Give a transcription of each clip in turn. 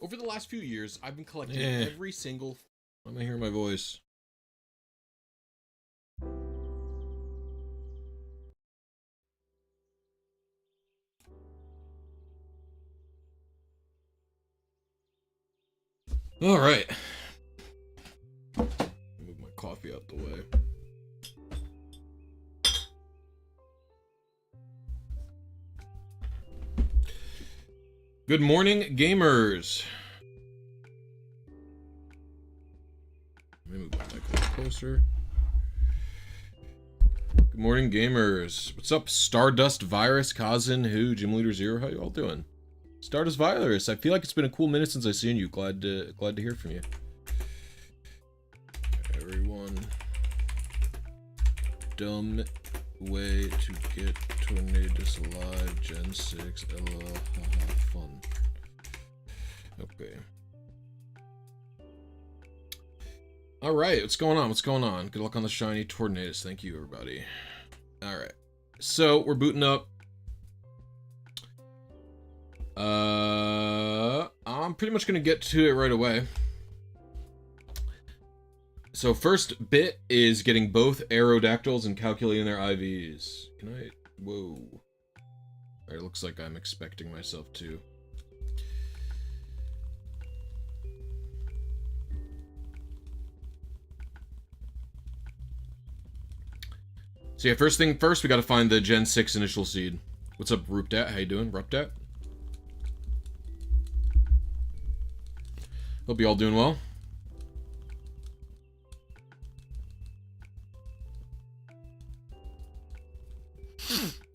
Over the last few years, I've been collecting every single... Why am I hearing my voice? All right. Move my coffee out the way. Good morning, gamers. Let me move my mic a little closer. Good morning, gamers. What's up, Stardust Virus, Kazin, Who, Gym Leader Zero? How you all doing? Stardust Virus. I feel like it's been a cool minute since I've seen you. Glad to hear from you. Everyone. Dumb way to get Tornadus alive. Gen 6. LOL. Haha. Fun. Okay. Alright, what's going on? What's going on? Good luck on the shiny Tornadus. Thank you, everybody. Alright. So, we're booting up. I'm pretty much gonna get to it right away. So first bit is getting both Aerodactyls and calculating their IVs. Can I? Whoa. Alright, looks like I'm expecting myself to. So yeah, first thing first, we gotta find the Gen 6 initial seed. What's up, Rupdat? How you doing, Rupdat? Hope you all doing well.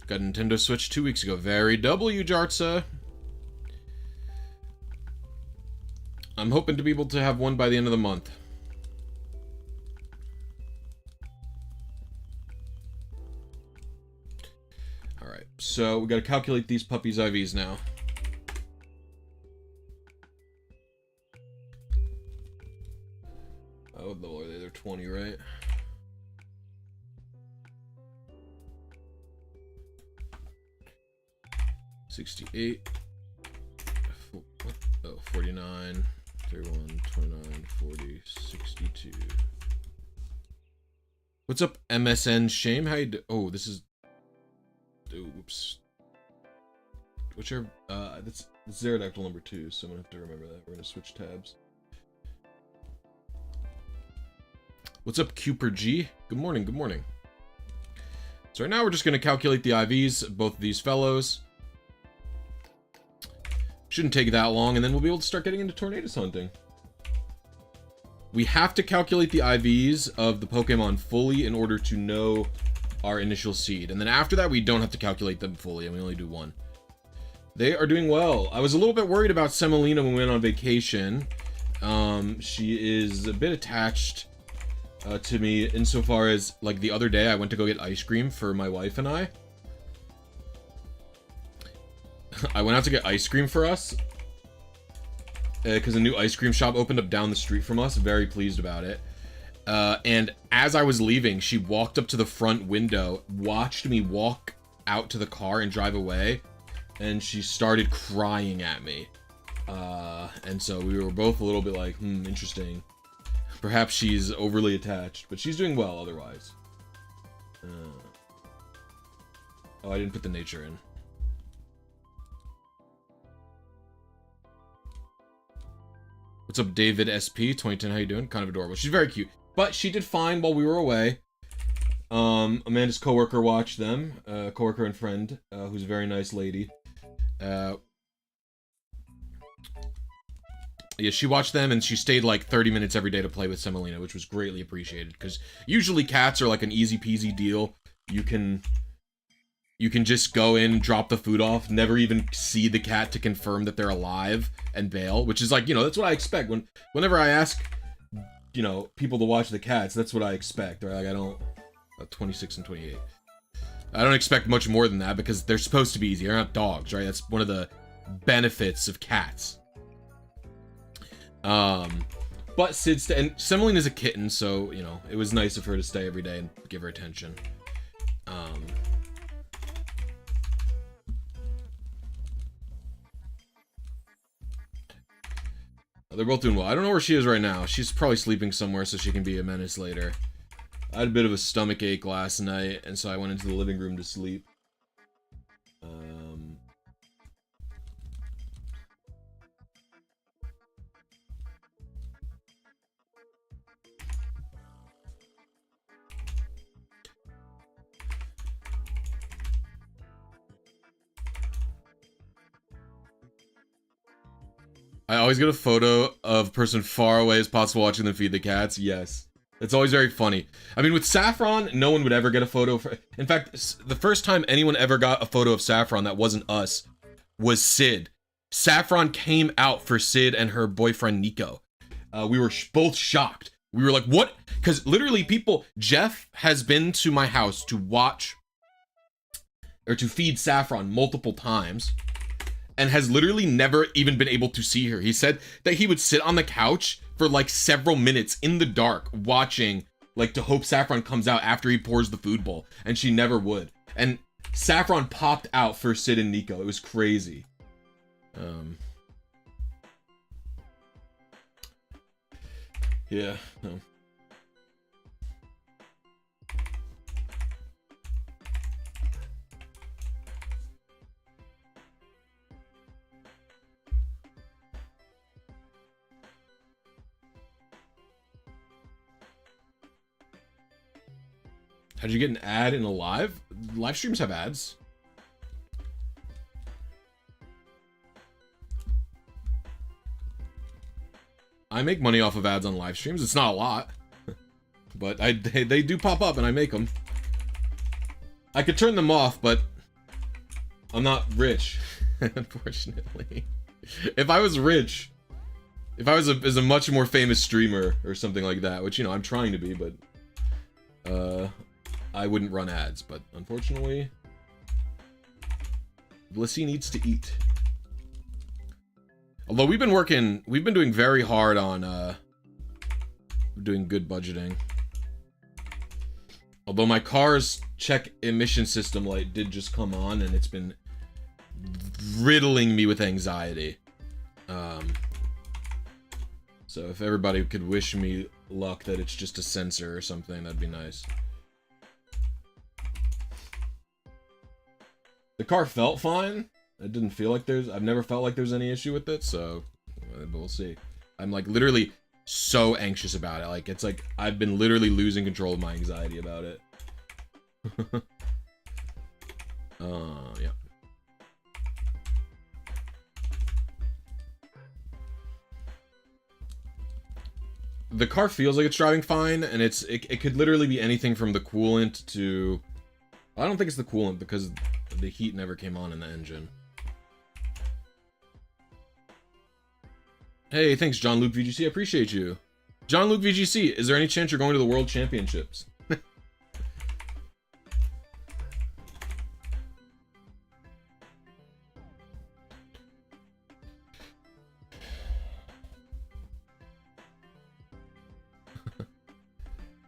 Got a Nintendo Switch 2 weeks ago. Very W, Jartsa. I'm hoping to be able to have one by the end of the month. Alright, so we gotta calculate these puppies' IVs now. Oh, what level are they? They're 20, right? $68. What? Oh, 49, 31, 29, 40, 62. What's up, MSN Shame? How you do? Oh, this is... Oops. Whichever... that's Aerodactyl number 2, so I'm gonna have to remember that. We're gonna switch tabs. What's up, Cooper G? Good morning, good morning. So right now we're just going to calculate the IVs of both of these fellows. Shouldn't take that long, and then we'll be able to start getting into Tornadus hunting. We have to calculate the IVs of the Pokemon fully in order to know our initial seed. And then after that, we don't have to calculate them fully, and we only do one. They are doing well. I was a little bit worried about Semolina when we went on vacation. She is a bit attached to me insofar as, like, the other day I went to go get ice cream for my wife and I. I went out to get ice cream for us because a new ice cream shop opened up down the street from us. Very pleased about it. And as I was leaving, she walked up to the front window, watched me walk out to the car and drive away, and she started crying at me. And so we were both a little bit like, interesting. Perhaps she's overly attached, but she's doing well otherwise. Oh, I didn't put the nature in. What's up, David SP 2010? How you doing? Kind of adorable. She's very cute, but she did fine while we were away. Amanda's coworker watched them. Coworker and friend, who's a very nice lady. Yeah, she watched them, and she stayed like 30 minutes every day to play with Semolina, which was greatly appreciated, because usually cats are like an easy peasy deal. You can just go in, drop the food off, never even see the cat to confirm that they're alive, and bail, which is like, you know, that's what I expect. Whenever I ask, you know, people to watch the cats, that's what I expect, right? Like, I don't... 26 and 28. I don't expect much more than that, because they're supposed to be easy. They're not dogs, right? That's one of the benefits of cats. But Sid's and Semolina's a kitten, so, you know, it was nice of her to stay every day and give her attention. They're both doing well. I don't know where she is right now. She's probably sleeping somewhere so she can be a menace later. I had a bit of a stomach ache last night, and so I went into the living room to sleep. I always get a photo of a person far away as possible watching them feed the cats. Yes. It's always very funny. I mean, with Saffron, no one would ever get a photo. In fact, the first time anyone ever got a photo of Saffron that wasn't us was Sid. Saffron came out for Sid and her boyfriend, Nico. We were both shocked. We were like, what? Because literally Jeff has been to my house to watch or to feed Saffron multiple times and has literally never even been able to see her. He said that he would sit on the couch for like several minutes in the dark watching, like, to hope Saffron comes out after he pours the food bowl, and she never would. And Saffron popped out for Sid and Nico. It was crazy. Yeah. No. How'd you get an ad in a live? Live streams have ads. I make money off of ads on live streams. It's not a lot, but they do pop up and I make them. I could turn them off, but I'm not rich, unfortunately. If I was rich, if I was a much more famous streamer or something like that, which, you know, I'm trying to be, but I wouldn't run ads, but unfortunately, Blisy needs to eat. Although we've been doing very hard on doing good budgeting. Although my car's check emission system light did just come on, and it's been riddling me with anxiety. So if everybody could wish me luck that it's just a sensor or something, that'd be nice. The car felt fine. It didn't feel like I've never felt like there's any issue with it, so we'll see. I'm like literally so anxious about it. Like, it's like I've been literally losing control of my anxiety about it. Yeah. The car feels like it's driving fine, and it could literally be anything from the coolant to... I don't think it's the coolant because the heat never came on in the engine. Hey, thanks, John Luke VGC. I appreciate you. John Luke VGC, is there any chance you're going to the World Championships?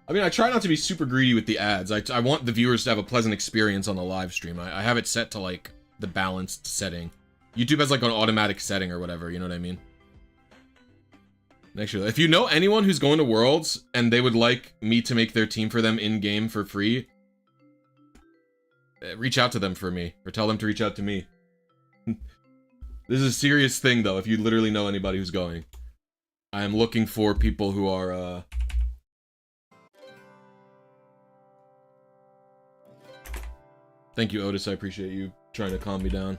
I mean, I try not to be super greedy with the ads. I want the viewers to have a pleasant experience on the live stream. I have it set to, like, the balanced setting. YouTube has, like, an automatic setting or whatever, you know what I mean? Next year, if you know anyone who's going to Worlds and they would like me to make their team for them in-game for free, reach out to them for me, or tell them to reach out to me. This is a serious thing, though, if you literally know anybody who's going. I am looking for people who are, Thank you, Otis. I appreciate you trying to calm me down.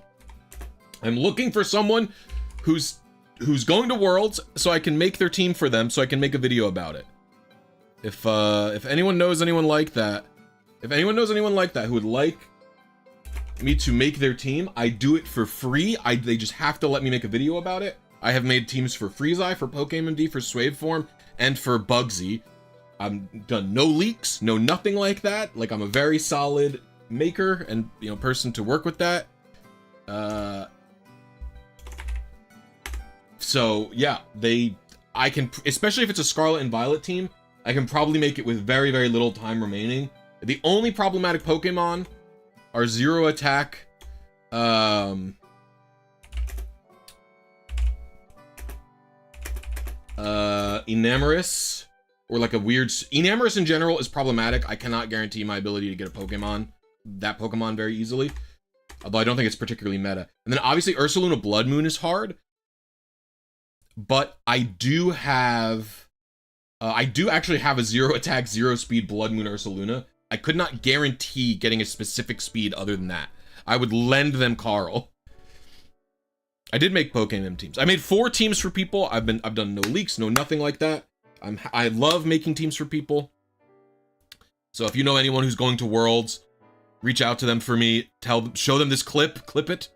I'm looking for someone who's going to Worlds so I can make their team for them so I can make a video about it. If anyone knows anyone like that, who would like me to make their team, I do it for free. They just have to let me make a video about it. I have made teams for Freezeye, for PokeMD, for Swaveform, and for Bugsy. I've done no leaks, no nothing like that. Like, I'm a very solid maker and, you know, person to work with that. So yeah, I can, especially if it's a Scarlet and Violet team, I can probably make it with very, very little time remaining. The only problematic Pokemon are Zero Attack, Enamorous, or like a weird... Enamorous in general is problematic. I cannot guarantee my ability to get a Pokemon, that Pokemon very easily. Although I don't think it's particularly meta. And then obviously Ursaluna Blood Moon is hard. But I do have... I do actually have a 0 attack, 0 speed Blood Moon Ursaluna. I could not guarantee getting a specific speed other than that. I would lend them Carl. I did make Pokemon teams. I made 4 teams for people. I've done no leaks, no nothing like that. I love making teams for people. So if you know anyone who's going to Worlds, reach out to them for me. Show them this clip it.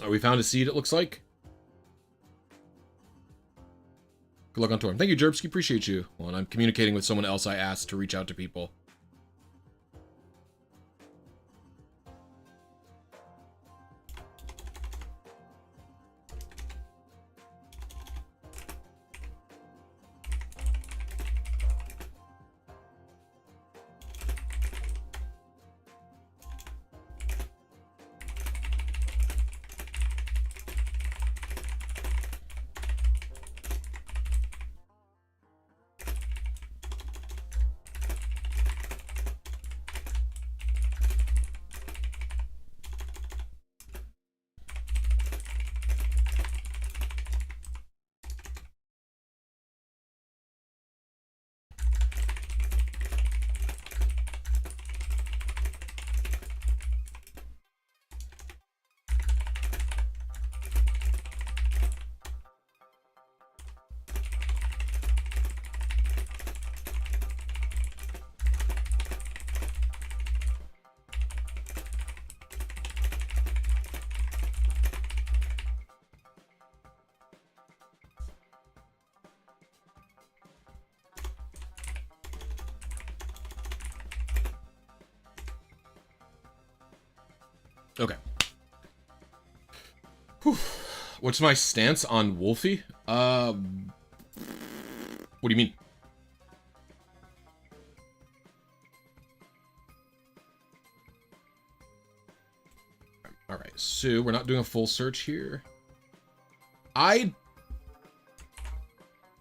We found a seed, it looks like. Good luck on tour. Thank you, Jerbsky. Appreciate you. Well, and I'm communicating with someone else I asked to reach out to people. Okay. Whew. What's my stance on Wolfie? What do you mean? Alright, so we're not doing a full search here. I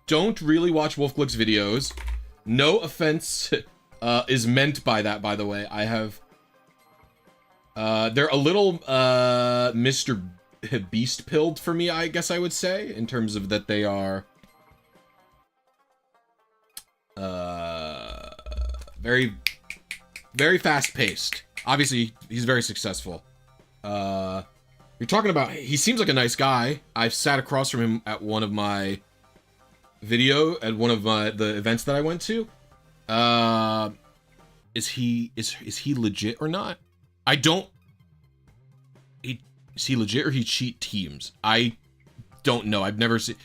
don't really watch Wolfglick's videos. No offense is meant by that, by the way. I have... they're a little, Mr. Beast-pilled for me, I guess I would say, in terms of that they are, very, very fast-paced. Obviously, he's very successful. You're talking about, he seems like a nice guy. I've sat across from him at one of my the events that I went to. Is he legit or not? I don't... Is he legit or he cheat teams? I don't know. I've never seen...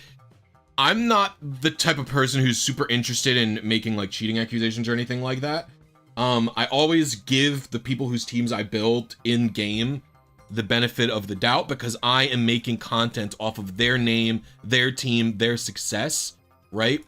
I'm not the type of person who's super interested in making, like, cheating accusations or anything like that. I always give the people whose teams I build in-game the benefit of the doubt because I am making content off of their name, their team, their success, right?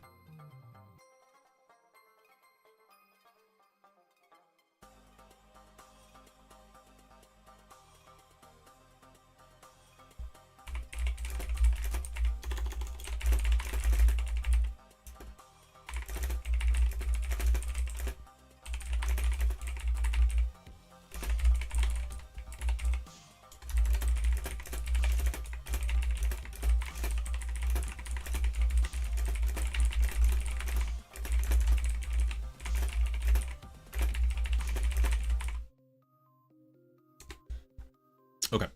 Okay.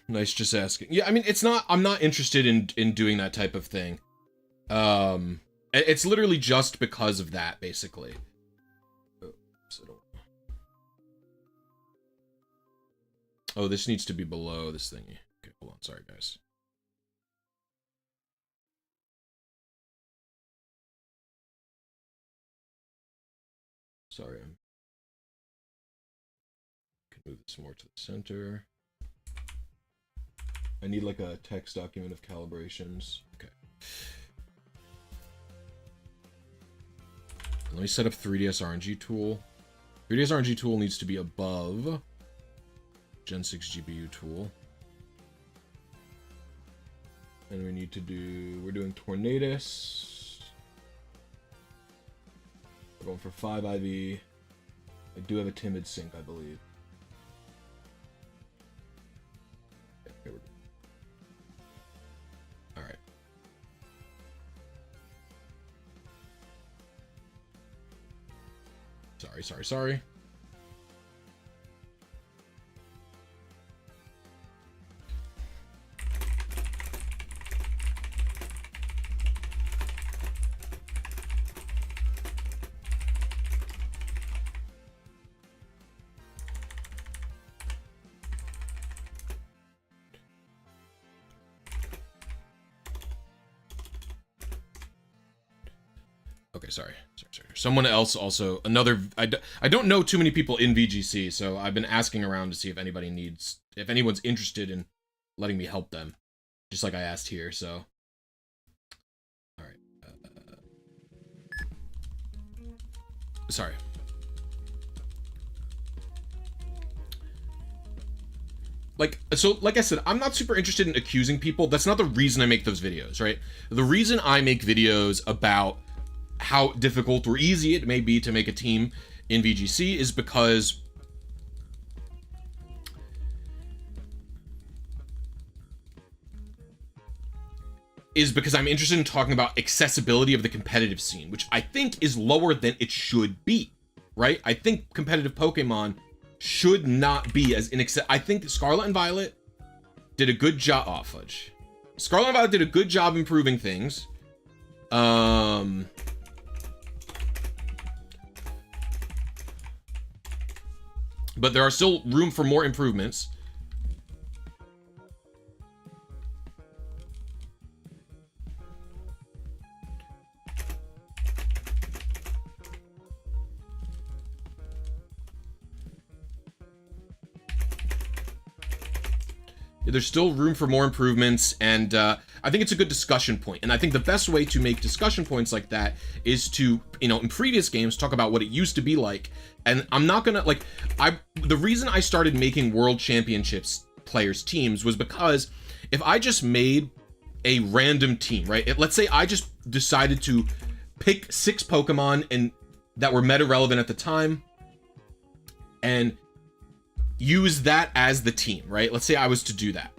Nice, just asking. Yeah, I mean, it's not, I'm not interested in doing that type of thing. It's literally just because of that, basically. Oops, oh, this needs to be below this thingy. Okay, hold on, sorry guys. Sorry, I can move this more to the center. I need like a text document of calibrations. Okay. Let me set up 3DS RNG tool. 3DS RNG tool needs to be above Gen 6 GPU tool. And we need to do, we're doing TORNADUS. We're going for 5 IV. I do have a timid sync, I believe. Alright. Sorry. Okay, sorry. Someone else also, another, I don't know too many people in VGC, so I've been asking around to see if anybody needs, if anyone's interested in letting me help them, just like I asked here, so. Alright. Sorry. Like I said, I'm not super interested in accusing people. That's not the reason I make those videos, right? The reason I make videos about how difficult or easy it may be to make a team in VGC is because I'm interested in talking about accessibility of the competitive scene, which I think is lower than it should be, right? I think competitive Pokemon should not be as inaccessible. I think Scarlet and Violet did a good job. Oh, fudge. Scarlet and Violet did a good job improving things. But there are still room for more improvements. There's still room for more improvements, and I think it's a good discussion point. And I think the best way to make discussion points like that is to, you know, in previous games, talk about what it used to be like. And I'm not gonna, like, the reason I started making World Championships players teams was because if I just made a random team, right? Let's say I just decided to pick 6 Pokemon and that were meta relevant at the time, and use that as the team, right? Let's say I was to do that.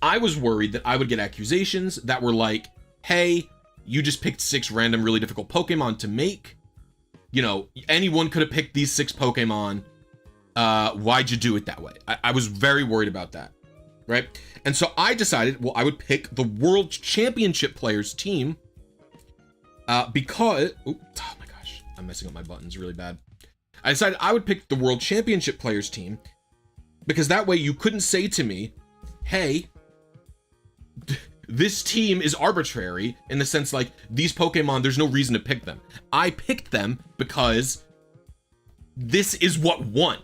I was worried that I would get accusations that were like, hey, you just picked 6 random really difficult Pokemon to make. You know, anyone could have picked these 6 Pokemon. Why'd you do it that way? I was very worried about that, right? And so I decided, well, I would pick the World Championship players team because, oh my gosh, I'm messing up my buttons really bad. I decided I would pick the World Championship players team because that way you couldn't say to me, hey, this team is arbitrary in the sense like these Pokemon, there's no reason to pick them. I picked them because this is what won.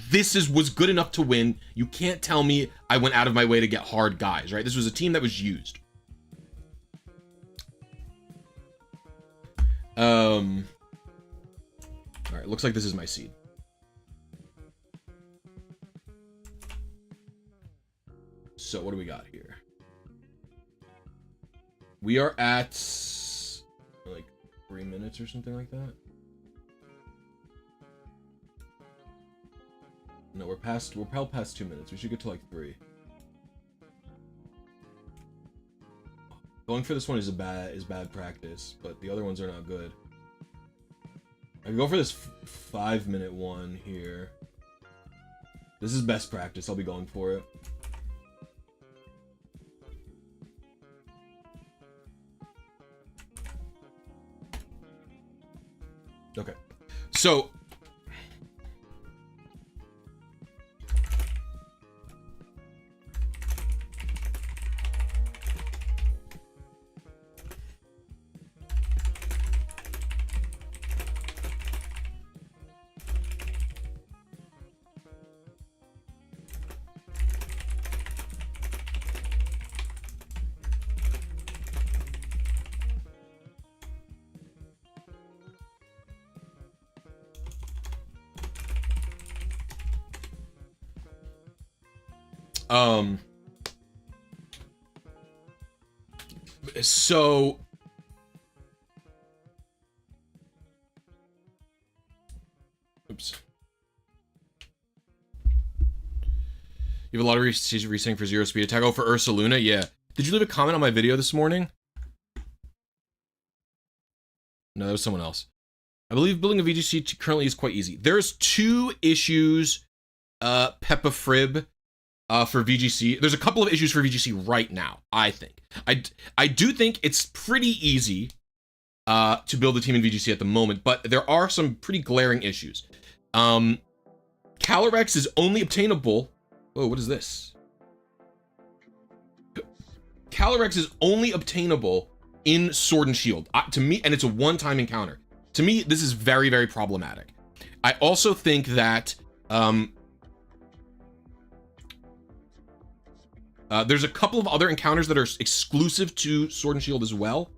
This was good enough to win. You can't tell me I went out of my way to get hard guys, right? This was a team that was used. All right, looks like this is my seed. So what do we got here? We are at like 3 minutes or something like that. No, we're well past 2 minutes. We should get to like 3. Going for this one is bad practice, but the other ones are not good. I can go for this 5-minute one here. This is best practice. I'll be going for it. Okay. So so oops. You have a lot of resetting for 0 speed attack. Oh, for Ursaluna? Yeah. Did you leave a comment on my video this morning? No, that was someone else. I believe building a VGC currently is quite easy. There's 2 issues, Peppa Frib, for VGC. There's a couple of issues for VGC right now, I think. I do think it's pretty easy to build a team in VGC at the moment, but there are some pretty glaring issues. Calyrex is only obtainable... Whoa, what is this? Calyrex is only obtainable in Sword and Shield. To me, and it's a one-time encounter. To me, this is very, very problematic. I also think that there's a couple of other encounters that are exclusive to Sword and Shield as well.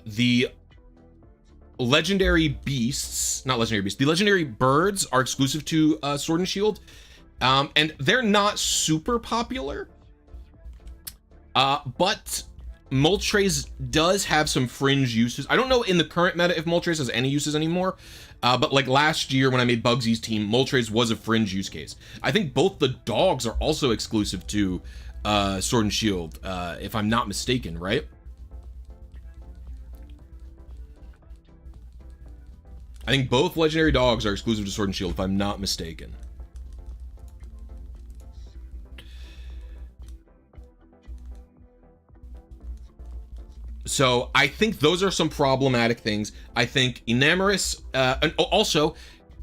The legendary beasts, not legendary beasts, the legendary birds are exclusive to Sword and Shield. And they're not super popular. But Moltres does have some fringe uses. I don't know in the current meta if Moltres has any uses anymore. But like last year when I made Bugsy's team, Moltres was a fringe use case. I think both the dogs are also exclusive to Sword and Shield, if I'm not mistaken, right? I think both legendary dogs are exclusive to Sword and Shield, if I'm not mistaken. So I think those are some problematic things. I think Enamorous, and also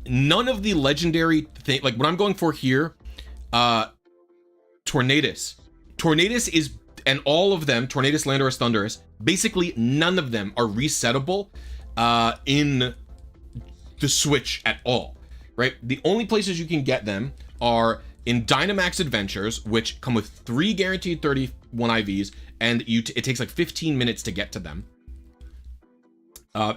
none of the legendary thing, like what I'm going for here, Tornadus is, and all of them, Tornadus, Landorus, Thundurus, basically none of them are resettable in the Switch at all, right? The only places you can get them are in Dynamax Adventures, which come with 3 guaranteed 31 IVs, and it takes like 15 minutes to get to them.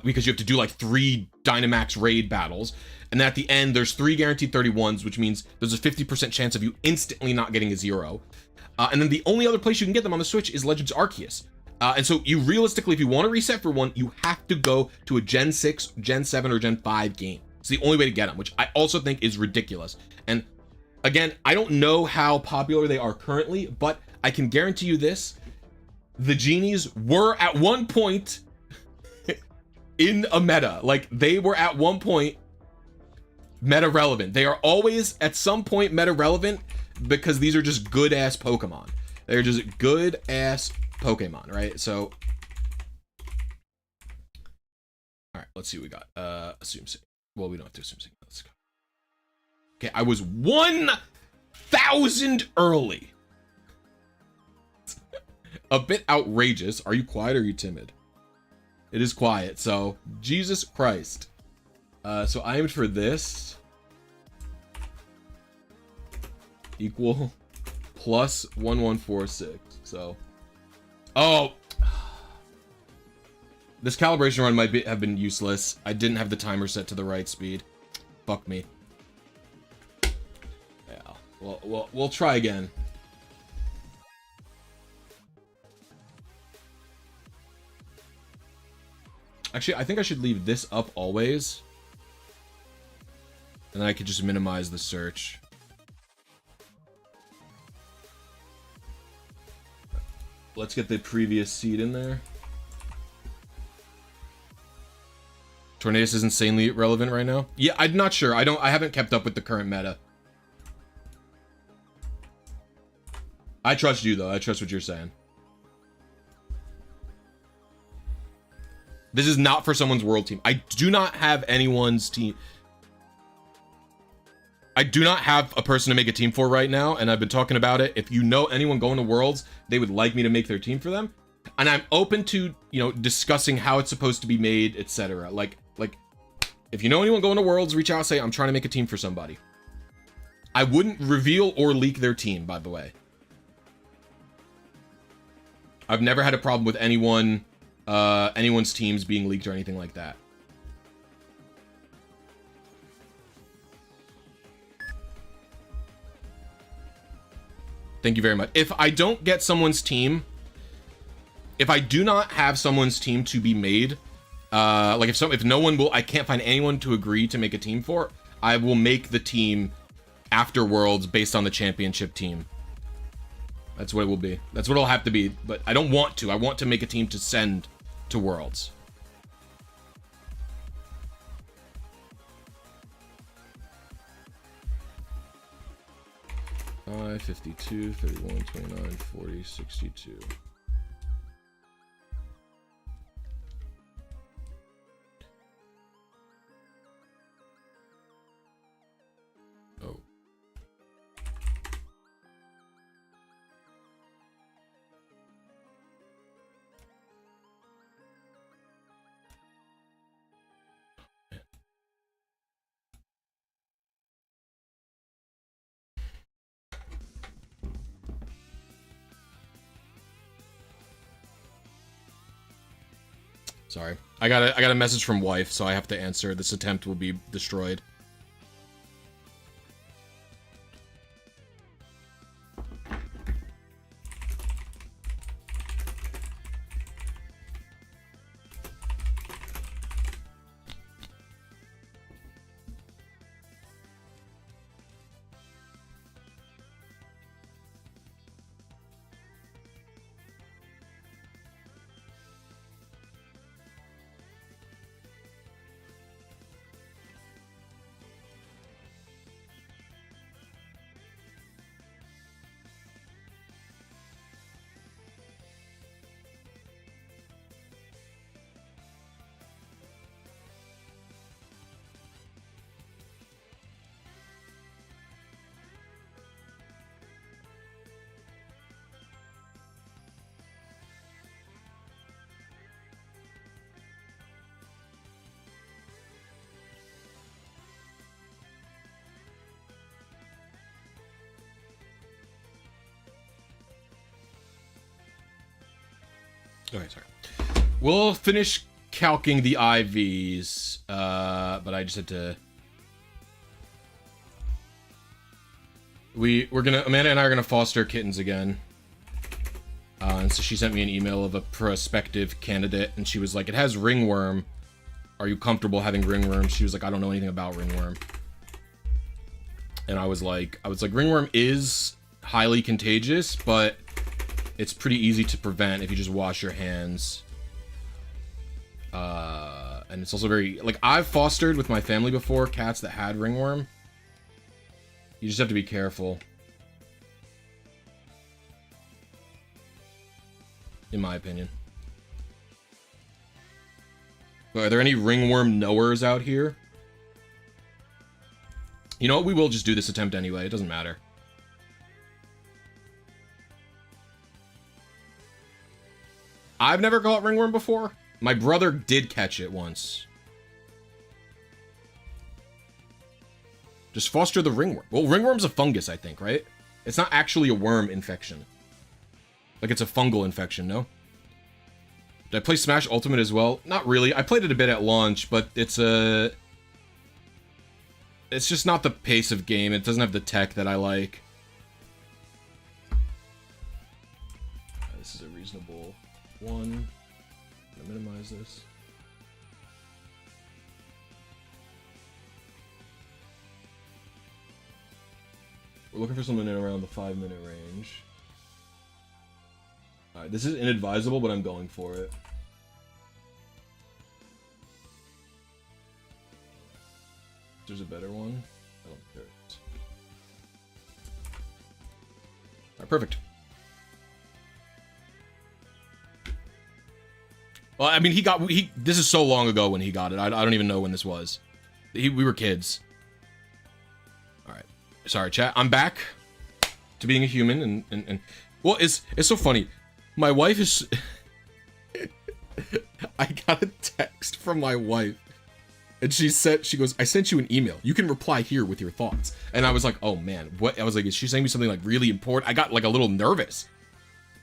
Because you have to do like 3 Dynamax raid battles. And then at the end, there's 3 guaranteed 31s, which means there's a 50% chance of you instantly not getting a 0. And then the only other place you can get them on the Switch is Legends Arceus. And so you realistically, if you want to reset for one, you have to go to a Gen 6, Gen 7, or Gen 5 game. It's the only way to get them, which I also think is ridiculous. And again, I don't know how popular they are currently, but I can guarantee you this. The genies were at one point in a meta. Like, they were at one point meta relevant. They are always at some point meta relevant because these are just good ass Pokemon. They're just good ass Pokemon, right? So, all right, let's see what we got. Assume sync. Well, we don't have to assume sync. Let's go. Okay, I was 1,000 early. A bit outrageous. Are you quiet or are you timid? It is quiet, so Jesus Christ. So I aimed for this. Equal plus 1146. So, oh, this calibration run might have been useless. I didn't have the timer set to the right speed. Fuck me. Yeah, we'll try again. Actually, I think I should leave this up always. And then I could just minimize the search. Let's get the previous seed in there. TORNADUS is insanely relevant right now. Yeah, I'm not sure. I haven't kept up with the current meta. I trust you though. I trust what you're saying. This is not for someone's world team. I do not have anyone's team. I do not have a person to make a team for right now, and I've been talking about it. If you know anyone going to Worlds, they would like me to make their team for them. And I'm open to, you know, discussing how it's supposed to be made, etc. Like, if you know anyone going to Worlds, reach out, say, I'm trying to make a team for somebody. I wouldn't reveal or leak their team, by the way. I've never had a problem with anyone, anyone's teams being leaked or anything like that. Thank you very much. If I don't get someone's team, if I do not have someone's team to be made, like if no one will, I can't find anyone to agree to make a team for, I will make the team after Worlds based on the championship team. That's what it will be. That's what it'll have to be. But I don't want to. I want to make a team to send to Worlds. Five, 52, 31, 29, 40, 62. Oh. Sorry. I got a message from wife, so I have to answer. This attempt will be destroyed. Okay, sorry. We'll finish calcing the IVs, but I just had to... Amanda and I are gonna foster kittens again. And so she sent me an email of a prospective candidate, and she was like, it has ringworm. Are you comfortable having ringworm? She was like, I don't know anything about ringworm. And I was like, ringworm is highly contagious, but it's pretty easy to prevent if you just wash your hands. And it's also very, like, I've fostered with my family before cats that had ringworm. You just have to be careful. In my opinion. But are there any ringworm knowers out here? You know what? We will just do this attempt anyway. It doesn't matter. I've never caught ringworm before. My brother did catch it once. Just foster the ringworm. Well, ringworm's a fungus, I think, right? It's not actually a worm infection. Like, it's a fungal infection, no? Did I play Smash Ultimate as well? Not really. I played it a bit at launch, but it's just not the pace of game. It doesn't have the tech that I like. This is a reasonable one. I'm gonna minimize this. We're looking for something in around the 5-minute range. Alright, this is inadvisable, but I'm going for it. There's a better one. I don't think there is. Alright, perfect. Well, I mean, this is so long ago when he got it. I don't even know when this was. We were kids. Alright. Sorry, chat. I'm back to being a human and well, it's so funny. My wife is I got a text from my wife and she goes, I sent you an email. You can reply here with your thoughts. And I was like, oh man, what? I was like, is she saying me something like really important? I got like a little nervous.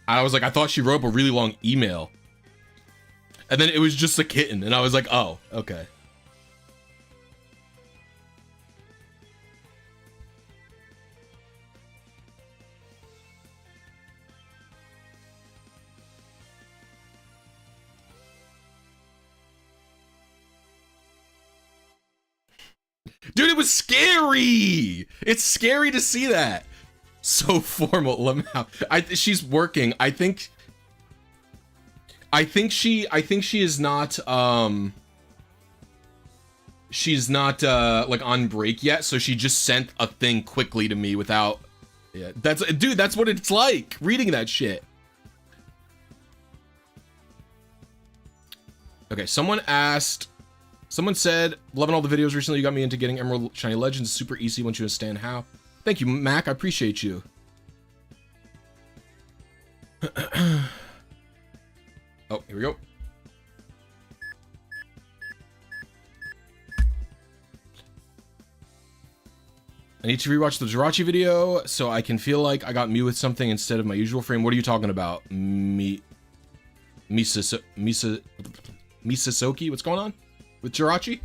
I was like, I thought she wrote up a really long email. And then it was just a kitten. And I was like, oh, okay. Dude, it was scary. It's scary to see that. So formal. She's working. I think she is not she's not like on break yet, so she just sent a thing quickly to me without. Yeah, that's what it's like reading that shit. Okay, someone said, loving all the videos recently, you got me into getting Emerald Shiny Legends. Super easy once you understand how. Thank you, Mac. I appreciate you. Oh, here we go. I need to rewatch the Jirachi video so I can feel like I got me with something instead of my usual frame. What are you talking about? Misasoki? What's going on with Jirachi?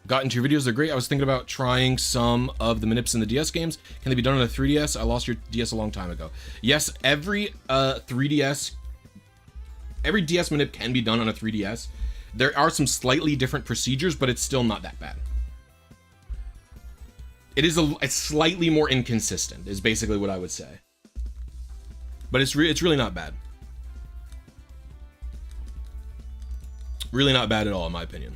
Got into your videos, they're great. I was thinking about trying some of the manips in the DS games. Can they be done on a 3DS? I lost your DS a long time ago. Yes, every DS manip can be done on a 3DS. There are some slightly different procedures, but it's still not that bad. It's slightly more inconsistent, is basically what I would say. But it's really not bad. Really not bad at all, in my opinion.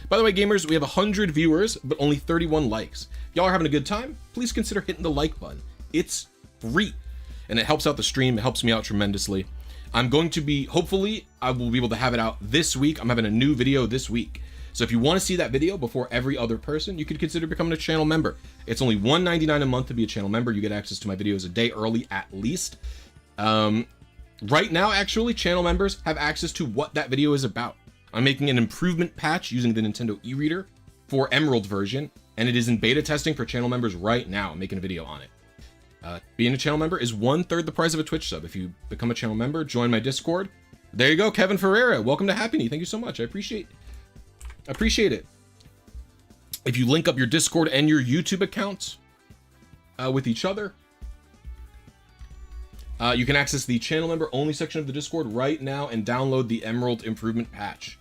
By the way, gamers, we have 100 viewers, but only 31 likes. If y'all are having a good time, please consider hitting the like button. It's free, and it helps out the stream. It helps me out tremendously. I'm going to be, hopefully, I will be able to have it out this week. I'm having a new video this week. So if you want to see that video before every other person, you could consider becoming a channel member. It's only $1.99 a month to be a channel member. You get access to my videos a day early at least. Right now, actually, channel members have access to what that video is about. I'm making an improvement patch using the Nintendo e-reader for Emerald version, and it is in beta testing for channel members right now. I'm making a video on it. Being a channel member is 1/3 the price of a Twitch sub. If you become a channel member, join my Discord. There you go, Kevin Ferreira. Welcome to Happy Knee. Thank you so much. I appreciate it. If you link up your Discord and your YouTube accounts with each other, you can access the channel member only section of the Discord right now and download the Emerald improvement patch.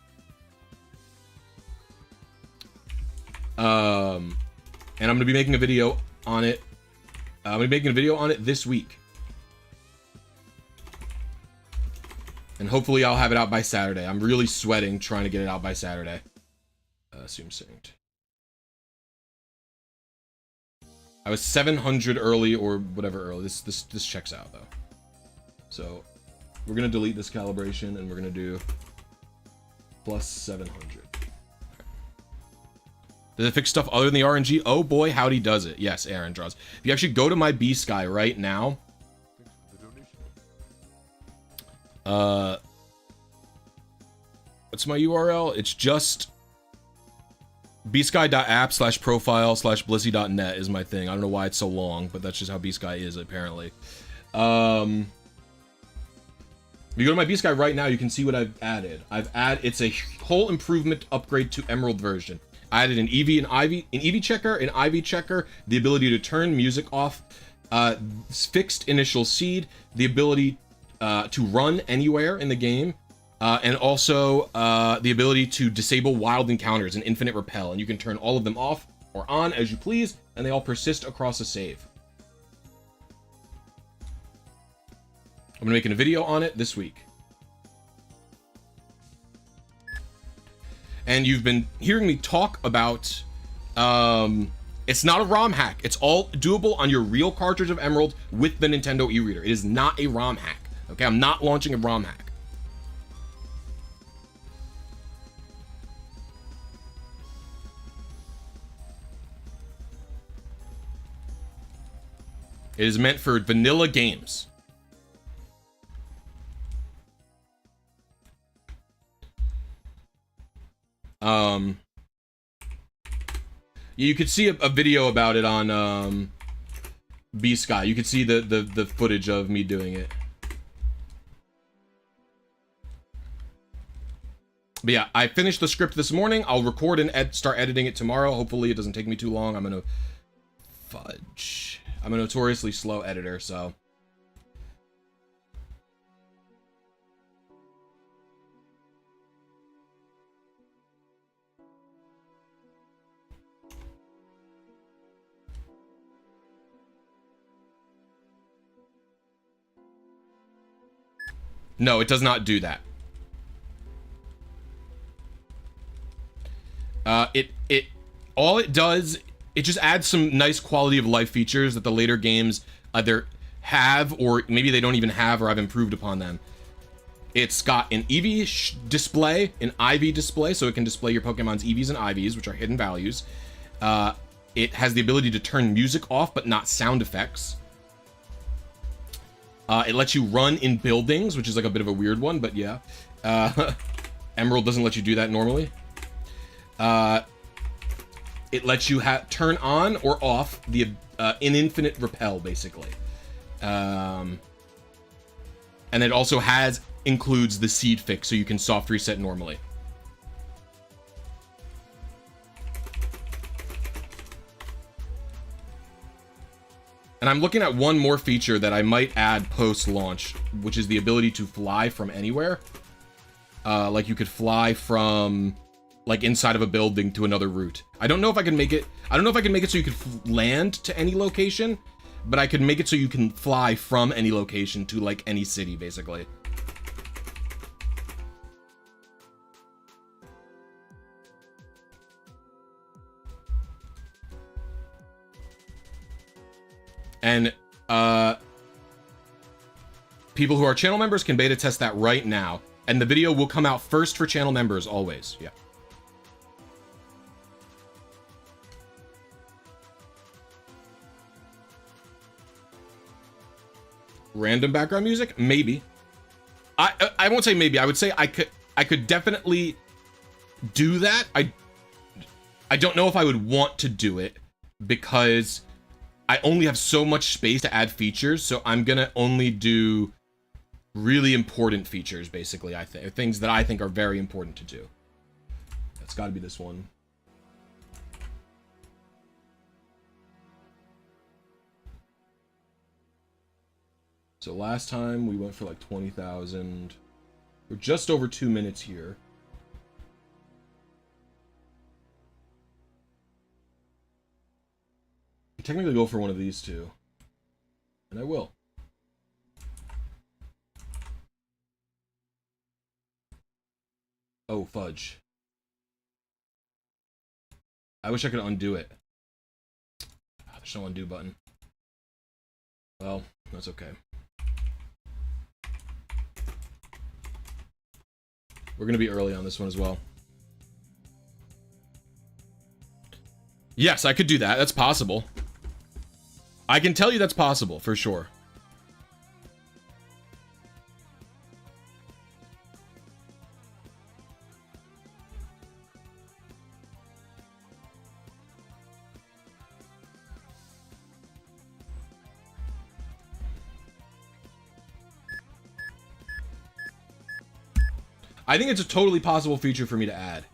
And I'm going to be making a video on it. I'm going to be making a video on it this week. And hopefully I'll have it out by Saturday. I'm really sweating trying to get it out by Saturday. Assume synced. I was 700 early or whatever early. This checks out though. So we're going to delete this calibration and we're going to do plus 700. Does it fix stuff other than the RNG? Oh boy, howdy does it. Yes, Aaron draws. If you actually go to my B-Sky right now, what's my URL? It's just bsky.app/profile/blisy.net is my thing. I don't know why it's so long, but that's just how B-Sky is apparently. If you go to my B-Sky right now, you can see what I've added. It's a whole improvement upgrade to Emerald version. I added an EV checker, an IV checker, the ability to turn music off, fixed initial seed, the ability to run anywhere in the game, And also the ability to disable wild encounters and infinite repel, and you can turn all of them off or on as you please, and they all persist across a save. I'm gonna make a video on it this week. And you've been hearing me talk about, it's not a ROM hack. It's all doable on your real cartridge of Emerald with the Nintendo e-reader. It is not a ROM hack, okay? I'm not launching a ROM hack. It is meant for vanilla games. You could see a video about it on B-Sky. You could see the footage of me doing it. But yeah, I finished the script this morning. I'll record and start editing it tomorrow. Hopefully it doesn't take me too long. I'm gonna fudge. I'm a notoriously slow editor, so. No, it does not do that. All it does, it just adds some nice quality of life features that the later games either have, or maybe they don't even have, or I've improved upon them. It's got an EV display, an IV display, so it can display your Pokemon's EVs and IVs, which are hidden values. It has the ability to turn music off, but not sound effects. It lets you run in buildings, which is like a bit of a weird one, but yeah. Emerald doesn't let you do that normally. It lets you turn on or off the an infinite repel, basically. And it also includes the seed fix, so you can soft reset normally. And I'm looking at one more feature that I might add post-launch, which is the ability to fly from anywhere. Like you could fly from like inside of a building to another route. I don't know if I can make it. I don't know if I can make it so you could land to any location, but I could make it so you can fly from any location to like any city, basically. And people who are channel members can beta test that right now, and the video will come out first for channel members always. Yeah. Random background music? Maybe. I won't say maybe. I would say I could definitely do that. I don't know if I would want to do it because I only have so much space to add features, so I'm gonna only do really important features, basically. I think things that I think are very important to do. That's got to be this one. So last time we went for like 20,000. We're just over 2 minutes here. I can technically go for one of these two. And I will. Oh, fudge. I wish I could undo it. There's no undo button. Well, that's okay. We're going to be early on this one as well. Yes, I could do that. That's possible. I can tell you that's possible, for sure. I think it's a totally possible feature for me to add.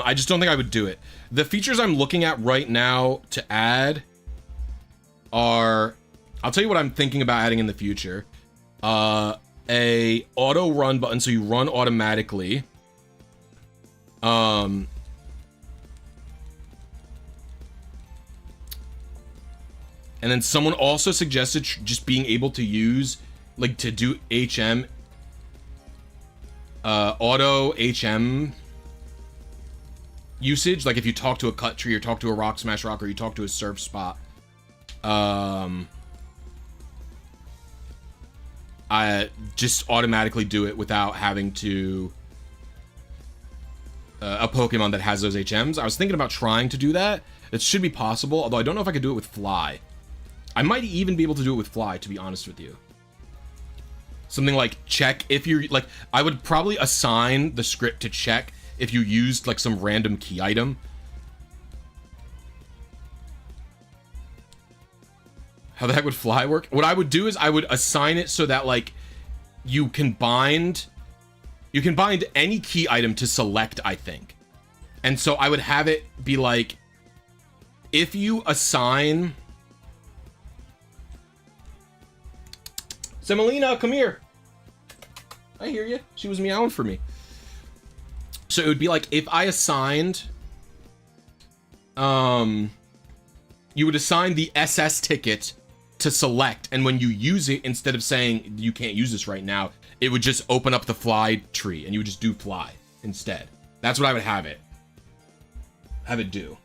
I just don't think I would do it. The features I'm looking at right now to add are I'll tell you what I'm thinking about adding in the future. A auto run button, so you run automatically. And then someone also suggested just being able to use, like, to do HM, auto HM usage. Like if you talk to a cut tree or talk to a rock smash rock or you talk to a surf spot. I just automatically do it without having to a Pokemon that has those HMs. I was thinking about trying to do that. It should be possible, although I don't know if I could do it with Fly. I might even be able to do it with Fly, to be honest with you. Something like check if you're like, I would probably assign the script to check if you used like some random key item. How the heck would Fly work? What I would do is I would assign it so that like you can bind any key item to select, I think. And so I would have it be like, if you assign Semolina, come here. I hear you. She was meowing for me. So it would be like if I assigned you would assign the SS ticket to select, and when you use it, instead of saying you can't use this right now, it would just open up the Fly tree and you would just do Fly instead. That's what I would have it do.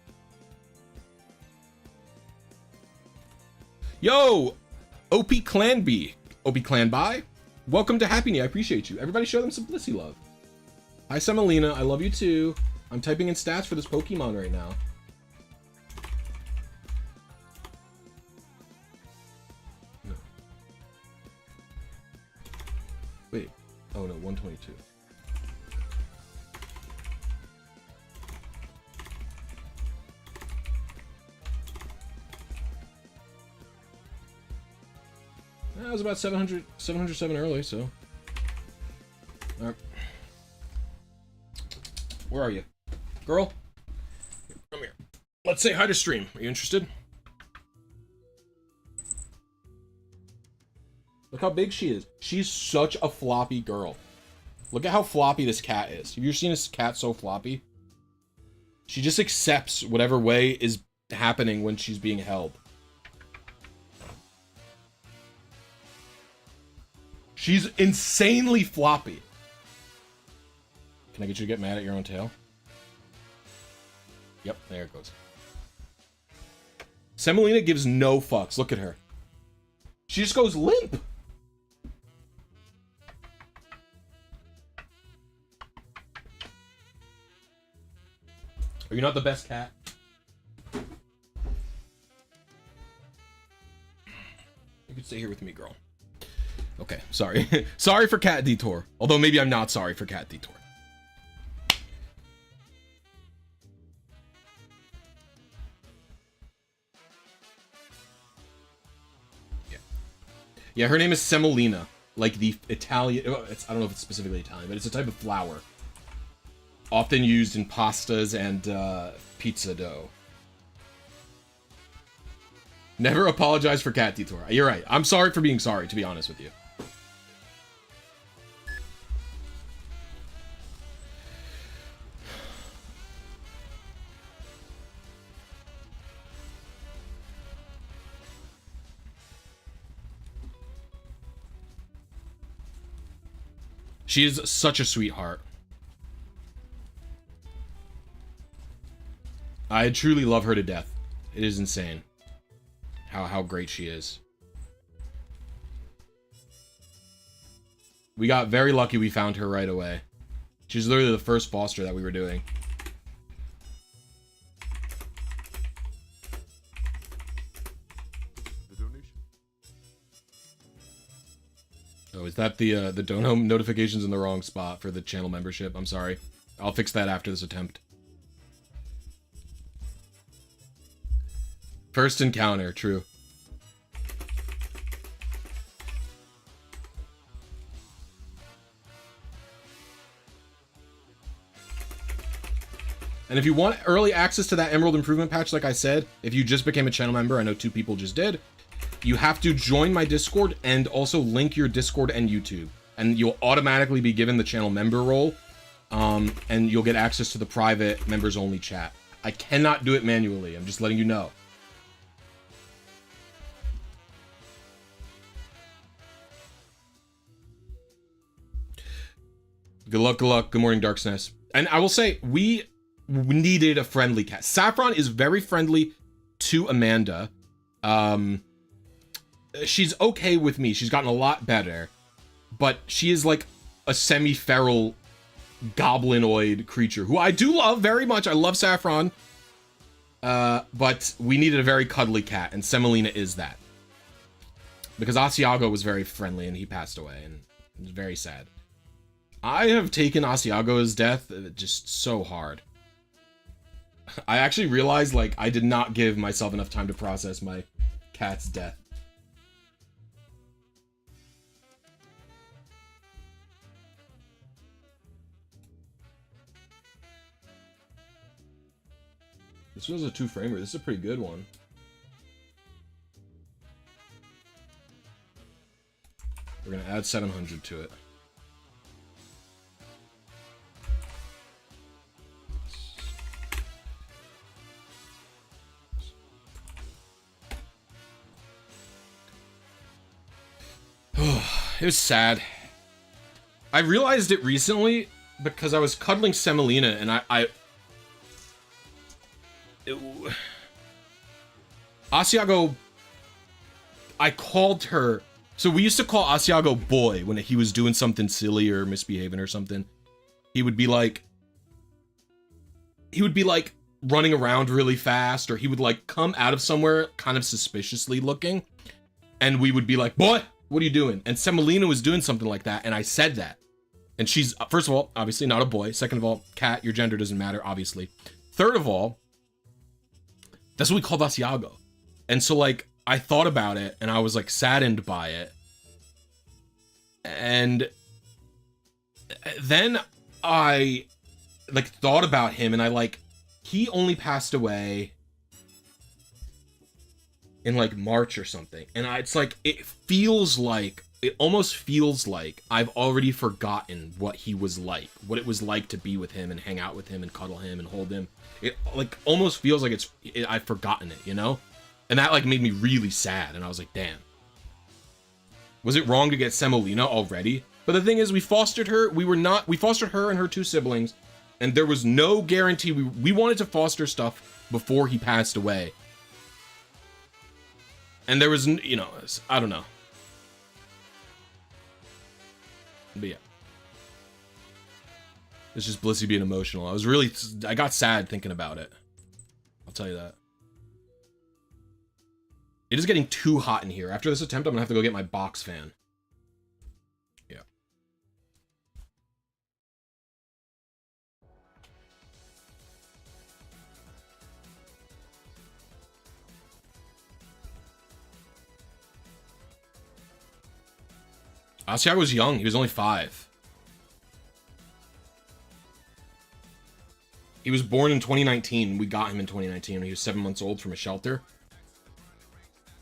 Yo, OP Clan B, OP Clan Bye, welcome to Happy Knee. I appreciate you. Everybody show them some Blissy love. Hi Semolina, I love you too. I'm typing in stats for this Pokemon right now. No. Wait. Oh no, 122. I was about 707 early, so. All right. Where are you? Girl? Come here. Let's say hi to stream. Are you interested? Look how big she is. She's such a floppy girl. Look at how floppy this cat is. Have you ever seen this cat so floppy? She just accepts whatever way is happening when she's being held. She's insanely floppy. Can I get you to get mad at your own tail? Yep, there it goes. Semolina gives no fucks. Look at her. She just goes limp. Are you not the best cat? You could stay here with me, girl. Okay, sorry. Sorry for Cat Detour. Although maybe I'm not sorry for Cat Detour. Yeah, her name is Semolina, like the Italian. I don't know if it's specifically Italian, but it's a type of flour, often used in pastas and pizza dough. Never apologize for Cat Detour. You're right. I'm sorry for being sorry, to be honest with you. She is such a sweetheart. I truly love her to death. It is insane how great she is. We got very lucky we found her right away. She's literally the first foster that we were doing. Oh, is that the dono notifications in the wrong spot for the channel membership? I'm sorry. I'll fix that after this attempt. First encounter, true. And if you want early access to that Emerald Improvement Patch, like I said, if you just became a channel member, I know 2 people just did, you have to join my Discord and also link your Discord and YouTube, and you'll automatically be given the channel member role, and you'll get access to the private members only chat. I cannot do it manually. I'm just letting you know. Good luck, good luck. Good morning, Darksness. And I will say, we needed a friendly cat. Saffron is very friendly to Amanda. She's okay with me. She's gotten a lot better. But she is like a semi-feral goblinoid creature, who I do love very much. I love Saffron. But we needed a very cuddly cat, and Semolina is that. Because Asiago was very friendly, and he passed away, and it was very sad. I have taken Asiago's death just so hard. I actually realized, like, I did not give myself enough time to process my cat's death. This was a 2-framer. This is a pretty good one. We're gonna add 700 to it. It was sad. I realized it recently because I was cuddling Semolina, and Asiago, I called her. So we used to call Asiago boy when he was doing something silly or misbehaving or something. He would be like running around really fast, or he would like come out of somewhere kind of suspiciously looking, and we would be like, boy, what are you doing? And Semolina was doing something like that, and I said that. And she's, first of all, obviously not a boy. Second of all, cat, your gender doesn't matter, obviously. Third of all, that's what we called Asiago. And so, like, I thought about it, and I was, like, saddened by it. And then I, like, thought about him, and I, like, he only passed away in, like, March or something. And it's like, it almost feels like I've already forgotten what he was like, what it was like to be with him and hang out with him and cuddle him and hold him. It like almost feels like I've forgotten it, you know? And that like made me really sad, and I was like, damn. Was it wrong to get Semolina already? But the thing is, we fostered her. We fostered her and her 2 siblings, and there was no guarantee. We wanted to foster stuff before he passed away. And there was, you know, I don't know. But yeah. It's just Blisy being emotional. I got sad thinking about it. I'll tell you that. It is getting too hot in here. After this attempt, I'm gonna have to go get my box fan. Yeah. Asiago was young. He was only 5. He was born in 2019. We got him in 2019 when he was 7 months old from a shelter.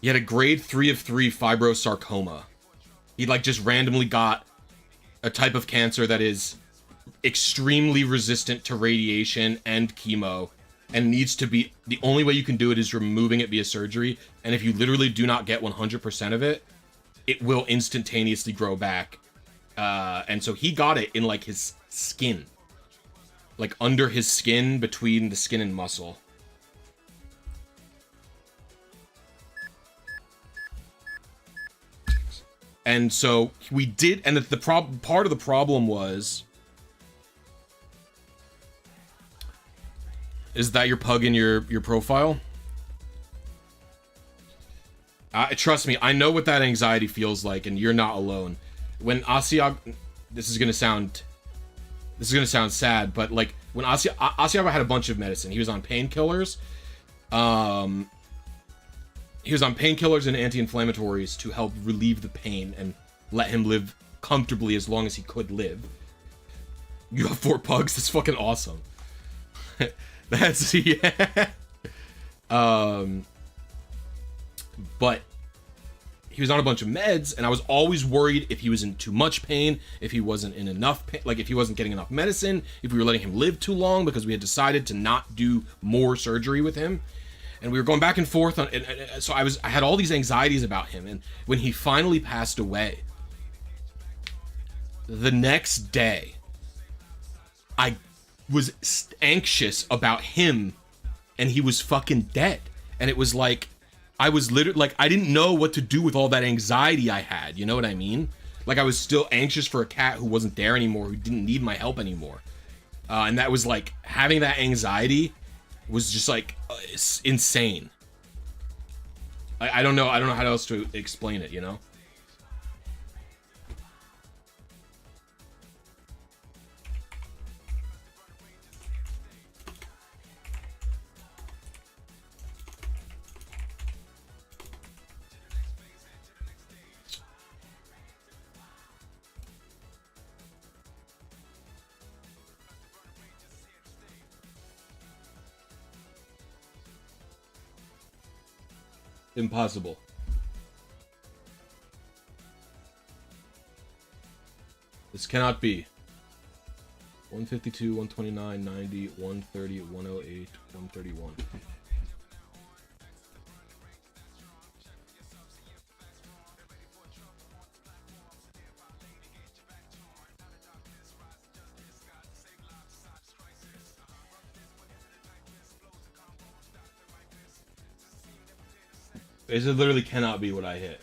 He had a grade 3 of 3 fibrosarcoma. He like just randomly got a type of cancer that is extremely resistant to radiation and chemo, and needs to be, the only way you can do it is removing it via surgery. And if you literally do not get 100% of it, it will instantaneously grow back. And so he got it in like his skin, like under his skin, between the skin and muscle. And so we did, and the part of the problem was, is that your pug in your profile? Trust me, I know what that anxiety feels like, and you're not alone. When Asiago, this is gonna sound sad, but like when Asiago had a bunch of medicine, he was on painkillers. He was on painkillers and anti-inflammatories to help relieve the pain and let him live comfortably as long as he could live. You have 4 pugs? That's fucking awesome. That's, yeah. But he was on a bunch of meds, and I was always worried if he was in too much pain, if he wasn't in enough pain, like if he wasn't getting enough medicine, if we were letting him live too long, because we had decided to not do more surgery with him. And we were going back and forth on, and so I had all these anxieties about him. And when he finally passed away, the next day, I was anxious about him, and he was fucking dead. And it was like, I was literally like, I didn't know what to do with all that anxiety I had. You know what I mean? Like, I was still anxious for a cat who wasn't there anymore, who didn't need my help anymore. And that was like, having that anxiety was just like insane. I don't know how else to explain it, you know? Impossible. This cannot be. 152, 129, 90, 130, 108, 131. It literally cannot be what I hit.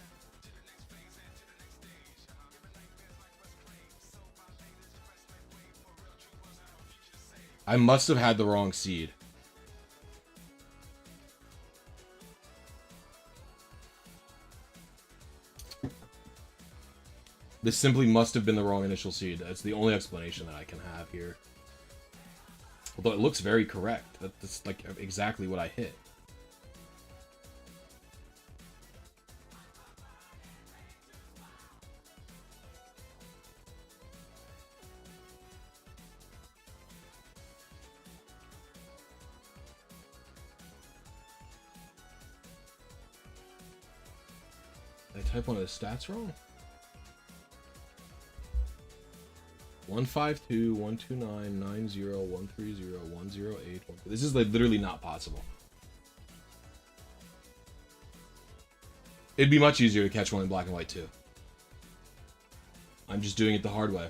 I must have had the wrong seed. This simply must have been the wrong initial seed. That's the only explanation that I can have here. Although it looks very correct. That's like exactly what I hit. Did I type one of the stats wrong? 152, 129, 90, 130, 108. This is like literally not possible. It'd be much easier to catch one in black and white too. I'm just doing it the hard way.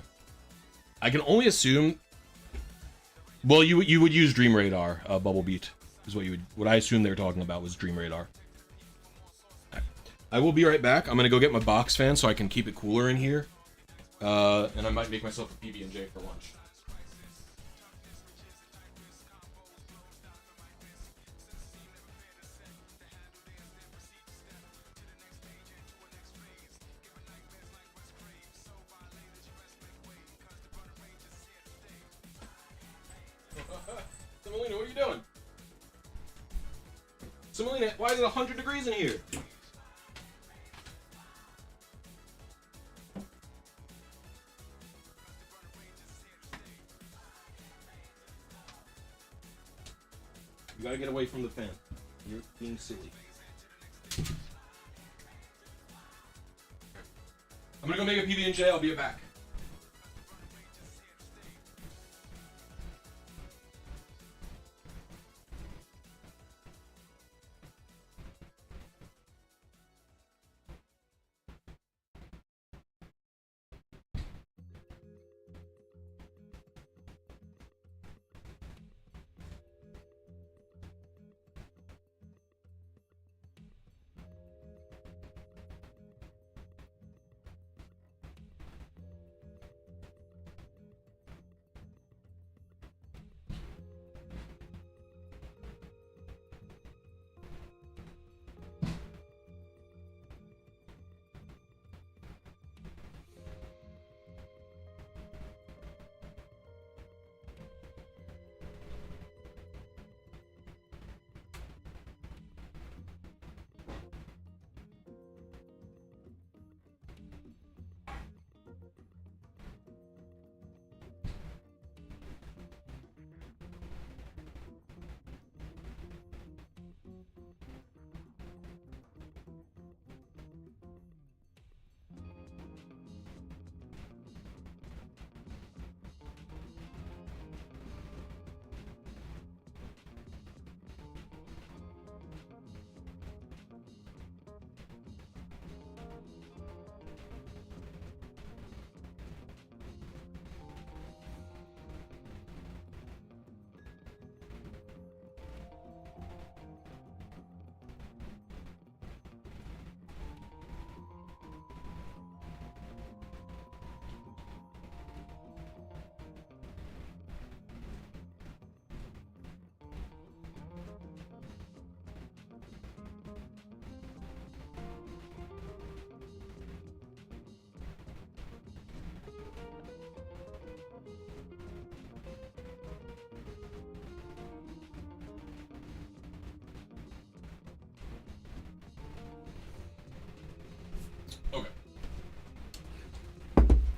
I can only assume. Well, you would use Dream Radar, Bubble Beat, is what I assumed they were talking about was Dream Radar. I will be right back. I'm gonna go get my box fan so I can keep it cooler in here. And I might make myself a PB&J for lunch. Semolina, what are you doing? Semolina, why is it 100 degrees in here? You gotta get away from the fan. You're being silly. I'm gonna go make a PB&J. I'll be right back.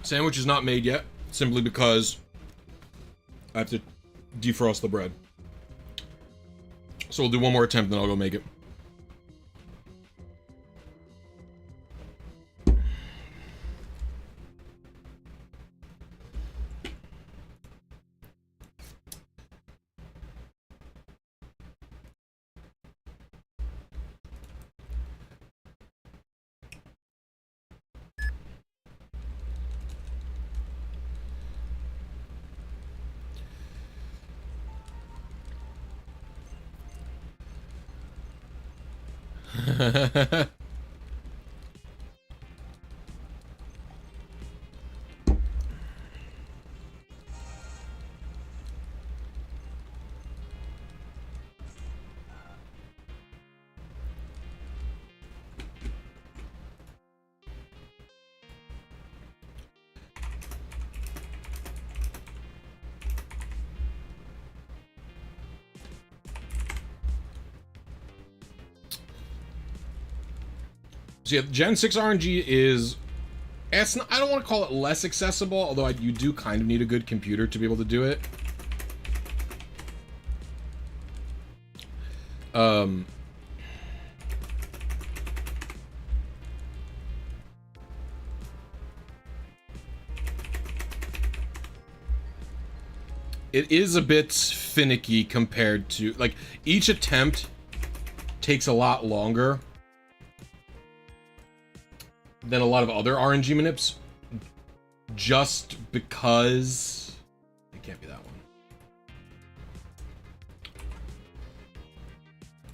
Sandwich is not made yet, simply because I have to defrost the bread. So we'll do one more attempt, then I'll go make it. So yeah, Gen 6 RNG is, it's not, I don't want to call it less accessible, although you do kind of need a good computer to be able to do it. It is a bit finicky compared to, like, each attempt takes a lot longer than a lot of other RNG manips, just because it can't be that one,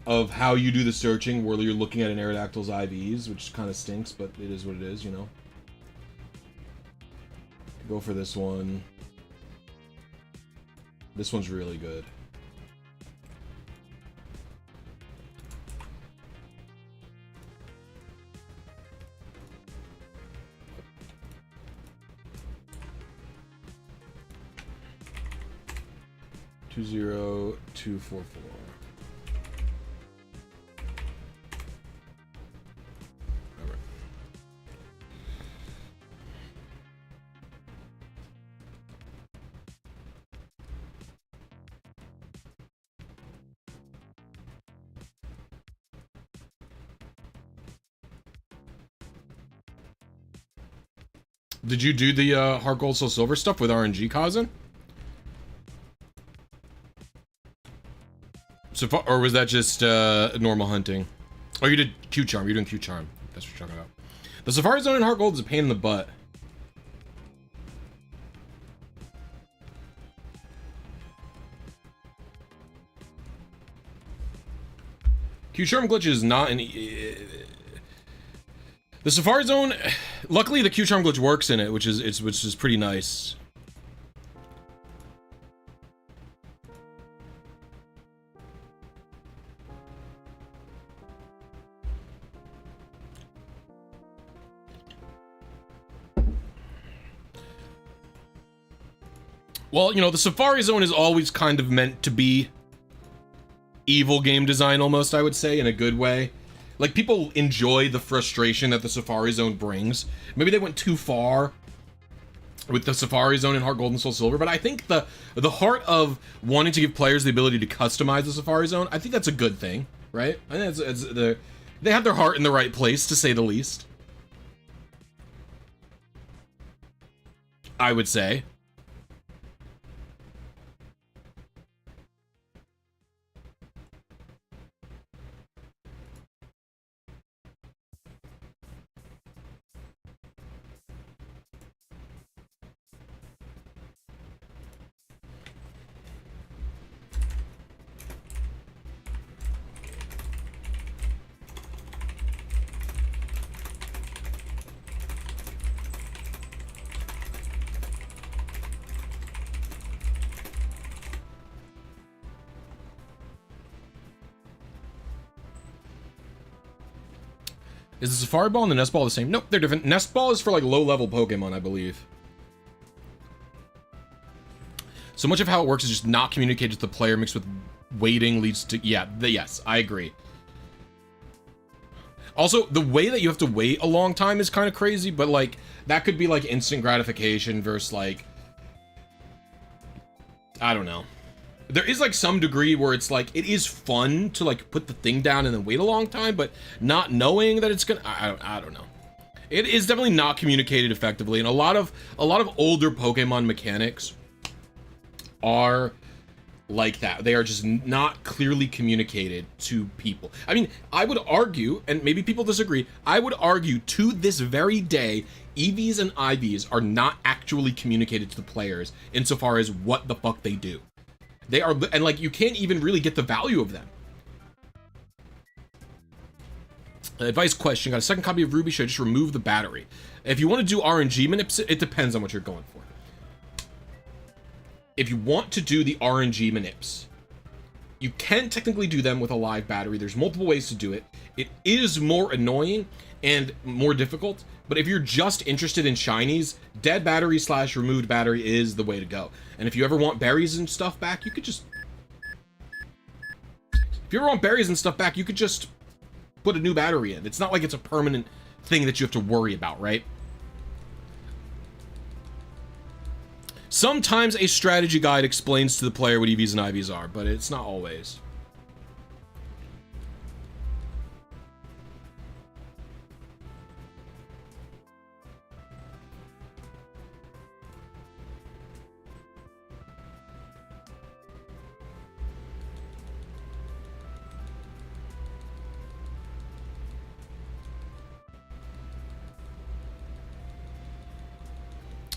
of how you do the searching, where you're looking at an Aerodactyl's IVs, which kind of stinks, but it is what it is, you know. Go for this one. This one's really good. Two 0 2 4 4. All right. Did you do the Heart Gold Soul Silver stuff with RNG, Kazan? So far, or was that just normal hunting? Oh, you did Q Charm. You're doing Q Charm. That's what you're talking about. The Safari Zone in Heart Gold is a pain in the butt. Q Charm glitch is not an. The Safari Zone. Luckily, the Q Charm glitch works in it, which is pretty nice. Well, you know, the Safari Zone is always kind of meant to be evil game design, almost, I would say, in a good way. Like, people enjoy the frustration that the Safari Zone brings. Maybe they went too far with the Safari Zone in Heart Gold and Soul Silver, but I think the heart of wanting to give players the ability to customize the Safari Zone, I think that's a good thing, right? I think they have their heart in the right place, to say the least. I would say. Is the Safari Ball and the Nest Ball the same? Nope, they're different. Nest Ball is for, like, low-level Pokemon, I believe. So much of how it works is just not communicated with the player, mixed with waiting leads to... Yeah, yes, I agree. Also, the way that you have to wait a long time is kind of crazy, but like that could be like instant gratification versus like, I don't know. There is like some degree where it's like it is fun to like put the thing down and then wait a long time, but not knowing that it's gonna, I don't know. It is definitely not communicated effectively, and a lot of older Pokemon mechanics are like that. They are just not clearly communicated to people. I mean, I would argue, and maybe people disagree, I would argue to this very day, EVs and IVs are not actually communicated to the players insofar as what the fuck they do. They are, and like, you can't even really get the value of them. Advice question, got a second copy of Ruby, should I just remove the battery? If you want to do RNG manips, it depends on what you're going for. If you want to do the RNG manips, you can technically do them with a live battery. There's multiple ways to do it. It is more annoying and more difficult, but if you're just interested in shinies, dead battery / removed battery is the way to go. And if you ever want berries and stuff back, you could just... If you ever want berries and stuff back, you could just put a new battery in. It's not like it's a permanent thing that you have to worry about, right? Sometimes a strategy guide explains to the player what EVs and IVs are, but it's not always.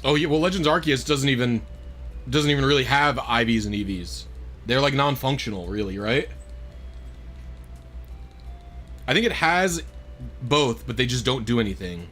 Oh yeah, well Legends Arceus doesn't even really have IVs and EVs. They're like non-functional, really, right? I think it has both, but they just don't do anything.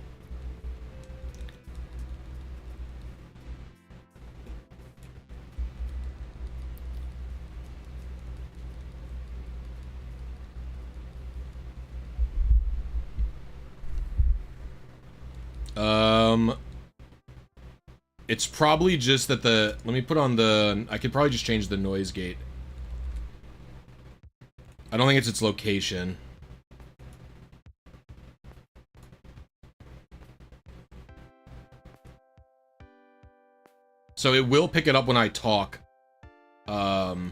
It's probably just that the, let me put on the, I could probably just change the noise gate. I don't think it's its location. So it will pick it up when I talk. But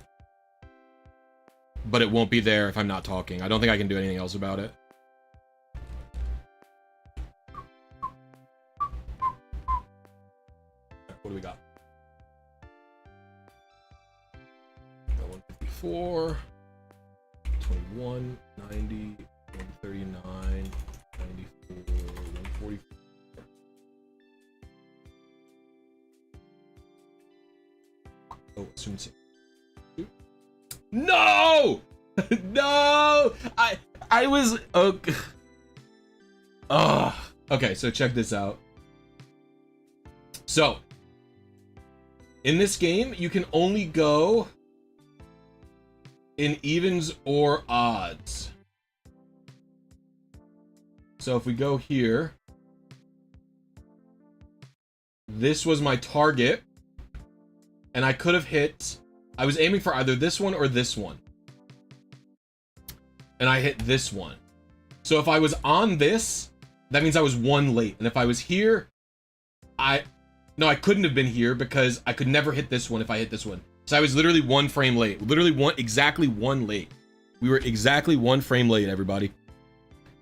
it won't be there if I'm not talking. I don't think I can do anything else about it. What do we got? 154, 21, 90, 139, 94, 144. Oh, assume it's... No! No! I was... Okay. Okay, so check this out. So, in this game, you can only go in evens or odds. So if we go here, this was my target, and I could have hit, I was aiming for either this one or this one. And I hit this one. So if I was on this, that means I was one late. And if I was here, no, I couldn't have been here because I could never hit this one if I hit this one. So I was literally one frame late. Literally exactly one late. We were exactly one frame late, everybody.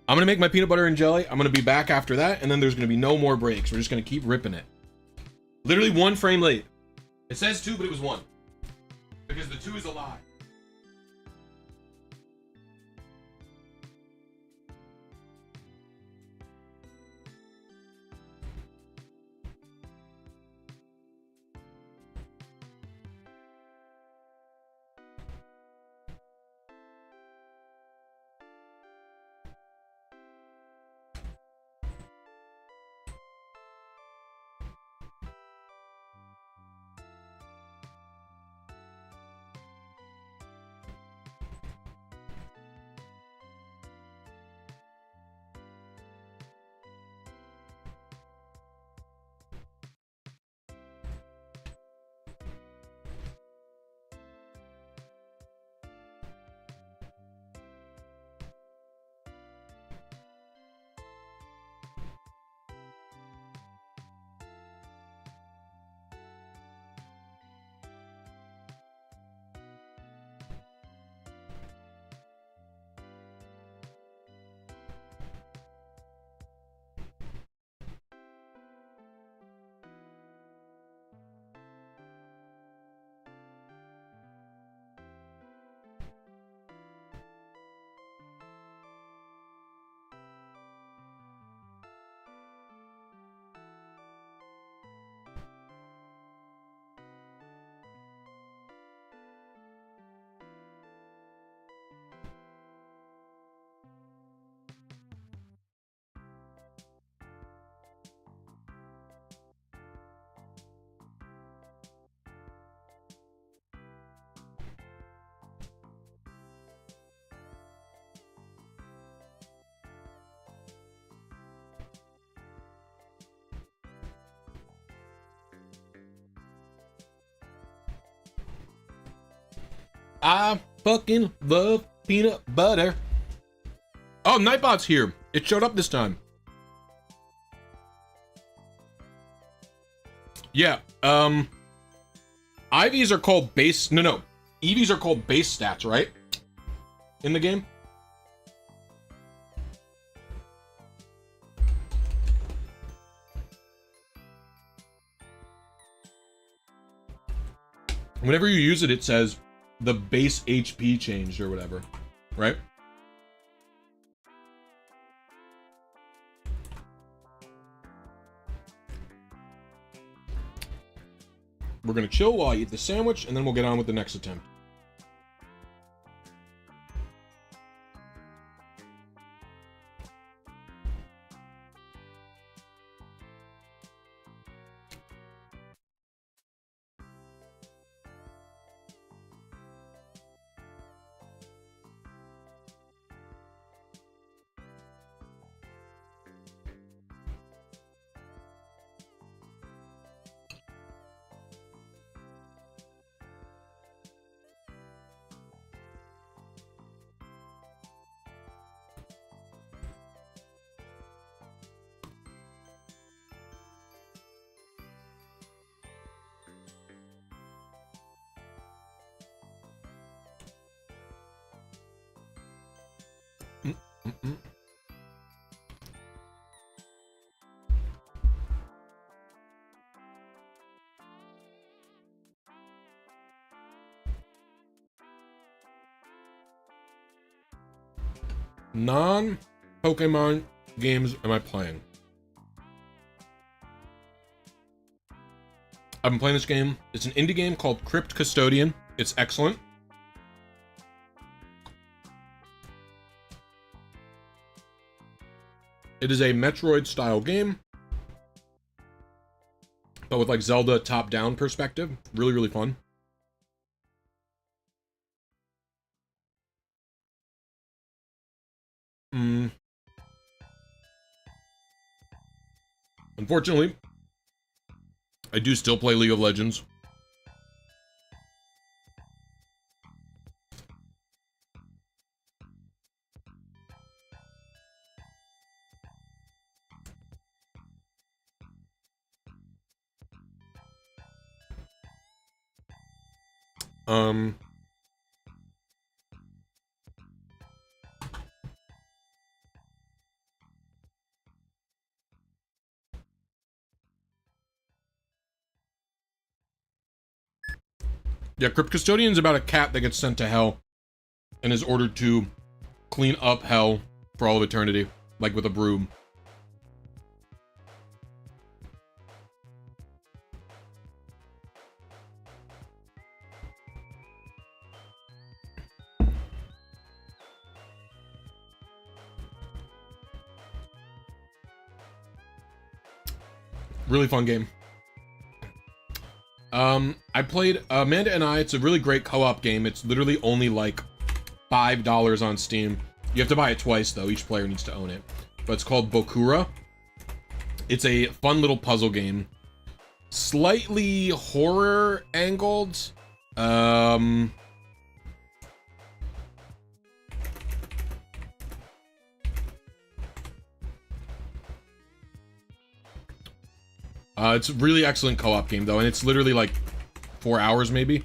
I'm gonna make my peanut butter and jelly. I'm gonna be back after that, and then there's gonna be no more breaks. We're just gonna keep ripping it. Literally one frame late. It says 2, but it was 1. Because the 2 is a lie. I fucking love peanut butter. Oh, Nightbot's here. It showed up this time. Yeah, IVs are called base, no, EVs are called base stats, right? In the game? Whenever you use it, it says the base HP changed or whatever, right? We're gonna chill while I eat the sandwich, and then we'll get on with the next attempt. Non-Pokemon games am I playing? I've been playing this game. It's an indie game called Crypt Custodian. It's excellent. It is a Metroid-style game, but with like Zelda top-down perspective. Really, really fun. Unfortunately, I do still play League of Legends. Yeah, Crypt Custodian is about a cat that gets sent to hell and is ordered to clean up hell for all of eternity, like with a broom. Really fun game. I played Amanda and I. It's a really great co-op game. It's literally only like $5 on Steam. You have to buy it twice though. Each player needs to own it. But it's called Bokura. It's a fun little puzzle game. Slightly horror angled. It's a really excellent co-op game though, and it's literally like 4 hours maybe.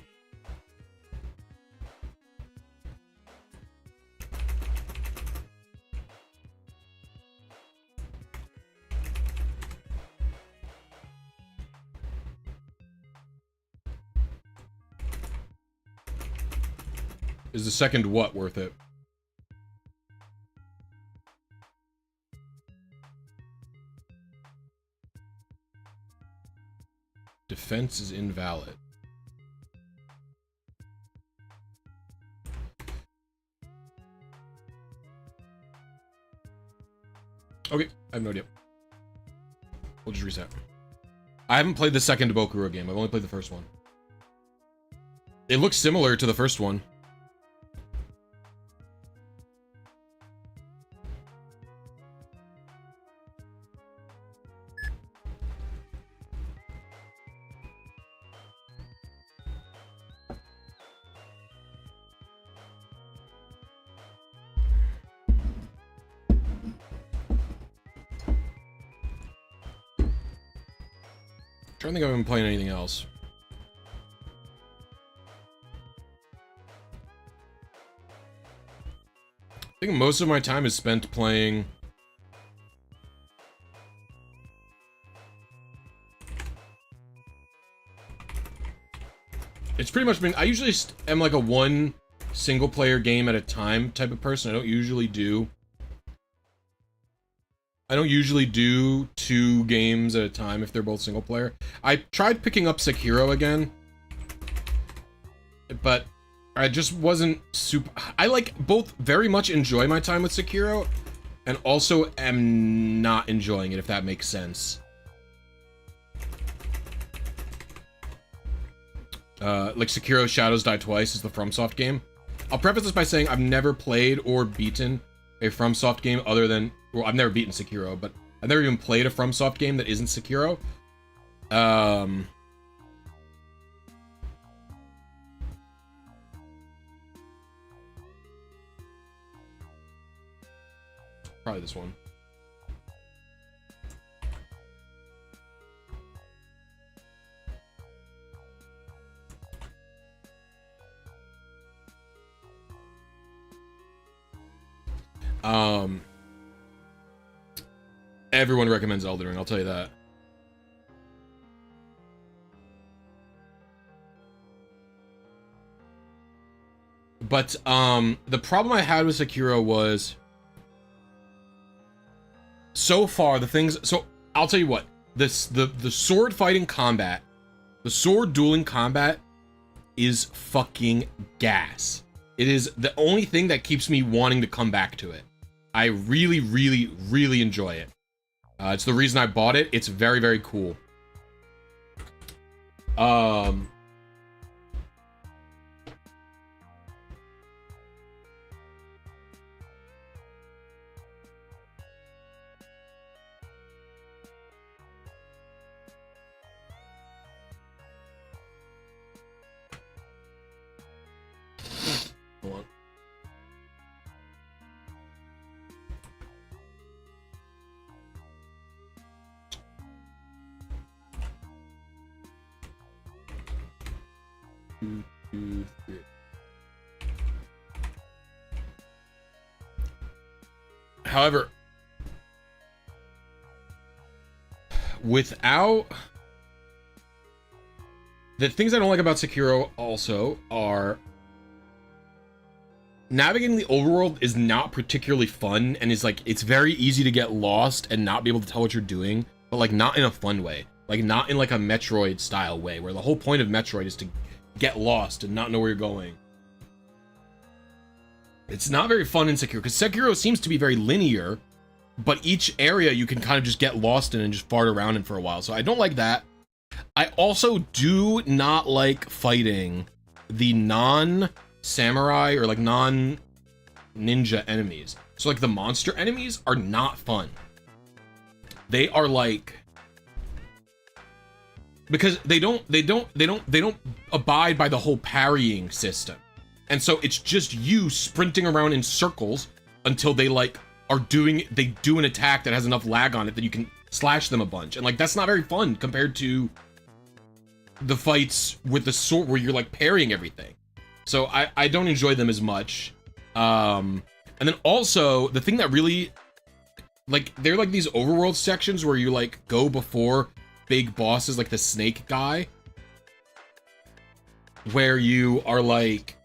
Is the second what worth it? Defense is invalid. Okay, I have no idea. We'll just reset. I haven't played the second Bokura game. I've only played the first one. It looks similar to the first one. trying to think if I've been playing anything else. I think most of my time is spent playing... It's pretty much been... I usually am like a one single player game at a time type of person. I don't usually do 2 games at a time if they're both single player. I tried picking up Sekiro again, but I just wasn't super... I like both very much enjoy my time with Sekiro and also am not enjoying it, if that makes sense. Like Sekiro Shadows Die Twice is the FromSoft game. I'll preface this by saying I've never played or beaten a FromSoft game other than... Well, I've never beaten Sekiro, but I've never even played a FromSoft game that isn't Sekiro. Probably this one. Everyone recommends Elden Ring, I'll tell you that. But, the problem I had with Sekiro was... So far, the things... So, I'll tell you what. The sword fighting combat, the sword dueling combat is fucking gas. It is the only thing that keeps me wanting to come back to it. I really, really, really enjoy it. It's the reason I bought it. It's very, very cool. Hold on. Two, three. However, without the things I don't like about Sekiro also are navigating the overworld is not particularly fun and is like it's very easy to get lost and not be able to tell what you're doing, but like not in a fun way, like not in like a Metroid style way where the whole point of Metroid is to get lost and not know where you're going. It's not very fun in Sekiro because Sekiro seems to be very linear, but each area you can kind of just get lost in and just fart around in for a while. So I don't like that. I also do not like fighting the non-samurai or like non-ninja enemies. So like the monster enemies are not fun. They are like, because they don't abide by the whole parrying system. And so it's just you sprinting around in circles until they like they do an attack that has enough lag on it that you can slash them a bunch. And like that's not very fun compared to the fights with the sword where you're like parrying everything. So I don't enjoy them as much. And then also the thing that really like they're like these overworld sections where you like go before big bosses like the snake guy, where you are like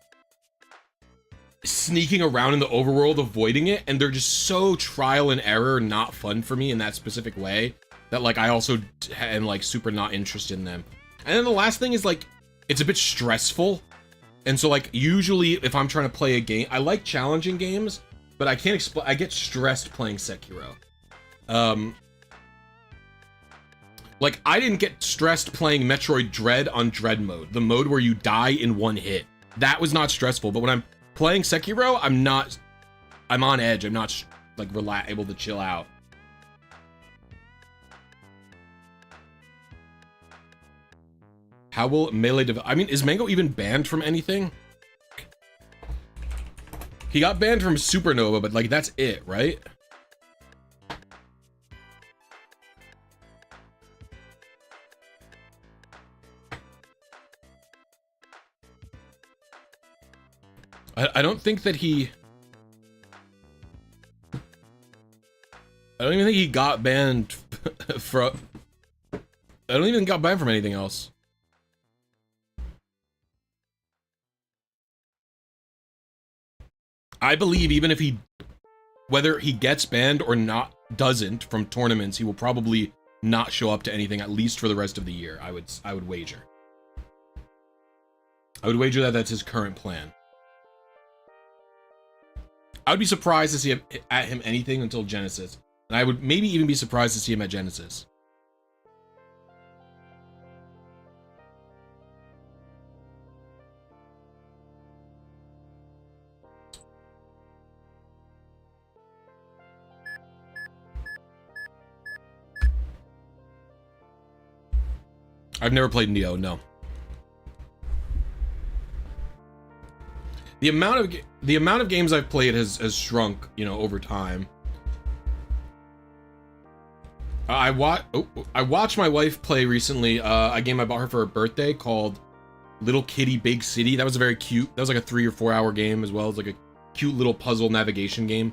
sneaking around in the overworld avoiding it, and they're just so trial and error, not fun for me in that specific way, that like I also am like super not interested in them. And then the last thing is like it's a bit stressful, and so like usually if I'm trying to play a game, I like challenging games, but I can't explain, I get stressed playing Sekiro. Like, I didn't get stressed playing Metroid Dread on Dread mode, the mode where you die in one hit. That was not stressful, but when I'm playing Sekiro, I'm on edge. I'm not, like, able to chill out. How will Melee develop? I mean, is Mango even banned from anything? He got banned from Supernova, but, like, that's it, right? I don't think that he... I don't even think he got banned from... I don't even think he got banned from anything else. I believe even if he... Whether he gets banned or not, doesn't from tournaments, he will probably not show up to anything, at least for the rest of the year. I would wager. I would wager that that's his current plan. I would be surprised to see him, at him anything until Genesis. And I would maybe even be surprised to see him at Genesis. I've never played Neo, no. The amount of games I've played has shrunk, you know, over time. I watched my wife play recently a game I bought her for her birthday called Little Kitty Big City. That was a very cute. That was like a 3 or 4 hour game as well. It's like a cute little puzzle navigation game.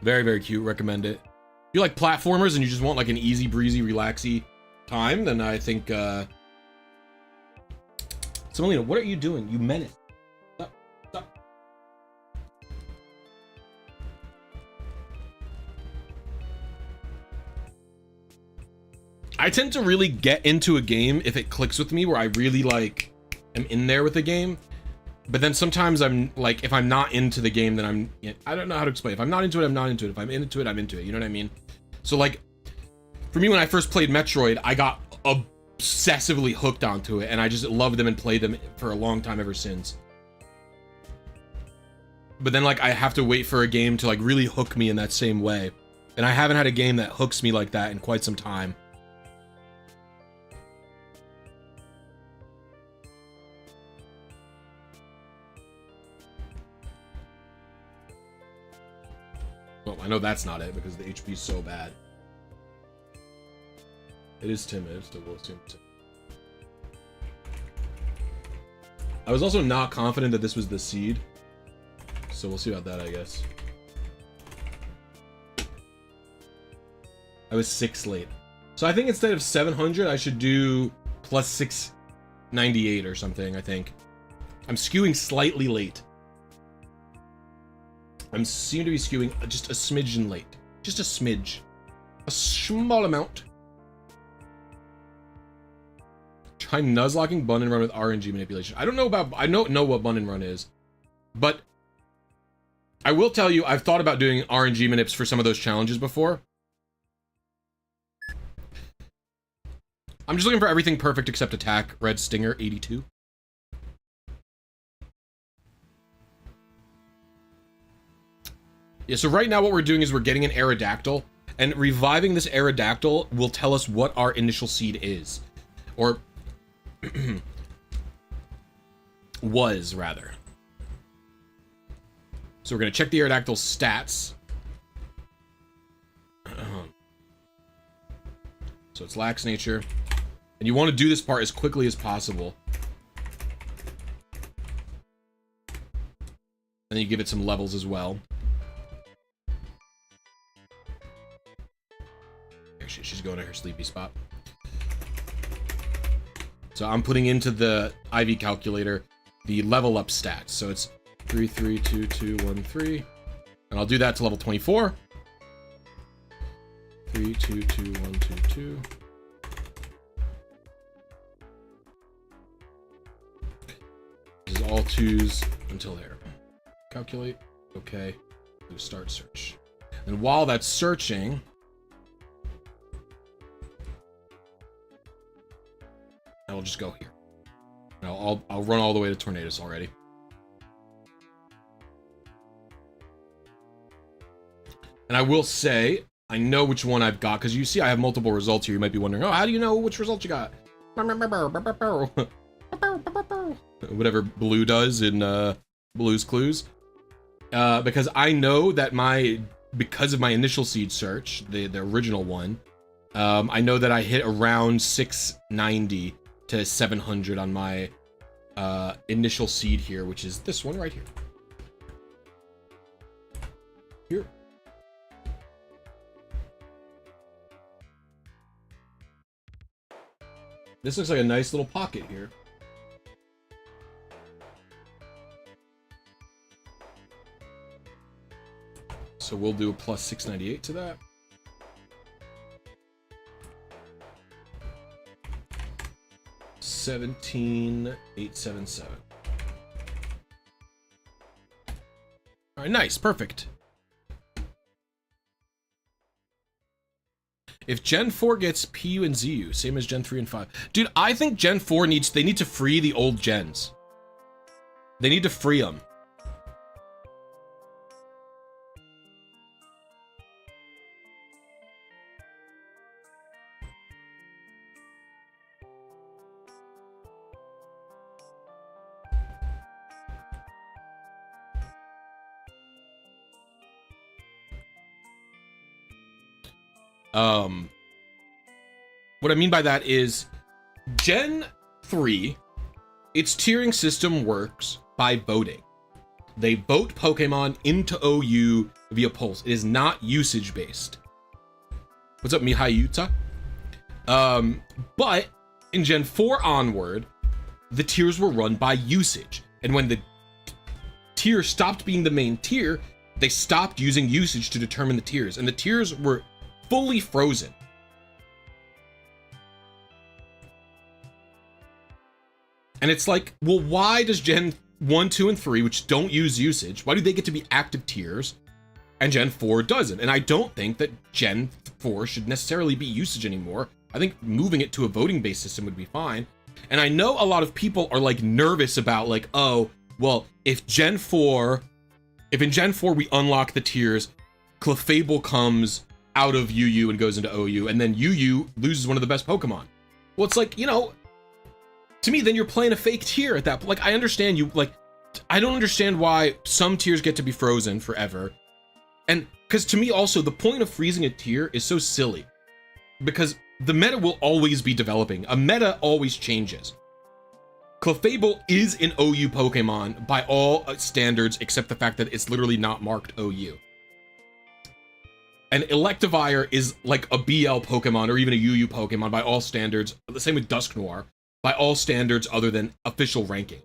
Very, very cute. Recommend it. If you like platformers and you just want like an easy breezy, relaxy time, then I think Semolina, what are you doing? You menace. Stop. Stop. I tend to really get into a game if it clicks with me, where I really like am in there with the game. But then sometimes I'm like, if I'm not into the game, then I'm, you know, I don't know how to explain. If I'm not into it, I'm not into it. If I'm into it, I'm into it. You know what I mean? So like, for me, when I first played Metroid, I got obsessively hooked onto it, and I just loved them and played them for a long time ever since. But then like, I have to wait for a game to like really hook me in that same way. And I haven't had a game that hooks me like that in quite some time. Well, I know that's not it because the HP is so bad. It is timid, so we'll assume timid. I was also not confident that this was the seed, so we'll see about that, I guess. I was 6 late. So I think instead of 700, I should do plus 698 or something, I think. I'm skewing slightly late. I seem to be skewing just a smidgen late. Just a smidge. A small amount. Try nuzlocking bun and run with RNG manipulation. I don't know about... I don't know what bun and run is. But I will tell you, I've thought about doing RNG manips for some of those challenges before. I'm just looking for everything perfect except attack. Red Stinger, 82. Yeah, so right now what we're doing is we're getting an Aerodactyl, and reviving this Aerodactyl will tell us what our initial seed is. Or... was, rather. So we're going to check the Aerodactyl's stats. So it's lax nature. And you want to do this part as quickly as possible. And then you give it some levels as well. She's going to her sleepy spot. So I'm putting into the IV calculator the level up stats. So it's 332213, and I'll do that to level 24. 322122. This is all 2s until there. Calculate. Okay. Do start search. And while that's searching, I will just go here. I'll run all the way to Tornadus already. And I will say, I know which one I've got, because you see I have multiple results here. You might be wondering, oh, how do you know which result you got? Whatever Blue does in Blue's Clues. Because I know that because of my initial seed search, the original one, I know that I hit around 690 to 700 on my initial seed here, which is this one right here. Here. This looks like a nice little pocket here. So we'll do a plus 698 to that. $17,877. All right, nice, perfect. If Gen 4 gets PU and ZU, same as Gen 3 and 5. Dude, I think Gen 4 they need to free the old gens. They need to free them. What I mean by that is Gen 3, its tiering system works by voting. They vote Pokemon into OU via polls. It is not usage based. What's up, Mihai Yuta? But in Gen 4 onward, the tiers were run by usage. And when the tier stopped being the main tier, they stopped using usage to determine the tiers. And the tiers were fully frozen. And it's like, well, why does Gen 1, 2, and 3, which don't use usage, why do they get to be active tiers and Gen 4 doesn't? And I don't think that Gen 4 should necessarily be usage anymore. I think moving it to a voting-based system would be fine. And I know a lot of people are like nervous about like, oh, well, if in Gen 4 we unlock the tiers, Clefable comes out of UU and goes into OU, and then UU loses one of the best Pokemon. Well, it's like, you know, to me, then you're playing a fake tier at that point. Like, I understand you, like, I don't understand why some tiers get to be frozen forever. And, because to me also, the point of freezing a tier is so silly. Because the meta will always be developing. A meta always changes. Clefable is an OU Pokemon by all standards, except the fact that it's literally not marked OU. And Electivire is like a BL Pokemon or even a UU Pokemon by all standards. The same with Dusknoir, by all standards other than official ranking.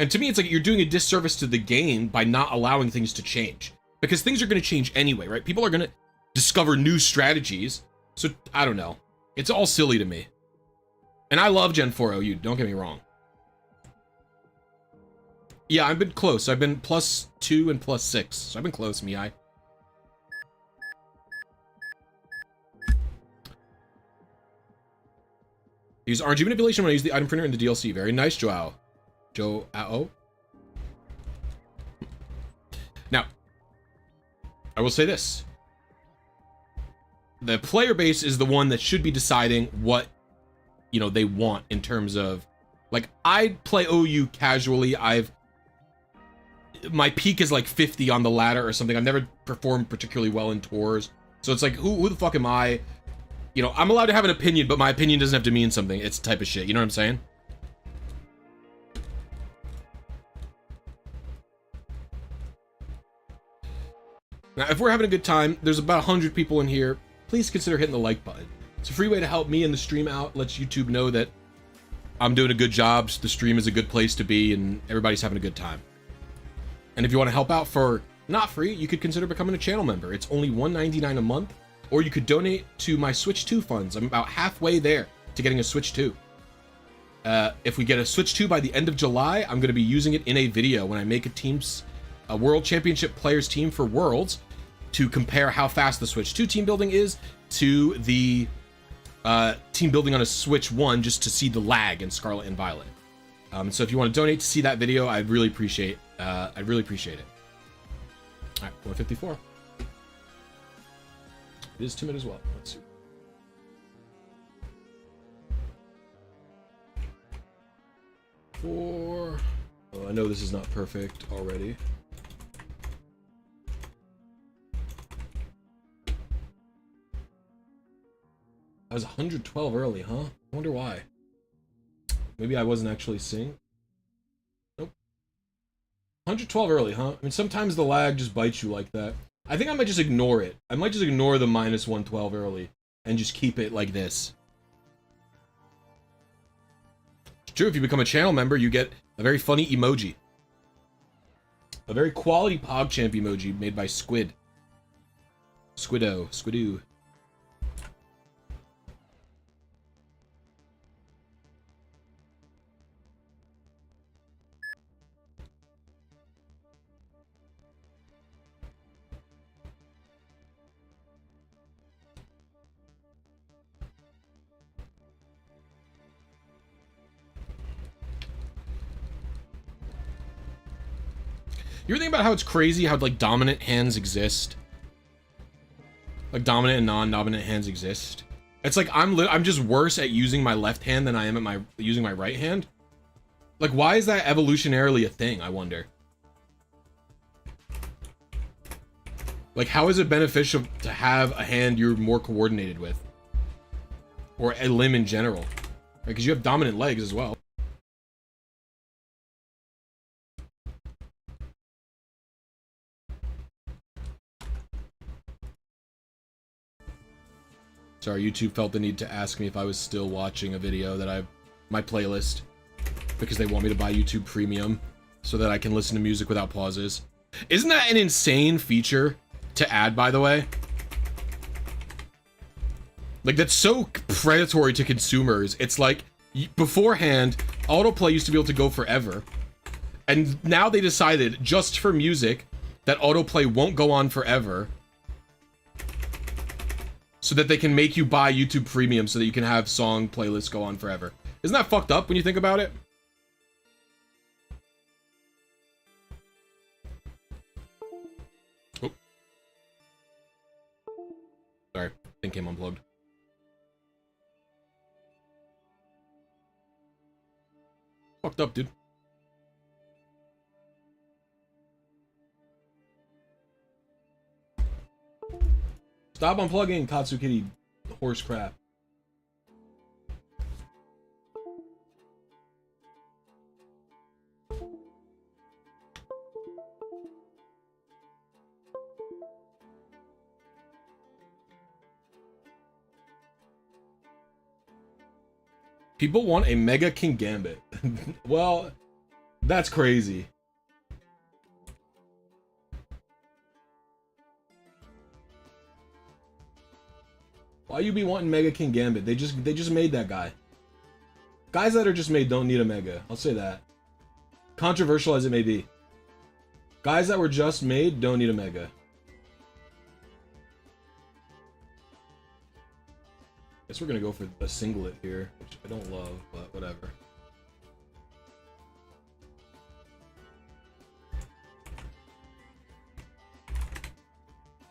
And to me, it's like you're doing a disservice to the game by not allowing things to change. Because things are going to change anyway, right? People are going to discover new strategies. So, I don't know. It's all silly to me. And I love Gen 4 OU, don't get me wrong. Yeah, I've been close. I've been +2 and +6. So I've been close, Mihai. Use RNG manipulation when I use the item printer in the DLC. Very nice, Joao. Joao. Now, I will say this. The player base is the one that should be deciding what, you know, they want in terms of, like, I play OU casually. My peak is like 50 on the ladder or something. I've never performed particularly well in tours. So it's like, who the fuck am I? You know, I'm allowed to have an opinion, but my opinion doesn't have to mean something. It's the type of shit. You know what I'm saying? Now, if we're having a good time, there's about 100 people in here. Please consider hitting the like button. It's a free way to help me and the stream out. Lets YouTube know that I'm doing a good job. The stream is a good place to be, and everybody's having a good time. And if you want to help out for not free, you could consider becoming a channel member. It's only $1.99 a month. Or you could donate to my Switch 2 funds. I'm about halfway there to getting a Switch 2. If we get a Switch 2 by the end of July, I'm going to be using it in a video when I make a World Championship Players team for Worlds to compare how fast the Switch 2 team building is to the team building on a Switch 1 just to see the lag in Scarlet and Violet. So if you want to donate to see that video, I'd really appreciate it. All right, 154. It is timid as well. Let's see. Four. Oh, I know this is not perfect already. I was 112 early, huh? I wonder why. Maybe I wasn't actually seeing. 112 early, huh? I mean, sometimes the lag just bites you like that. I think I might just ignore it. I might just ignore the minus 112 early and just keep it like this. It's true, if you become a channel member, you get a very funny emoji. A very quality PogChamp emoji made by Squid. Squidoo. You ever think about how it's crazy how, like, dominant hands exist? Like, dominant and non-dominant hands exist? It's like, I'm just worse at using my left hand than I am at using my right hand? Like, why is that evolutionarily a thing, I wonder? Like, how is it beneficial to have a hand you're more coordinated with? Or a limb in general? Right, because you have dominant legs as well. Sorry, YouTube felt the need to ask me if I was still watching a video that my playlist, because they want me to buy YouTube Premium so that I can listen to music without pauses. Isn't that an insane feature to add, by the way? Like, that's so predatory to consumers. It's like, beforehand, autoplay used to be able to go forever. And now they decided, just for music, that autoplay won't go on forever, so that they can make you buy YouTube Premium so that you can have song playlists go on forever. Isn't that fucked up when you think about it? Oh. Sorry, thing came unplugged. Fucked up, dude. Stop unplugging, Katsukitty horse crap. People want a Mega King Gambit. Well, that's crazy. Why you be wanting Mega King Gambit? They just made that guy. Guys that are just made don't need a Mega. I'll say that. Controversial as it may be. Guys that were just made don't need a Mega. Guess we're gonna go for a singlet here, which I don't love, but whatever.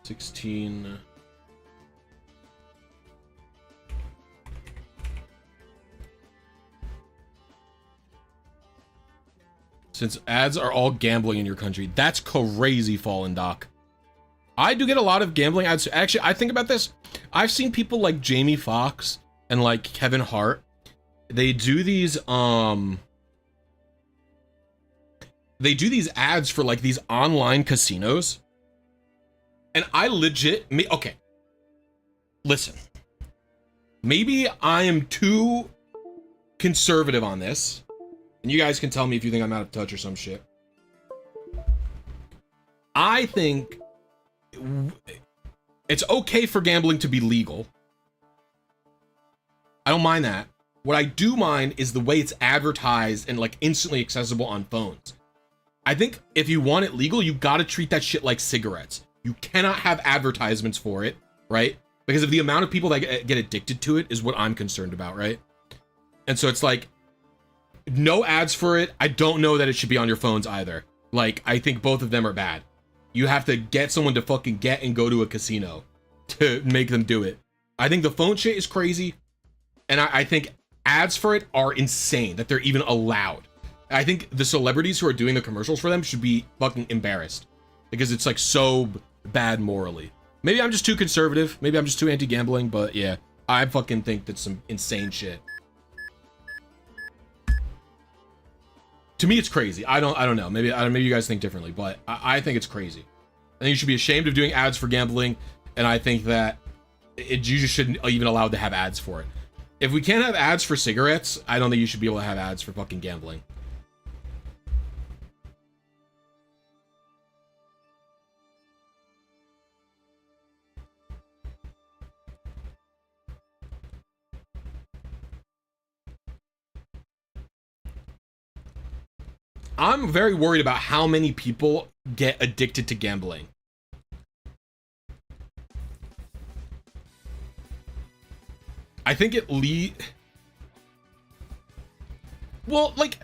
$16. Since ads are all gambling in your country. That's crazy, Fallen Doc. I do get a lot of gambling ads. Actually, I think about this. I've seen people like Jamie Foxx and like Kevin Hart. They do these ads for like these online casinos. And I legit, okay. Listen. Maybe I am too conservative on this. And you guys can tell me if you think I'm out of touch or some shit. I think it's okay for gambling to be legal. I don't mind that. What I do mind is the way it's advertised and like instantly accessible on phones. I think if you want it legal, you gotta treat that shit like cigarettes. You cannot have advertisements for it, right? Because of the amount of people that get addicted to it is what I'm concerned about, right? And so it's like, no ads for it. I don't know that it should be on your phones either. Like, I think both of them are bad. You have to get someone to fucking get and go to a casino to make them do it. I think the phone shit is crazy. And I think ads for it are insane that they're even allowed. I think the celebrities who are doing the commercials for them should be fucking embarrassed. Because it's like so bad morally. Maybe I'm just too conservative. Maybe I'm just too anti-gambling. But yeah, I fucking think that's some insane shit. To me, it's crazy. I don't know. Maybe you guys think differently, but I think it's crazy. I think you should be ashamed of doing ads for gambling, and I think that you just shouldn't even allowed to have ads for it. If we can't have ads for cigarettes, I don't think you should be able to have ads for fucking gambling. I'm very worried about how many people get addicted to gambling. I think it well, like,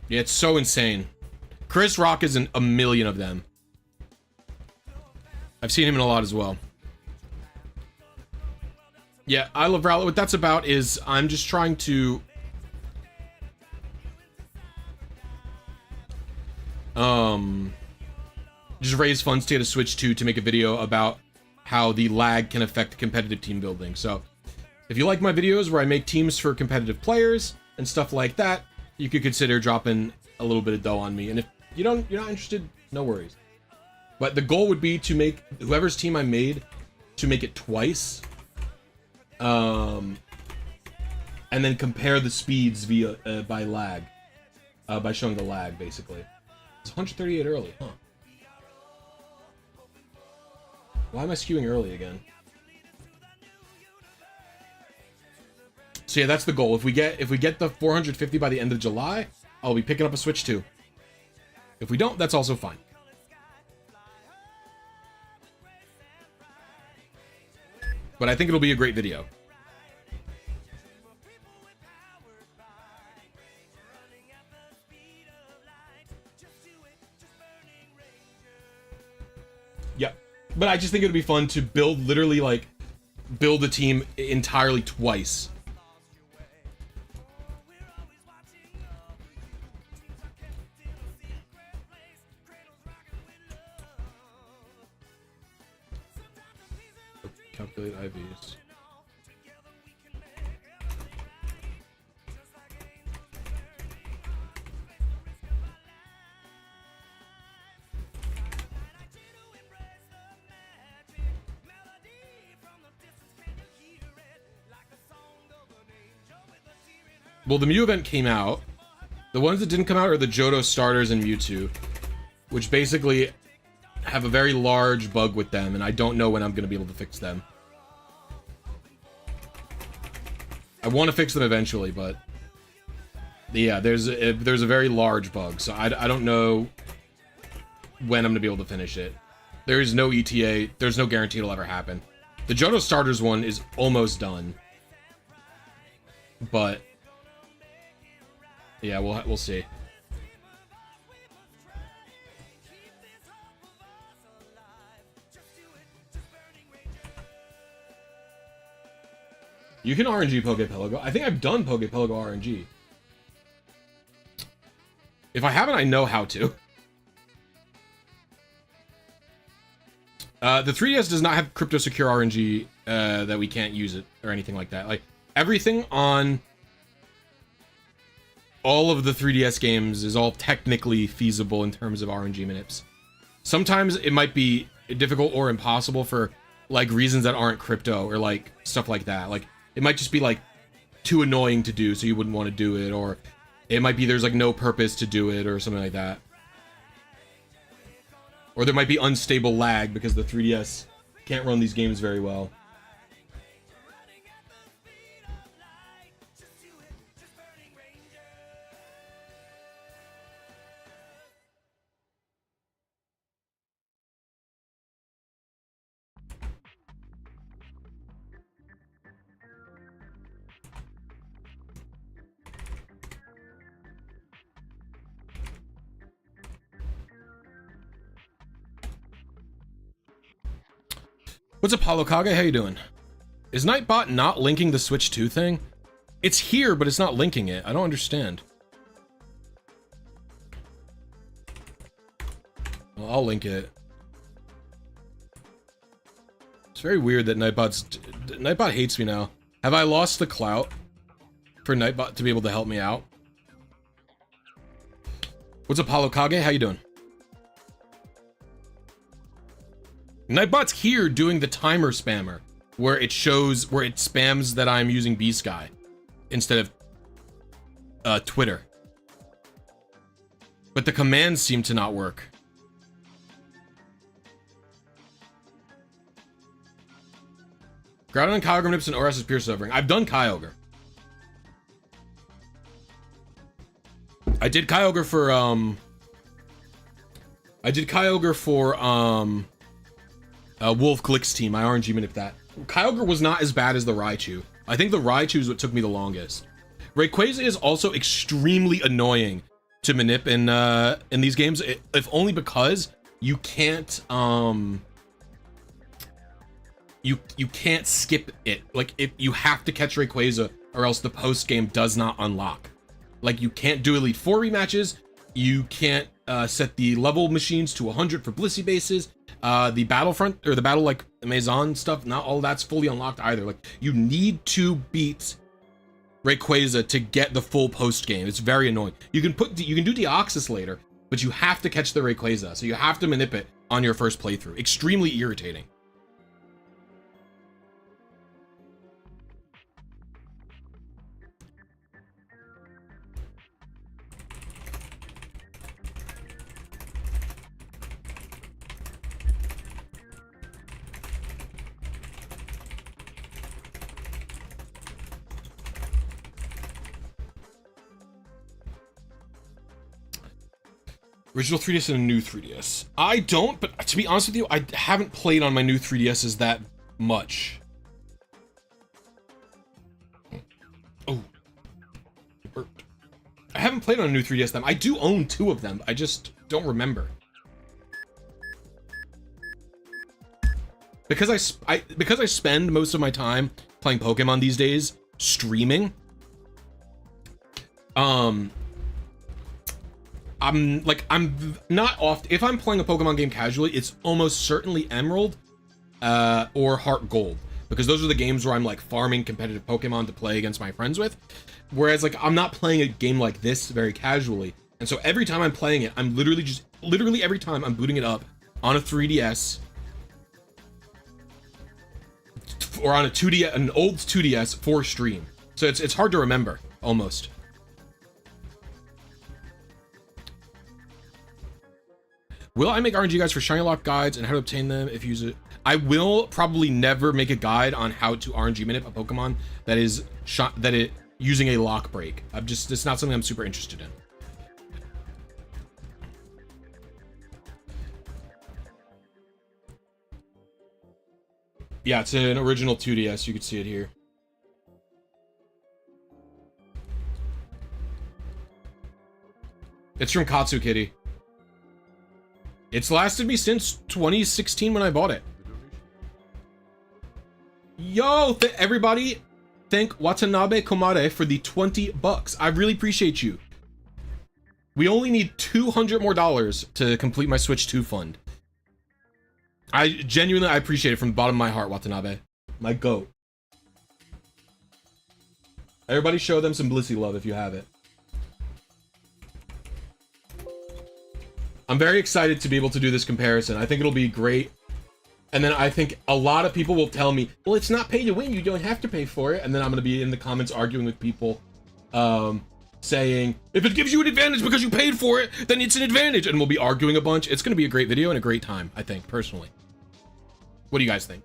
yeah, it's so insane. Chris Rock is in a million of them. I've seen him in a lot as well. Yeah, I love Rowlet. What that's about is I'm just trying to just raise funds to get a Switch 2 to make a video about how the lag can affect competitive team building. So if you like my videos where I make teams for competitive players and stuff like that, you could consider dropping a little bit of dough on me. And if you're not interested, no worries. But the goal would be to make whoever's team I made to make it twice. And then compare the speeds via by lag, by showing the lag basically. It's 138 early, huh? Why am I skewing early again? So yeah, that's the goal. If we get the 450 by the end of July, I'll be picking up a Switch 2. If we don't, that's also fine. But I think it'll be a great video. Yep. But I just think it would be fun to build, literally, like, build a team entirely twice. Calculate IVs. Well, the Mew event came out. The ones that didn't come out are the Johto starters and Mewtwo, which basically have a very large bug with them, and I don't know when I'm going to be able to fix them. I want to fix them eventually, but yeah, there's a very large bug, so I don't know when I'm going to be able to finish it. There is no ETA. There's no guarantee it'll ever happen. The Johto starters one is almost done, but yeah, we'll see. You can RNG Pokepelago. I think I've done Pokepelago RNG. If I haven't, I know how to. The 3DS does not have crypto secure RNG that we can't use it or anything like that. Like, everything on all of the 3DS games is all technically feasible in terms of RNG manips. Sometimes it might be difficult or impossible for, like, reasons that aren't crypto or, like, stuff like that. Like, it might just be, like, too annoying to do, so you wouldn't want to do it, or it might be there's, like, no purpose to do it, or something like that. Or there might be unstable lag because the 3DS can't run these games very well. What's up, Holokage? How you doing? Is Nightbot not linking the Switch 2 thing? It's here, but it's not linking it. I don't understand. I'll link it. It's very weird that Nightbot hates me now. Have I lost the clout for Nightbot to be able to help me out? What's up, Paulo Kage? How you doing? Nightbot's here doing the timer spammer, where it spams that I'm using B-Sky instead of Twitter. But the commands seem to not work. Grounded on Kyogre Nips and ORS's Pure Suffering. I've done Kyogre. I did Kyogre for Wolf Glick's team. My RNG manip that. Kyogre was not as bad as the Raichu. I think the Raichu is what took me the longest. Rayquaza is also extremely annoying to manip in these games, if only because you can't you can't skip it. Like, if you have to catch Rayquaza or else the post game does not unlock. Like, you can't do Elite Four rematches. You can't set the level machines to 100 for Blisy bases. The Battlefront or the Battle like Maison stuff, not all that's fully unlocked either. Like, you need to beat Rayquaza to get the full post game. It's very annoying. You can do Deoxys later, but you have to catch the Rayquaza, so you have to manip it on your first playthrough. Extremely irritating. Original 3DS and a new 3DS. I don't, but to be honest with you, I haven't played on my new 3DSs that much. Oh. I haven't played on a new 3DS them. I do own 2 of them. I just don't remember. Because I spend most of my time playing Pokemon these days, streaming. I'm not off. If I'm playing a Pokemon game casually, it's almost certainly Emerald or Heart Gold, because those are the games where I'm like farming competitive Pokemon to play against my friends with. Whereas like I'm not playing a game like this very casually, and so every time I'm playing it, I'm literally every time I'm booting it up on a 3DS or on an old 2DS for stream. So it's hard to remember almost. Will I make RNG guides for Shiny Lock guides and how to obtain them if you use it? I will probably never make a guide on how to RNG manip a Pokemon that is using a lock break. It's not something I'm super interested in. Yeah, it's an original 2DS. You can see it here. It's from Katsu Kitty. It's lasted me since 2016 when I bought it. Yo, everybody, thank Watanabe Komare for the $20. I really appreciate you. We only need $200 more to complete my Switch 2 fund. I genuinely appreciate it from the bottom of my heart, Watanabe. My goat. Everybody show them some Blisy love if you have it. I'm very excited to be able to do this comparison. I think it'll be great. And then I think a lot of people will tell me, well, it's not pay to win. You don't have to pay for it. And then I'm going to be in the comments arguing with people saying, if it gives you an advantage because you paid for it, then it's an advantage. And we'll be arguing a bunch. It's going to be a great video and a great time, I think, personally. What do you guys think?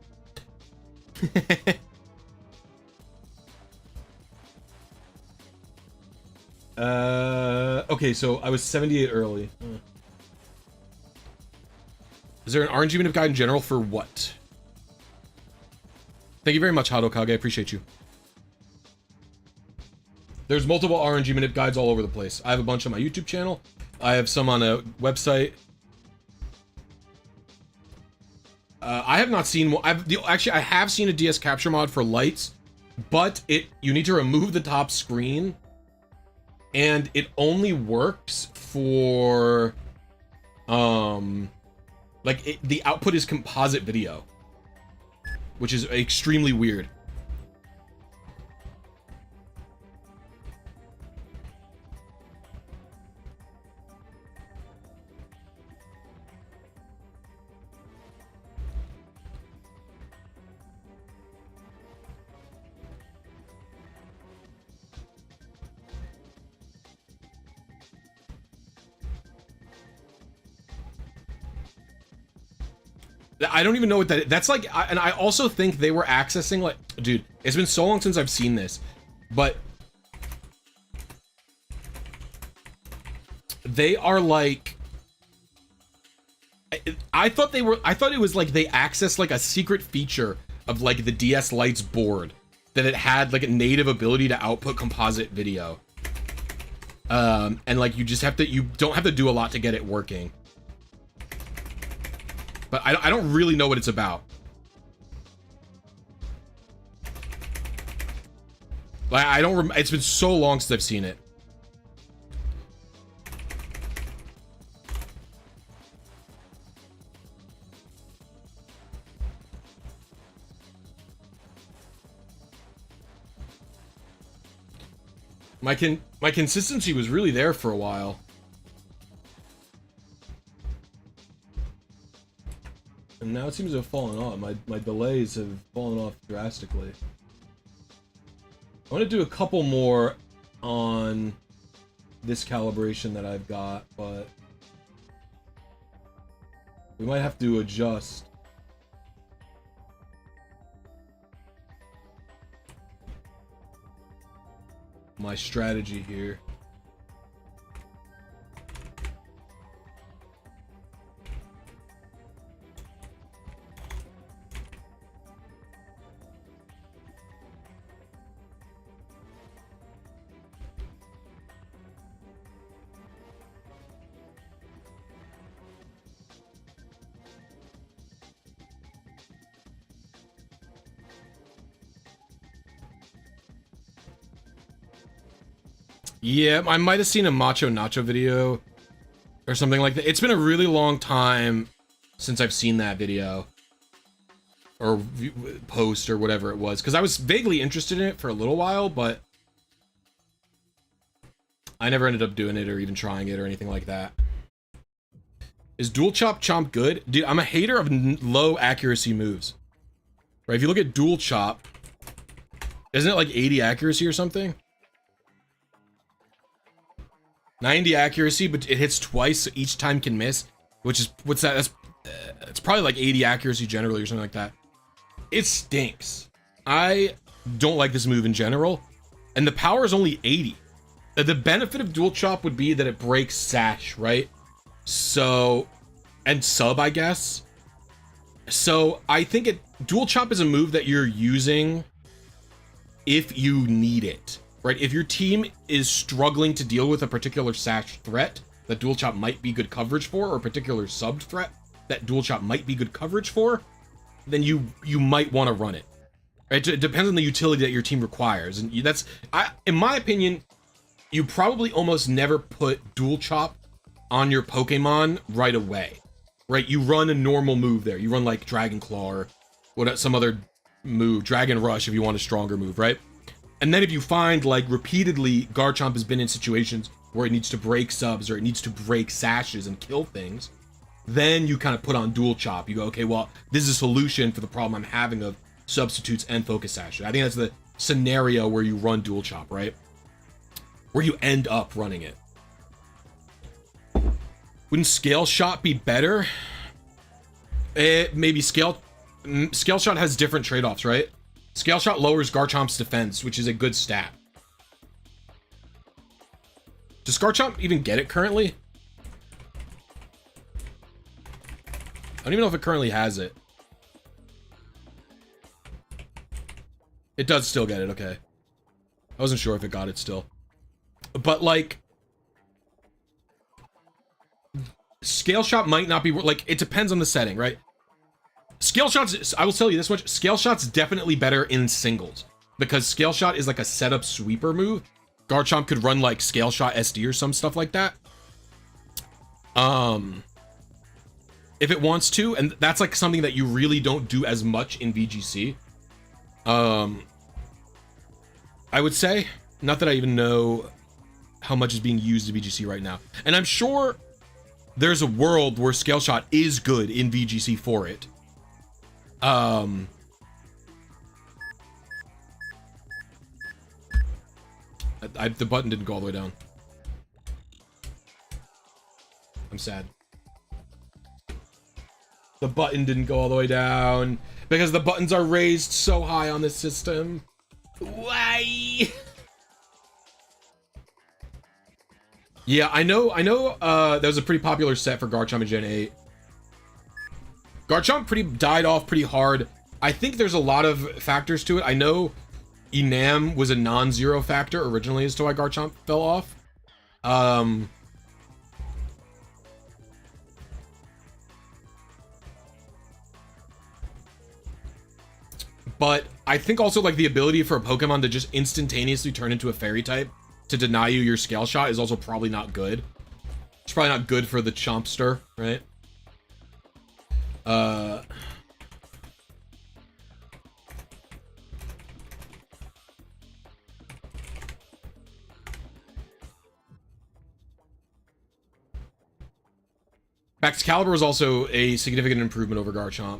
Okay, so I was 78 early. Is there an RNG manip guide in general for what? Thank you very much, Hadokage. I appreciate you. There's multiple RNG manip guides all over the place. I have a bunch on my YouTube channel. I have some on a website. I have not seen one. Actually, I have seen a DS capture mod for lights, but you need to remove the top screen, and it only works for Like, the output is composite video, which is extremely weird. I don't even know what that's like. And I also think they were accessing, like, dude, it's been so long since I've seen this, but they are like, I thought it was like they accessed like a secret feature of like the DS Lite's board, that it had like a native ability to output composite video. And like you don't have to do a lot to get it working. But I don't really know what it's about. Like, it's been so long since I've seen it. My consistency was really there for a while. And now it seems to have fallen off. My delays have fallen off drastically. I want to do a couple more on this calibration that I've got, but we might have to adjust. My strategy here. Yeah, I might have seen a Macho Nacho video or something like that. It's been a really long time since I've seen that video or post or whatever it was, because I was vaguely interested in it for a little while, but I never ended up doing it or even trying it or anything like that. Is dual chop chomp good? Dude, I'm a hater of low accuracy moves. Right, if you look at dual chop, isn't it like 80 accuracy or something? 90 accuracy, but it hits twice, so each time can miss. Which is, what's that? That's it's probably like 80 accuracy generally or something like that. It stinks. I don't like this move in general, and the power is only 80. The benefit of dual chop would be that it breaks sash, right? So, and sub, I guess. So I think dual chop is a move that you're using if you need it. Right, if your team is struggling to deal with a particular sash threat that dual chop might be good coverage for, or a particular sub threat that dual chop might be good coverage for, then you might want to run it. Right? It depends on the utility that your team requires, and in my opinion, you probably almost never put dual chop on your Pokemon right away. Right, you run a normal move there. You run like Dragon Claw or some other move, Dragon Rush if you want a stronger move, right? And then if you find, like, repeatedly Garchomp has been in situations where it needs to break subs or it needs to break sashes and kill things, then you kind of put on dual chop. You go, okay, well, this is a solution for the problem I'm having of substitutes and focus sashes. I think that's the scenario where you run dual chop, right? Where you end up running it. Wouldn't scale shot be better? Maybe scale shot has different trade-offs, right? Scale shot lowers Garchomp's defense, which is a good stat. Does Garchomp even get it currently? I don't even know if it currently has it. It does still get it, okay. I wasn't sure if it got it still. But, like, scale shot might not be, like, it depends on the setting, right? Scale shots, I will tell you this much, scale shot's definitely better in singles, because scale shot is like a setup sweeper move. Garchomp could run like scale shot SD or some stuff like that. if it wants to, and that's like something that you really don't do as much in VGC. I would say, not that I even know how much is being used in VGC right now, and I'm sure there's a world where Scale Shot is good in VGC for it. The button didn't go all the way down. I'm sad. The button didn't go all the way down because the buttons are raised so high on this system. Why? Yeah, I know, that was a pretty popular set for Garchomp in Gen 8. Garchomp died off pretty hard. I think there's a lot of factors to it. I know Enam was a non-zero factor originally as to why Garchomp fell off. But I think also like the ability for a Pokemon to just instantaneously turn into a fairy type to deny you your Scale Shot is also probably not good. It's probably not good for the Chompster, right? Excalibur was also a significant improvement over Garchomp.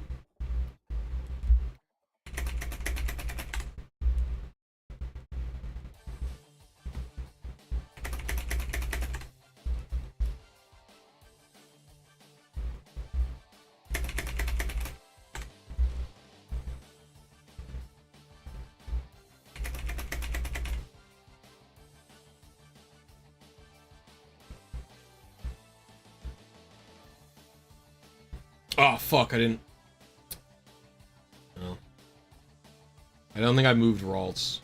Oh, fuck, I didn't... No. I don't think I moved Ralts.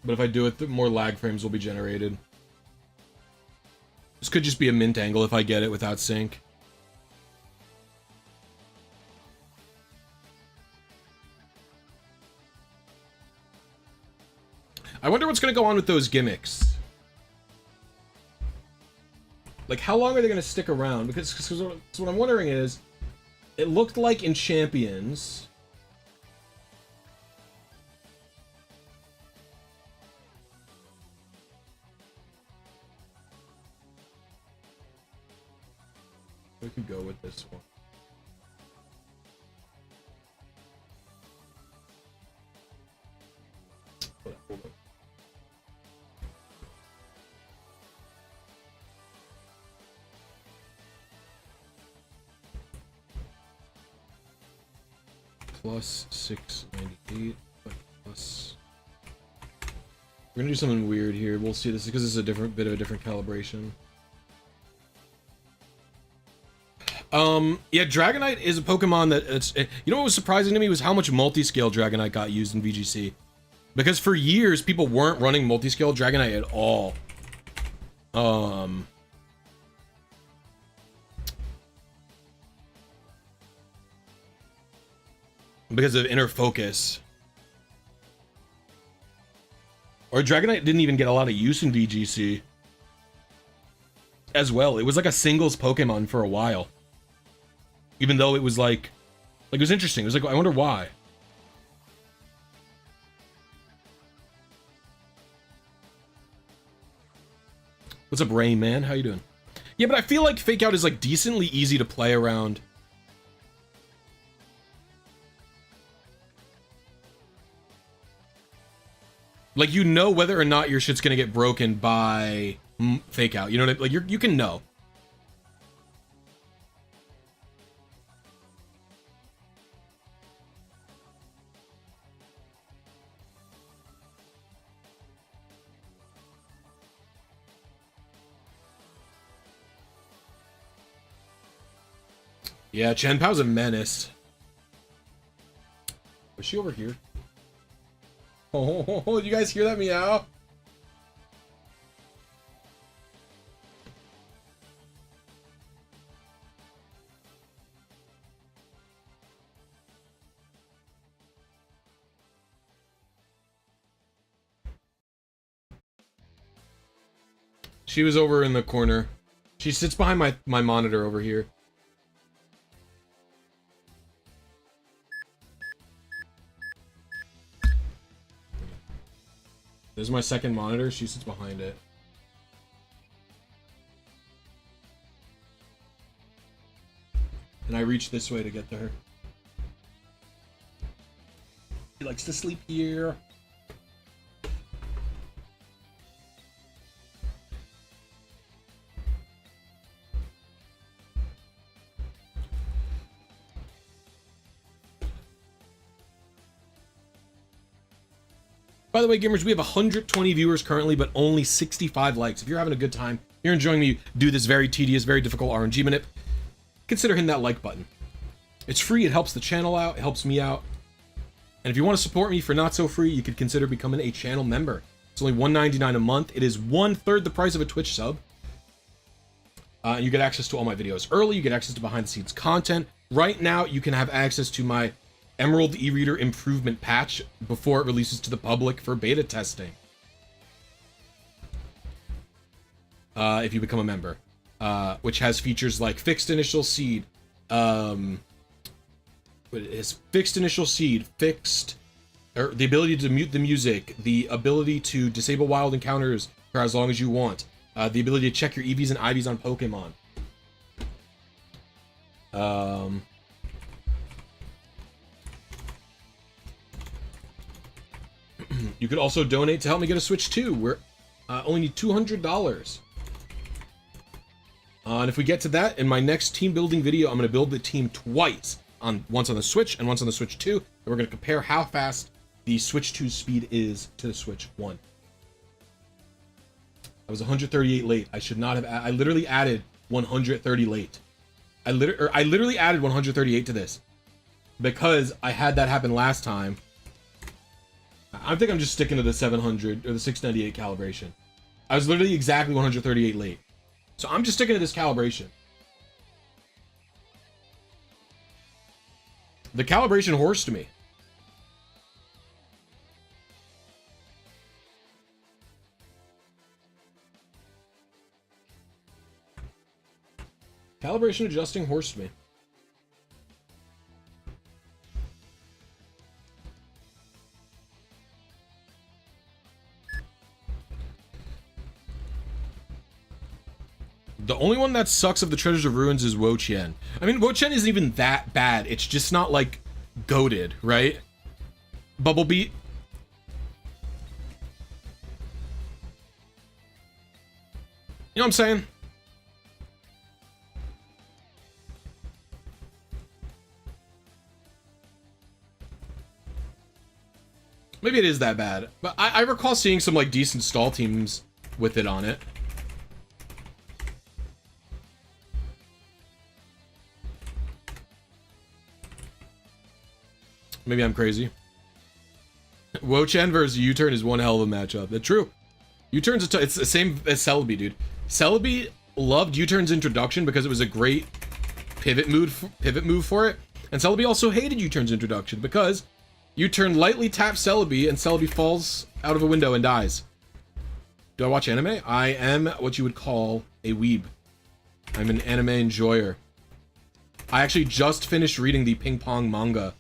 But if I do it, more lag frames will be generated. This could just be a mint angle if I get it without sync. I wonder what's going to go on with those gimmicks. Like, how long are they going to stick around? Because what I'm wondering is, it looked like in Champions... We could go with this one. Hold on. Plus 698, plus... We're gonna do something weird here. We'll see this because this is a bit of a different calibration. Yeah, Dragonite is a Pokemon that you know what was surprising to me was how much multi-scale Dragonite got used in VGC. Because for years, people weren't running multi-scale Dragonite at all. Because of inner focus. Or Dragonite didn't even get a lot of use in VGC. As well, it was like a singles Pokemon for a while. Even though it was like it was interesting. It was like, I wonder why. What's up, Rain Man? How you doing? Yeah, but I feel like Fake Out is like decently easy to play around. Like, you know whether or not your shit's gonna get broken by Fake Out. You know what I mean? Like, you can know. Yeah, Chien-Pao's a menace. Was she over here? Oh, did you guys hear that meow? She was over in the corner. She sits behind my monitor over here. This is my second monitor. She sits behind it. And I reach this way to get to her. She likes to sleep here. By the way, gamers, we have 120 viewers currently, but only 65 likes. If you're having a good time, you're enjoying me do this very tedious, very difficult RNG manip, consider hitting that like button. It's free, it helps the channel out, it helps me out. And if you want to support me for not so free, you could consider becoming a channel member. It's only $1.99 a month. It is 1/3 the price of a Twitch sub. And you get access to all my videos early, you get access to behind the scenes content. Right now, you can have access to my Emerald e-reader improvement patch before it releases to the public for beta testing. If you become a member, which has features like fixed initial seed, the ability to mute the music, the ability to disable wild encounters for as long as you want, the ability to check your EVs and IVs on Pokemon. You could also donate to help me get a Switch 2. We're only need $200. And if we get to that, in my next team building video, I'm going to build the team twice. Once on the Switch and once on the Switch 2. And we're going to compare how fast the Switch 2 speed is to the Switch 1. I was 138 late. I should not have. I literally added 130 late. I literally added 138 to this because I had that happen last time. I think I'm just sticking to the 700 or the 698 calibration. I was literally exactly 138 late. So I'm just sticking to this calibration. The calibration horsed me. Calibration adjusting horsed me. The only one that sucks of the Treasures of Ruins is Wo-Chien. I mean, Wo-Chien isn't even that bad. It's just not, like, goated, right? Bubblebeat. You know what I'm saying? Maybe it is that bad. But I recall seeing some, like, decent stall teams with it on it. Maybe I'm crazy. Wo-Chien versus U-Turn is one hell of a matchup. That's true. U-Turn's it's the same as Celebi, dude. Celebi loved U-Turn's introduction because it was a great pivot move for it. And Celebi also hated U-Turn's introduction because U-Turn lightly taps Celebi and Celebi falls out of a window and dies. Do I watch anime? I am what you would call a weeb. I'm an anime enjoyer. I actually just finished reading the Ping Pong manga.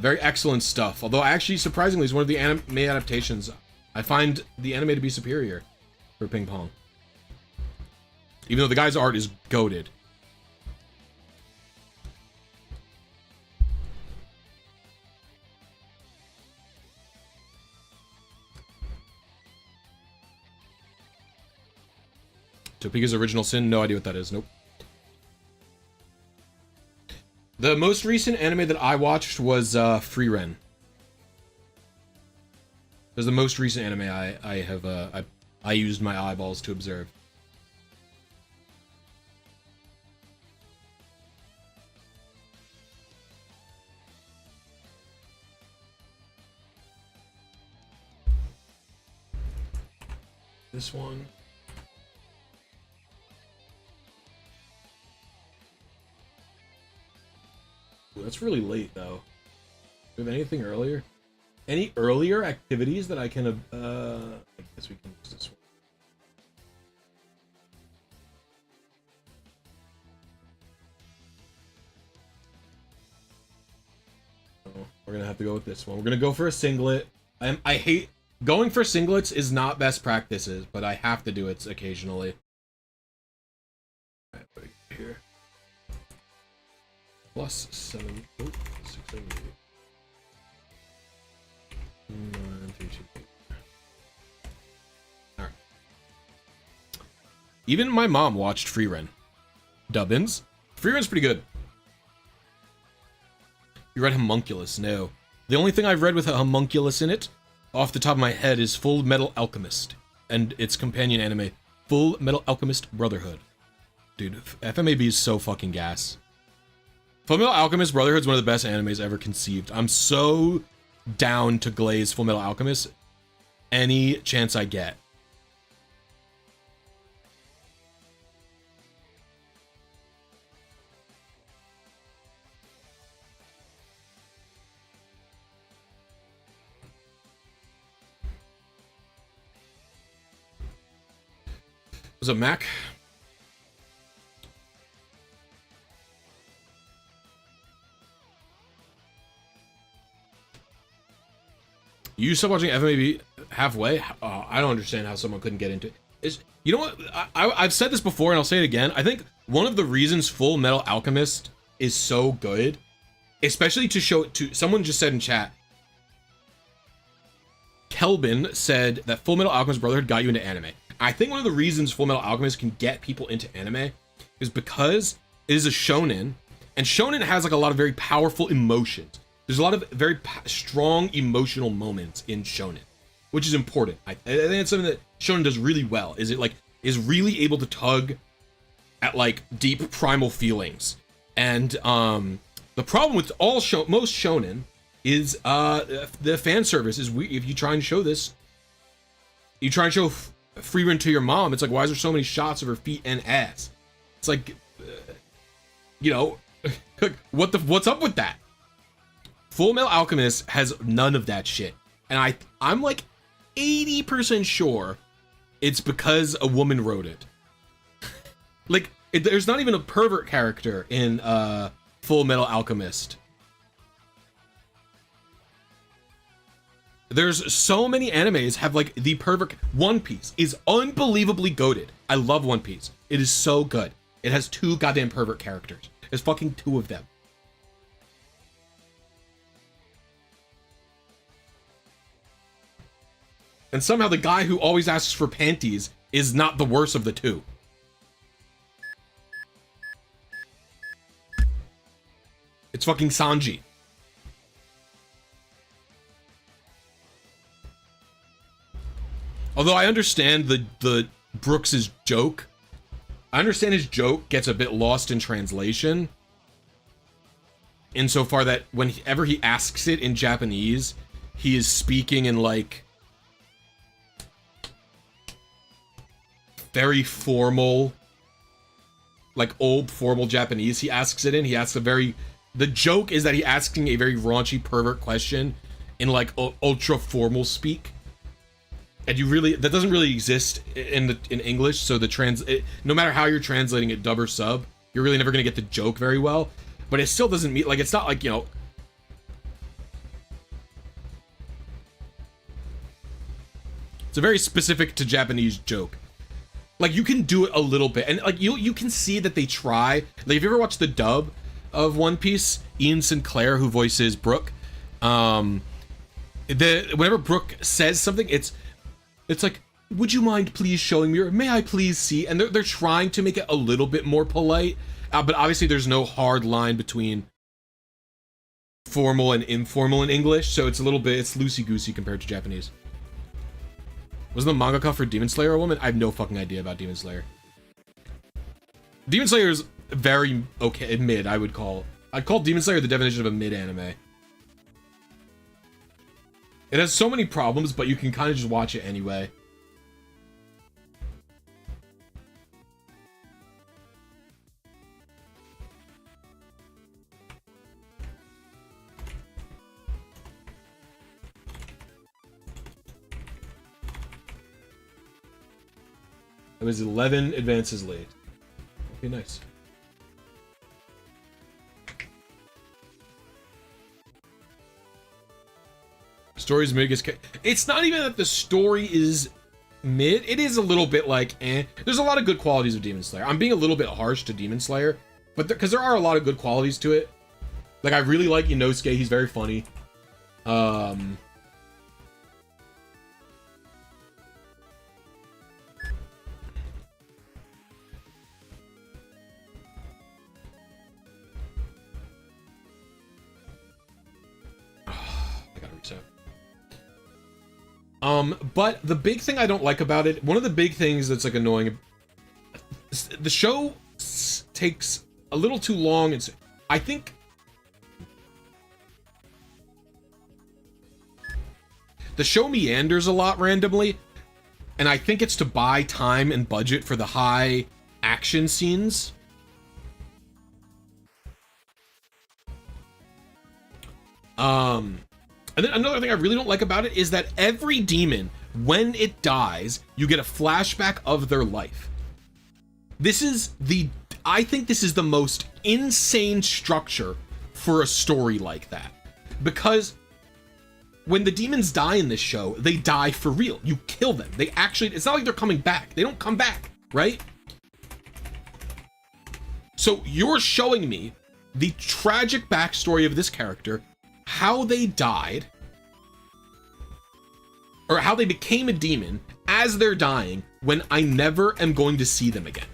Very excellent stuff. Although actually, surprisingly, is one of the anime adaptations. I find the anime to be superior for Ping Pong. Even though the guy's art is goated. Topeka's Original Sin? No idea what that is. Nope. The most recent anime that I watched was Free Ren. It was the most recent anime I used my eyeballs to observe. This one. Ooh, that's really late, though. Do we have anything earlier? Any earlier activities that I can, I guess we can use this one. We're gonna have to go with this one. We're gonna go for a singlet. I hate going for singlets is not best practices, but I have to do it occasionally. Alright, put it here. Plus 7. Oh, 6, 7, 8. 9, 3, 2, 8. Alright. Even my mom watched Freerun. Dubbins. Freerun's pretty good. You read Homunculus? No. The only thing I've read with a homunculus in it, off the top of my head, is Full Metal Alchemist. And its companion anime, Full Metal Alchemist Brotherhood. Dude, FMAB is so fucking gas. Full Metal Alchemist Brotherhood is one of the best animes ever conceived. I'm so down to glaze Full Metal Alchemist any chance I get. What's up, Mac? You stopped watching FMAB halfway? I don't understand how someone couldn't get into it. You know what? I've said this before and I'll say it again. I think one of the reasons Full Metal Alchemist is so good, especially to show it to someone just said in chat, Kelvin said that Full Metal Alchemist Brotherhood got you into anime. I think one of the reasons Full Metal Alchemist can get people into anime is because it is a shonen, and shonen has like a lot of very powerful emotions. There's a lot of very strong emotional moments in shonen, which is important. I think it's something that shonen does really well. Is really able to tug at like deep primal feelings. And the problem with most shonen is the fan service is if you try and show this, you try and show Freerun to your mom, it's like, why is there so many shots of her feet and ass? It's like, you know, what's up with that? Full Metal Alchemist has none of that shit, and I'm like 80% sure it's because a woman wrote it. Like, there's not even a pervert character in Full Metal Alchemist. There's so many animes have like the pervert. One Piece is unbelievably goated. I love One Piece. It is so good. It has 2 goddamn pervert characters. There's fucking 2 of them. And somehow the guy who always asks for panties is not the worst of the 2. It's fucking Sanji. Although I understand the Brooks's joke. I understand his joke gets a bit lost in translation. Insofar that whenever he asks it in Japanese, he is speaking in like very formal, like old formal Japanese. He asks it in. He asks the joke is that he asking a very raunchy pervert question in like ultra formal speak. And that doesn't really exist in English, so no matter how you're translating it, dub or sub, you're really never gonna get the joke very well. But it still doesn't mean, like, it's not like, you know, it's a very specific to Japanese joke. Like, you can do it a little bit, and like you can see that they try. Like, if you ever watched the dub of One Piece, Ian Sinclair, who voices Brook, whenever Brook says something, it's like, would you mind please showing me, or may I please see? And they're trying to make it a little bit more polite, but obviously there's no hard line between formal and informal in English, so it's loosey-goosey compared to Japanese. Wasn't the mangaka for Demon Slayer a woman? I have no fucking idea about Demon Slayer. Demon Slayer is very okay, mid, I'd call Demon Slayer the definition of a mid anime. It has so many problems, but you can kind of just watch it anyway. It was 11 advances late. Okay, nice. Story's mid gets... It's not even that the story is mid. It is a little bit like, eh. There's a lot of good qualities of Demon Slayer. I'm being a little bit harsh to Demon Slayer, but because there are a lot of good qualities to it. Like, I really like Inosuke. He's very funny. But the big thing I don't like about it, one of the big things that's like annoying, the show takes a little too long. I think the show meanders a lot randomly, and I think it's to buy time and budget for the high action scenes. And then another thing I really don't like about it is that every demon, when it dies, you get a flashback of their life. I think this is the most insane structure for a story like that. Because when the demons die in this show, they die for real. You kill them. It's not like they're coming back. They don't come back, right? So you're showing me the tragic backstory of this character, how they died, or how they became a demon as they're dying, when I never am going to see them again.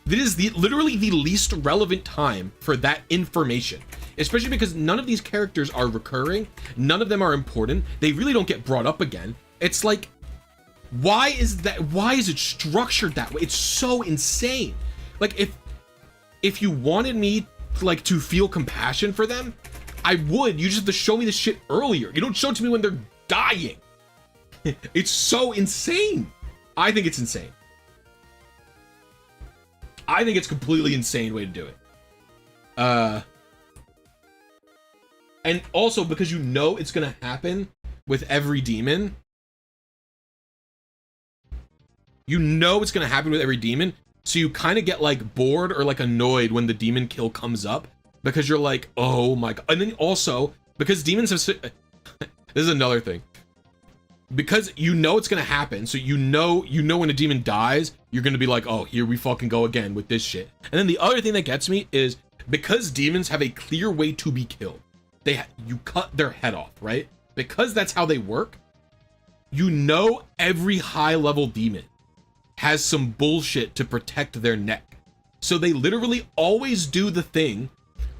This is literally the least relevant time for that information, especially because none of these characters are recurring. None of them are important. They really don't get brought up again. It's like, why is it structured that way? It's so insane. Like, if you wanted me like to feel compassion for them, I would. You just have to show me the shit earlier. You don't show it to me when they're dying. It's so insane. I think it's insane. I think it's completely insane way to do it. And also because you know it's gonna happen with every demon. You know it's gonna happen with every demon, so you kind of get like bored or like annoyed when the demon kill comes up, because you're like, oh my god. And then also because demons have this is another thing, because you know it's gonna happen, so you know when a demon dies, you're gonna be like, oh, here we fucking go again with this shit. And then the other thing that gets me is because demons have a clear way to be killed, you cut their head off, right? Because that's how they work. You know every high level demon has some bullshit to protect their neck, so they literally always do the thing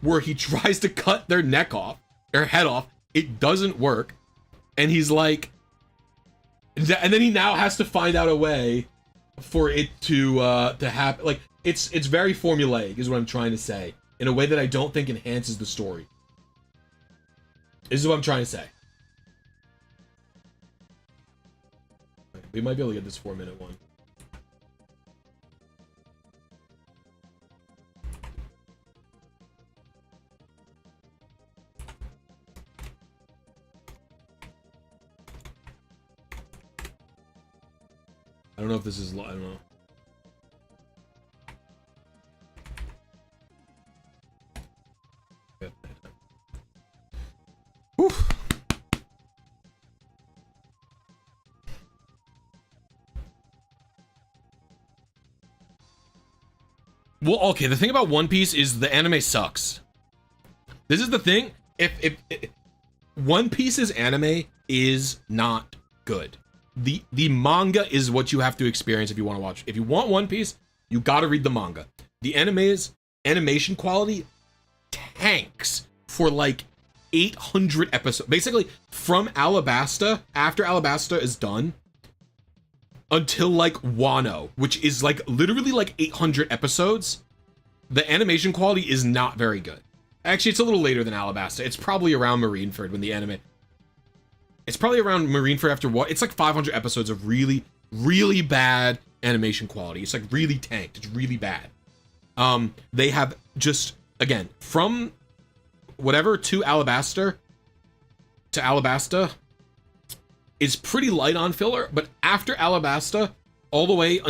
where he tries to cut their neck off, their head off. It doesn't work, and he's like, and then he now has to find out a way for it to happen. Like, it's very formulaic is what I'm trying to say, in a way that I don't think enhances the story. This is what I'm trying to say. We might be able to get this 4-minute one. I don't know if this is, I don't know. Whew. Well, okay, the thing about One Piece is the anime sucks. This is the thing. If One Piece's anime is not good. The manga is what you have to experience if you want to watch. If you want One Piece, you got to read the manga. The animation quality tanks for like 800 episodes. Basically, from Alabasta, after Alabasta is done, until like Wano, which is like literally like 800 episodes, the animation quality is not very good. Actually, it's a little later than Alabasta. It's probably around Marineford when the anime... It's probably around Marineford after what? It's like 500 episodes of really, really bad animation quality. It's like really tanked. It's really bad. They have just, again, from whatever to Alabasta is pretty light on filler, but after Alabasta, all the way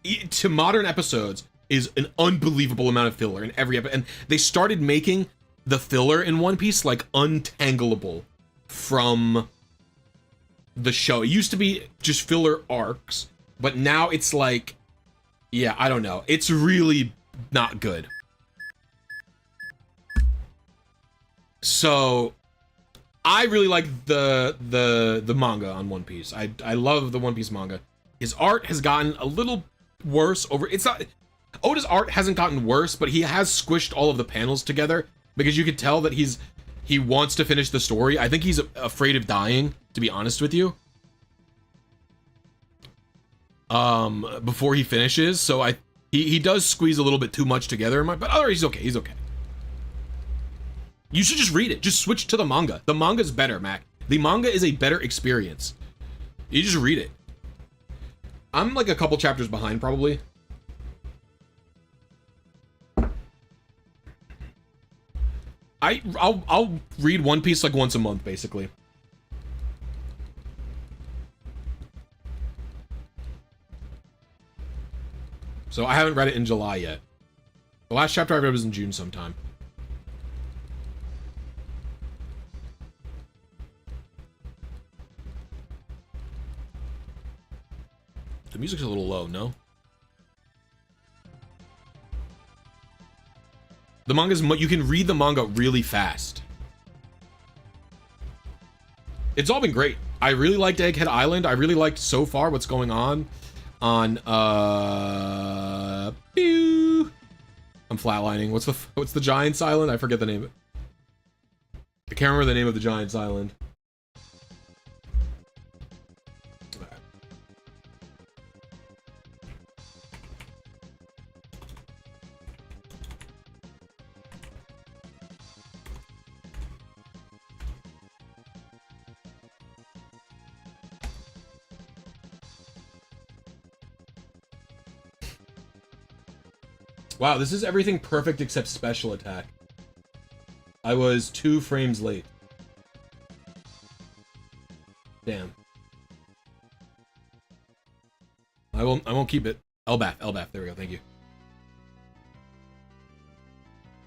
to modern episodes is an unbelievable amount of filler in every episode. And they started making the filler in One Piece like untangleable from the show. It used to be just filler arcs, but now it's like, yeah, I don't know. It's really not good. So I really like the manga on One Piece. I love the One Piece manga. His art has gotten a little worse over. It's not. Oda's art hasn't gotten worse, but he has squished all of the panels together because you could tell that he wants to finish the story. I think he's afraid of dying, to be honest with you. Before he finishes, so he does squeeze a little bit too much together, but otherwise he's okay. He's okay. You should just read it. Just switch to the manga. The manga's better, Mac. The manga is a better experience. You just read it. I'm like a couple chapters behind, probably. I'll read One Piece like once a month, basically. So I haven't read it in July yet. The last chapter I read was in June sometime. The music's a little low, no? The manga's, you can read the manga really fast. It's all been great. I really liked Egghead Island. I really liked so far what's going on pew. I'm flatlining. What's the Giants Island? I forget the name. I can't remember the name of the Giants Island. Wow, this is everything perfect except special attack. I was 2 frames late. Damn. I won't keep it. LBAF, there we go, thank you.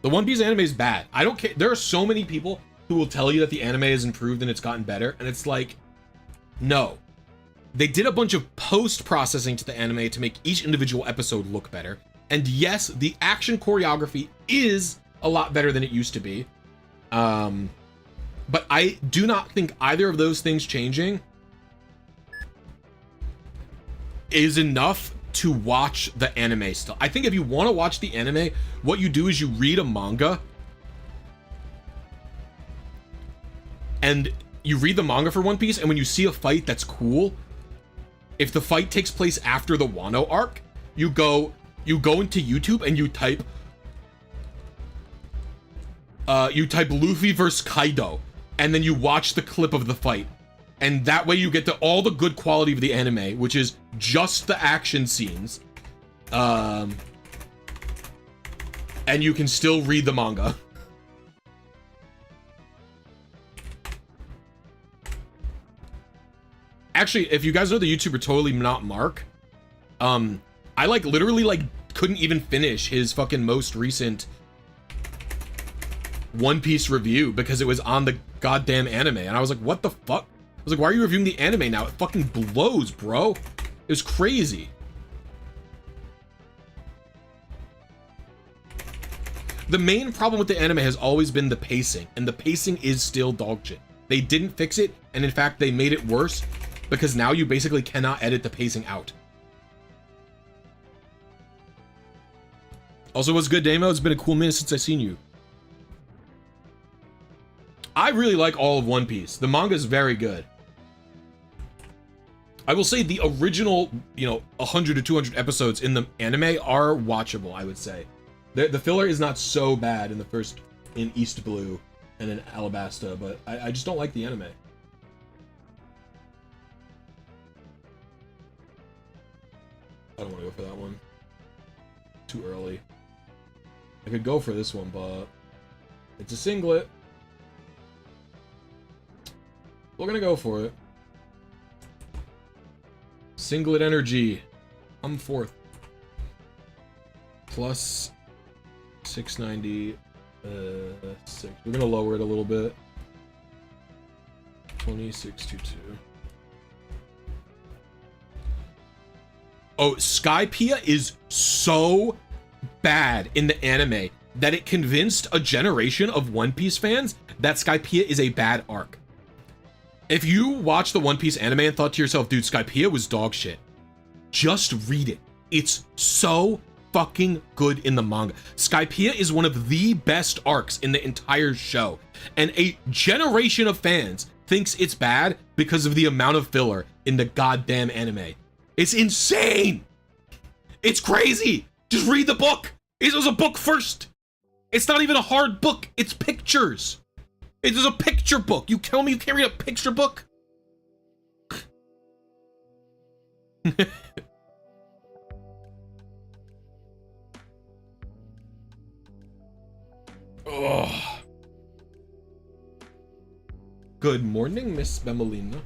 The One Piece anime is bad. I don't care. There are so many people who will tell you that the anime has improved and it's gotten better, and it's like, no. They did a bunch of post-processing to the anime to make each individual episode look better. And yes, the action choreography is a lot better than it used to be. But I do not think either of those things changing is enough to watch the anime still. I think if you want to watch the anime, what you do is you read a manga. And you read the manga for One Piece, and when you see a fight that's cool, if the fight takes place after the Wano arc, you go into YouTube and you type Luffy versus Kaido, and then you watch the clip of the fight, and that way you get to all the good quality of the anime, which is just the action scenes, and you can still read the manga. Actually, if you guys know the YouTuber Totally Not Mark, I literally couldn't even finish his fucking most recent One Piece review because it was on the goddamn anime, and I was like, what the fuck? I was like, why are you reviewing the anime now? It fucking blows, bro. It was crazy. The main problem with the anime has always been the pacing, and the pacing is still dog shit. They didn't fix it, and in fact, they made it worse because now you basically cannot edit the pacing out. Also, what's good, Damo? It's been a cool minute since I've seen you. I really like all of One Piece. The manga is very good. I will say the original, 100 to 200 episodes in the anime are watchable, I would say. The filler is not so bad in East Blue and in Alabasta, but I just don't like the anime. I don't want to go for that one. Too early. I could go for this one, but it's a singlet. We're gonna go for it. Singlet energy. I'm 4th. Plus 690. 6. We're gonna lower it a little bit. 2622. Oh, Skypiea is so bad in the anime that it convinced a generation of One Piece fans that Skypiea is a bad arc. If you watch the One Piece anime and thought to yourself, dude, Skypiea was dog shit, just read it. It's so fucking good in the manga. Skypiea is one of the best arcs in the entire show, and a generation of fans thinks it's bad because of the amount of filler in the goddamn anime. It's insane. It's crazy. Just read the book. It was a book first. It's not even a hard book. It's pictures. It is a picture book. You tell me you can't read a picture book? Oh. Good morning, Miss Bemelina.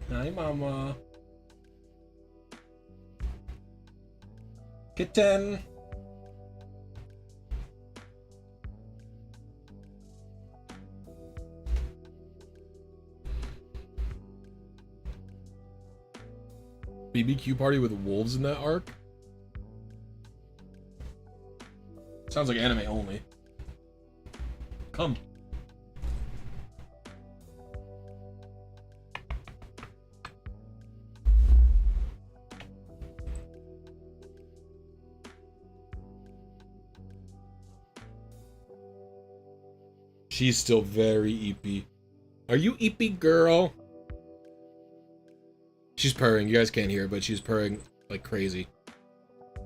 Hi, Mama. Kitten. BBQ party with wolves in that arc? Sounds like anime only. Come. She's still very eepy. Are you eepy, girl? She's purring. You guys can't hear, but she's purring like crazy. I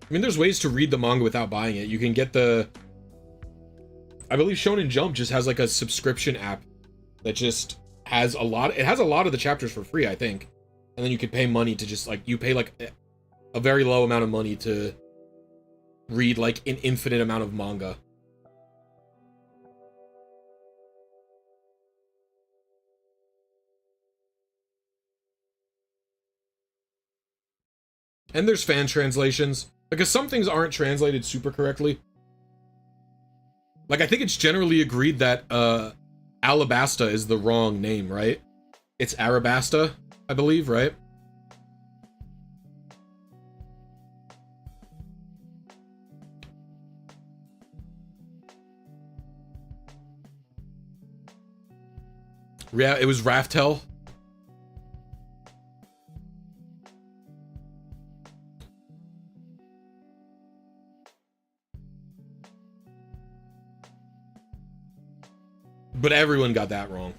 mean, there's ways to read the manga without buying it. You can get the... I believe Shonen Jump just has like a subscription app that just has a lot... It has a lot of the chapters for free, I think. And then you could pay money to just like... You pay like a very low amount of money to read like an infinite amount of manga. And there's fan translations, because some things aren't translated super correctly. Like, I think it's generally agreed that Alabasta is the wrong name, right? It's Arabasta, I believe, right? Yeah, it was Raftel. But everyone got that wrong.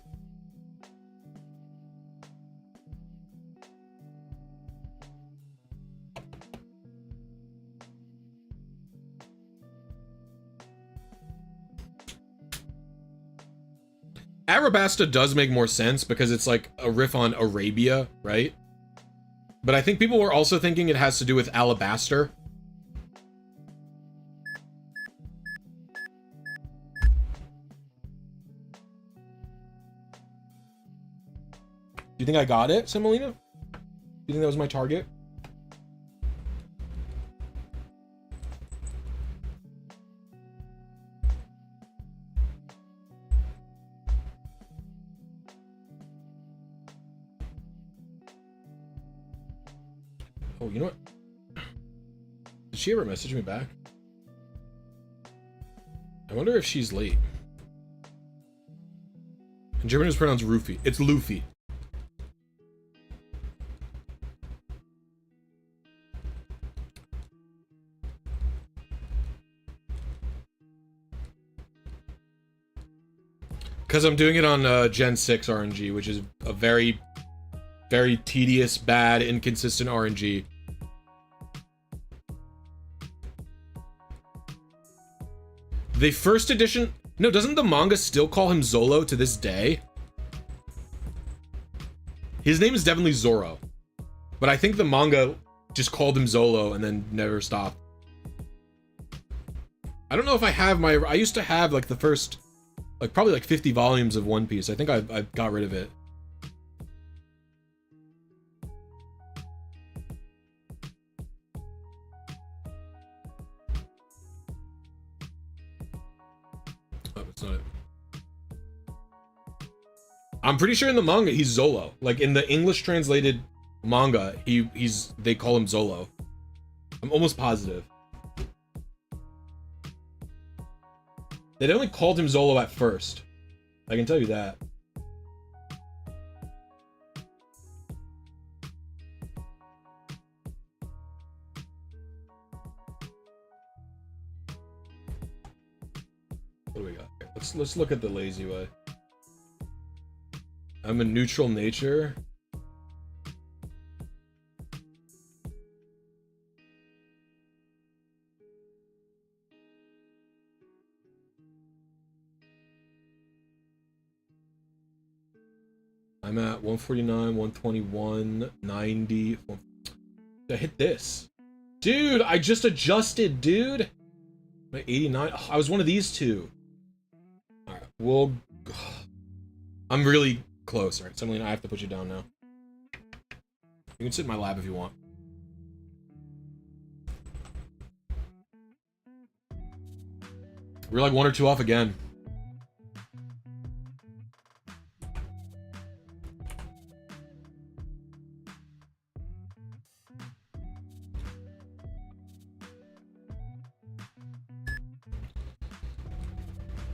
Arabasta does make more sense because it's like a riff on Arabia, right? But I think people were also thinking it has to do with alabaster. Do you think I got it, Semolina? Do you think that was my target? Oh, you know what? Did she ever message me back? I wonder if she's late. In German it's pronounced roofie. It's Luffy. Because I'm doing it on Gen 6 RNG, which is a very, very tedious, bad, inconsistent RNG. The first edition... No, doesn't the manga still call him Zolo to this day? His name is definitely Zoro. But I think the manga just called him Zolo and then never stopped. I don't know if I have my... I used to have, like, the first... Like, probably like 50 volumes of One Piece. I think I got rid of it. Oh, it's not it. I'm pretty sure in the manga he's Zolo. Like in the English translated manga, they call him Zolo. I'm almost positive. They only called him Zolo at first. I can tell you that. What do we got here? Let's look at the lazy way. I'm a neutral nature. I'm at 149, 121, 90. I hit this. Dude, I just adjusted, dude. I'm at 89. Oh, I was one of these two. All right, well, I'm really close. All right, Semolina, I have to put you down now. You can sit in my lab if you want. We're like 1 or 2 off again.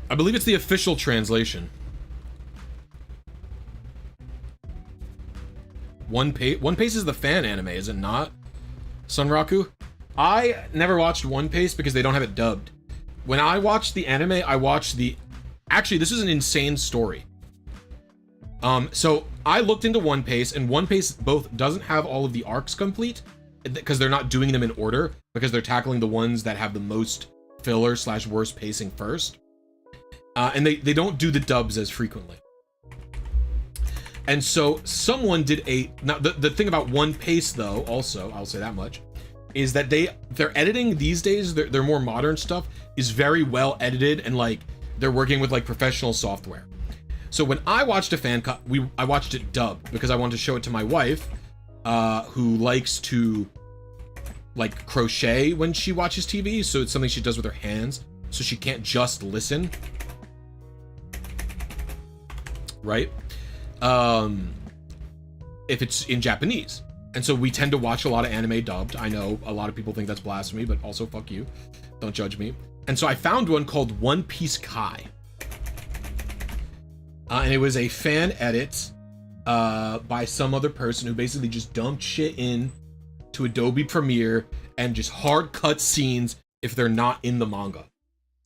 I believe it's the official translation. One Piece is the fan anime, is it not? Sunraku? I never watched One Piece because they don't have it dubbed. When I watched the anime, I watched the... Actually, this is an insane story. So I looked into One Piece, and One Piece both doesn't have all of the arcs complete, because they're not doing them in order, because they're tackling the ones that have the most filler / worst pacing first. And they don't do the dubs as frequently. And so someone did a... Now, the thing about One Piece, though, also, I'll say that much, is that their editing these days, their more modern stuff, is very well edited, and, like, they're working with, like, professional software. So when I watched a fan cut, I watched it dubbed, because I wanted to show it to my wife, who likes to, like, crochet when she watches TV, so it's something she does with her hands, so she can't just listen. Right? If it's in Japanese. And so we tend to watch a lot of anime dubbed. I know a lot of people think that's blasphemy, but also fuck you. Don't judge me. And so I found one called One Piece Kai. And it was a fan edit by some other person who basically just dumped shit in to Adobe Premiere and just hard cut scenes if they're not in the manga.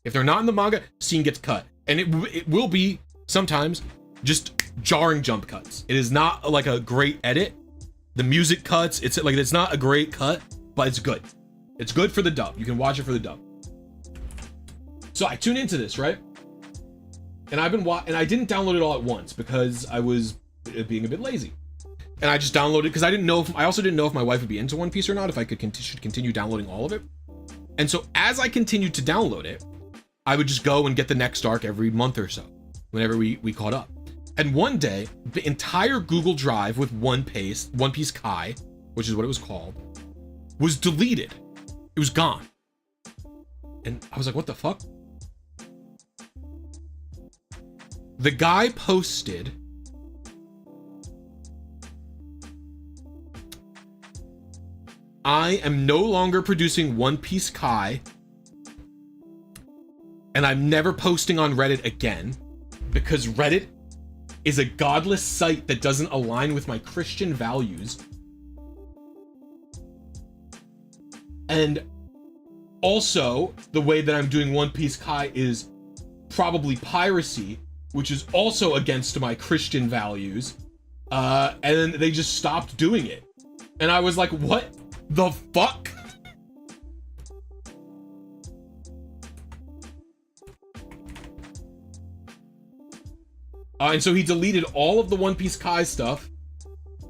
If they're not in the manga, scene gets cut. And it will be sometimes just jarring jump cuts. It is not like a great edit. The music cuts, it's not a great cut, but it's good. It's good for the dub. You can watch it for the dub. So I tune into this, right? And I didn't download it all at once because I was being a bit lazy. And I just downloaded because I also didn't know if my wife would be into One Piece or not, if I should continue downloading all of it. And so as I continued to download it, I would just go and get the next arc every month or so, whenever we caught up. And one day, the entire Google Drive with One Piece Kai, which is what it was called, was deleted. It was gone. And I was like, what the fuck? The guy posted I am no longer producing One Piece Kai, and I'm never posting on Reddit again, because Reddit is a godless site that doesn't align with my Christian values. And also, the way that I'm doing One Piece Kai is probably piracy, which is also against my Christian values. And then they just stopped doing it. And I was like, what the fuck? And so he deleted all of the One Piece Kai stuff.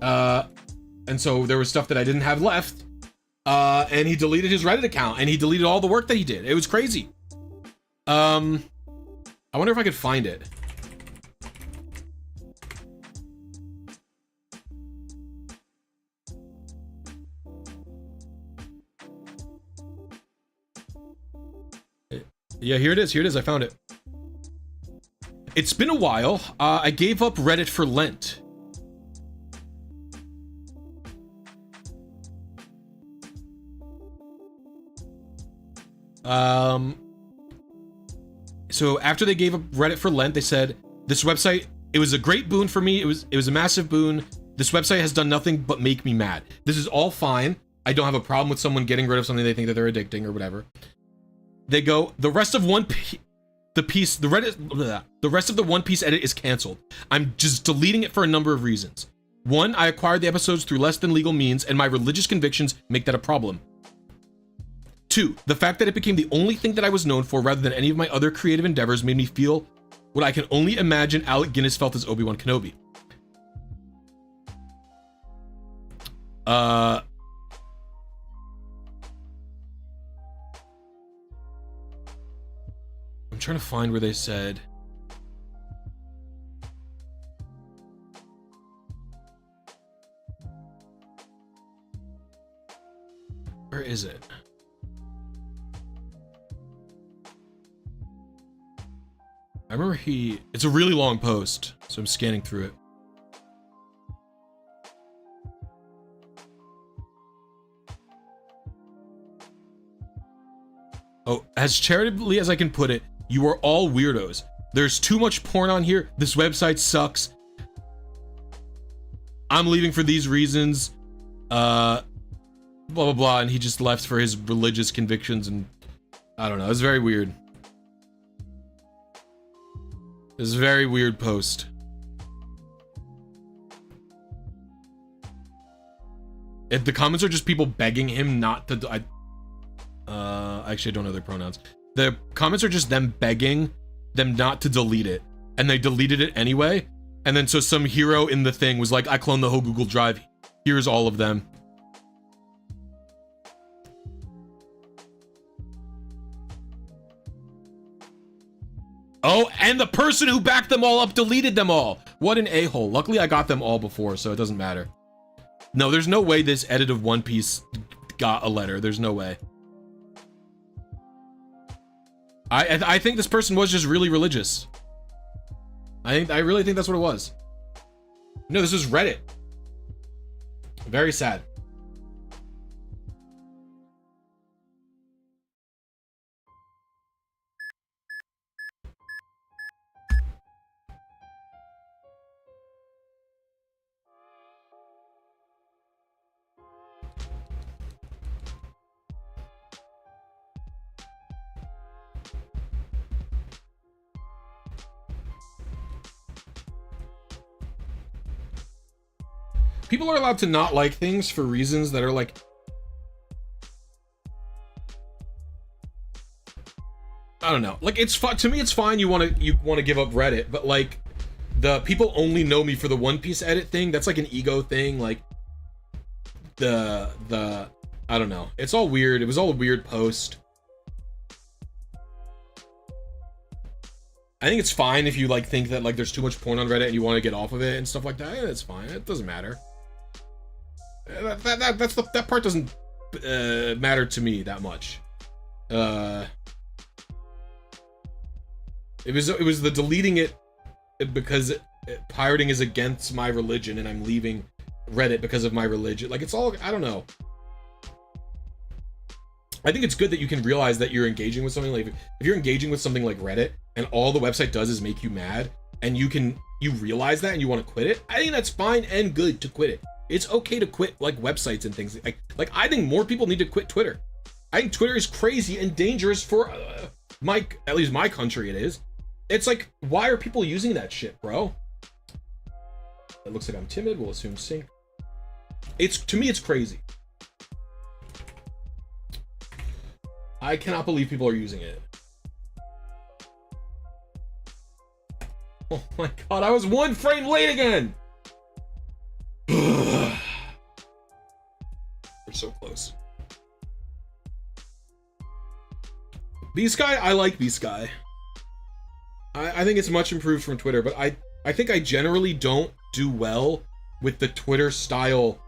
And so there was stuff that I didn't have left. And he deleted his Reddit account, and he deleted all the work that he did. It was crazy. I wonder if I could find it. Yeah, here it is. Here it is. I found it. It's been a while. I gave up Reddit for Lent. So after they gave up Reddit for Lent, they said, this website, it was a great boon for me. It was a massive boon. This website has done nothing but make me mad. This is all fine. I don't have a problem with someone getting rid of something they think that they're addicting or whatever. They go, the rest of the rest of the One Piece edit is canceled. I'm just deleting it for a number of reasons. One, I acquired the episodes through less than legal means, and my religious convictions make that a problem. Two, the fact that it became the only thing that I was known for rather than any of my other creative endeavors made me feel what I can only imagine Alec Guinness felt as Obi-Wan Kenobi. I'm trying to find where they said... Where is it? I remember it's a really long post, so I'm scanning through it. Oh, as charitably as I can put it, you are all weirdos. There's too much porn on here. This website sucks. I'm leaving for these reasons. Blah, blah, blah. And he just left for his religious convictions, and I don't know. It's very weird. It's a very weird post. The comments are just people begging him not to... actually, I don't know their pronouns. The comments are just them begging them not to delete it. And they deleted it anyway. And then so some hero in the thing was like, I cloned the whole Google Drive. Here's all of them. Oh, and the person who backed them all up deleted them all. What an a-hole. Luckily, I got them all before, so it doesn't matter. No, there's no way this edit of One Piece got a letter. There's no way. I think this person was just really religious. I really think that's what it was. No, this was Reddit. Very sad. People are allowed to not like things for reasons that are like... I don't know. Like, it's fun. To me, it's fine you want to give up Reddit, but like, the people only know me for the One Piece edit thing. That's like an ego thing. Like, I don't know. It's all weird. It was all a weird post. I think it's fine if you like think that like there's too much porn on Reddit and you want to get off of it and stuff like that. Yeah, it's fine. It doesn't matter. That part doesn't matter to me that much. It was the deleting it because pirating is against my religion and I'm leaving Reddit because of my religion. Like, it's all, I don't know. I think it's good that you can realize that you're engaging with something like, if you're engaging with something like Reddit and all the website does is make you mad and you realize that and you want to quit it. I think that's fine and good to quit it. It's okay to quit like websites and things like I think more people need to quit Twitter. I think Twitter is crazy and dangerous for at least my country. It is. It's like, why are people using that shit, bro? It looks like I'm timid. We'll assume sync. To me, it's crazy. I cannot believe people are using it. Oh my god, I was 1 frame late again! We're so close. B-Sky, I like B-Sky. I think it's much improved from Twitter, but I think I generally don't do well with the Twitter style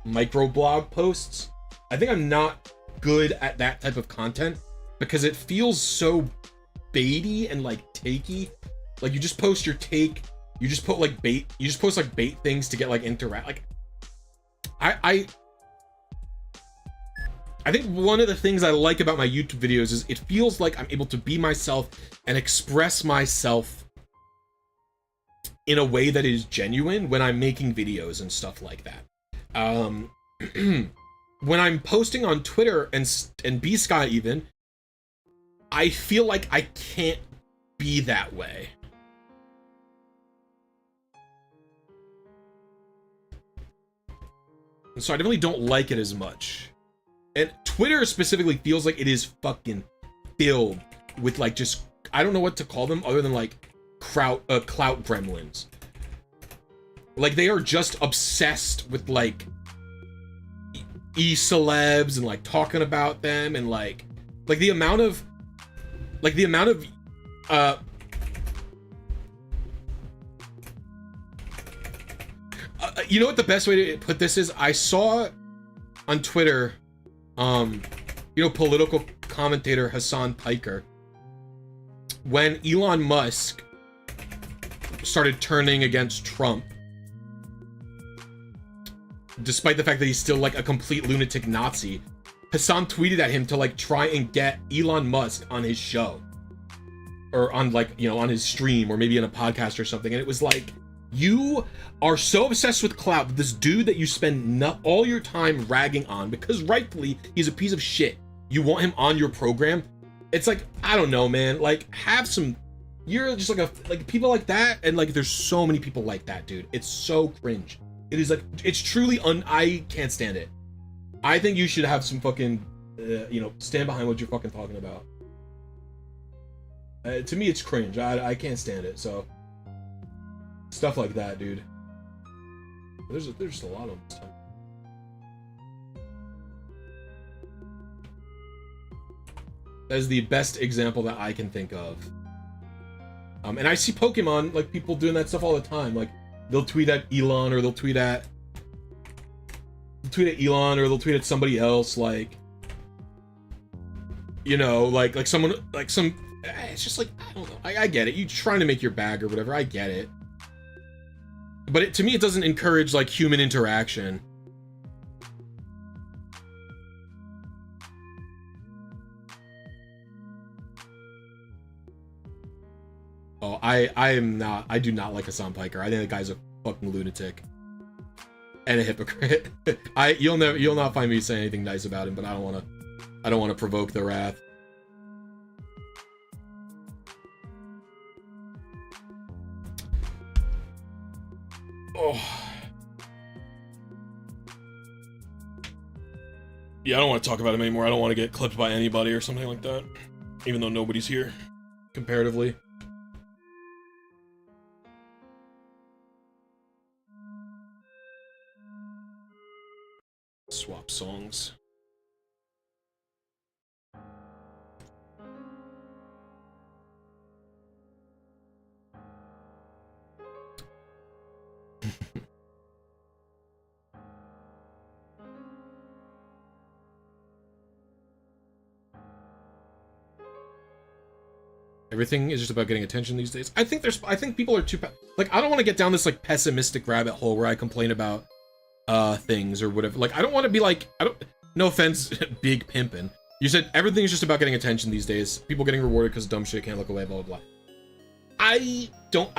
microblog posts. I think I'm not good at that type of content because it feels so baity and like takey. Like, you just post your take, you just put like bait, you just post like bait things to get like interact. Like, I think one of the things I like about my YouTube videos is it feels like I'm able to be myself and express myself in a way that is genuine when I'm making videos and stuff like that. When I'm posting on Twitter and B-Sky even, I feel like I can't be that way. And so I definitely don't like it as much. And Twitter specifically feels like it is fucking filled with like just, I don't know what to call them other than like clout gremlins. Like they are just obsessed with like e-celebs and like talking about them and like the amount of you know what the best way to put this is? I saw on Twitter, you know, political commentator Hassan Piker, when Elon Musk started turning against Trump, despite the fact that he's still like a complete lunatic Nazi, Hassan tweeted at him to like try and get Elon Musk on his show, or on like, you know, on his stream, or maybe in a podcast or something. And it was like, you are so obsessed with clout that this dude that you spend all your time ragging on, because rightfully he's a piece of shit, you want him on your program. It's like, I don't know, man, like have some, you're just like people like that, and like there's so many people like that, dude. It's so cringe. It is like, it's truly I can't stand it. I think you should have some fucking you know, stand behind what you're fucking talking about. To me it's cringe. I can't stand it. So stuff like that, dude. There's just a lot of them this time. That is the best example that I can think of. And I see Pokemon, like, people doing that stuff all the time. Like, they'll tweet at Elon, or they'll tweet at Elon, or they'll tweet at somebody else, like, you know, like someone, like some, it's just like, I don't know. I get it. You're trying to make your bag or whatever. I get it. But to me, it doesn't encourage like human interaction. Oh, I do not like Hassan Piker. I think the guy's a fucking lunatic and a hypocrite. You'll not find me saying anything nice about him, but I don't want to provoke the wrath. Oh. Yeah, I don't want to talk about him anymore. I don't want to get clipped by anybody or something like that, even though nobody's here, comparatively. Swap songs. Everything is just about getting attention these days. I think people are too like, I don't want to get down this like pessimistic rabbit hole where I complain about things or whatever. Like, I don't want to be like, no offense, big pimpin'. You said everything is just about getting attention these days. People getting rewarded because dumb shit can't look away, blah blah blah. I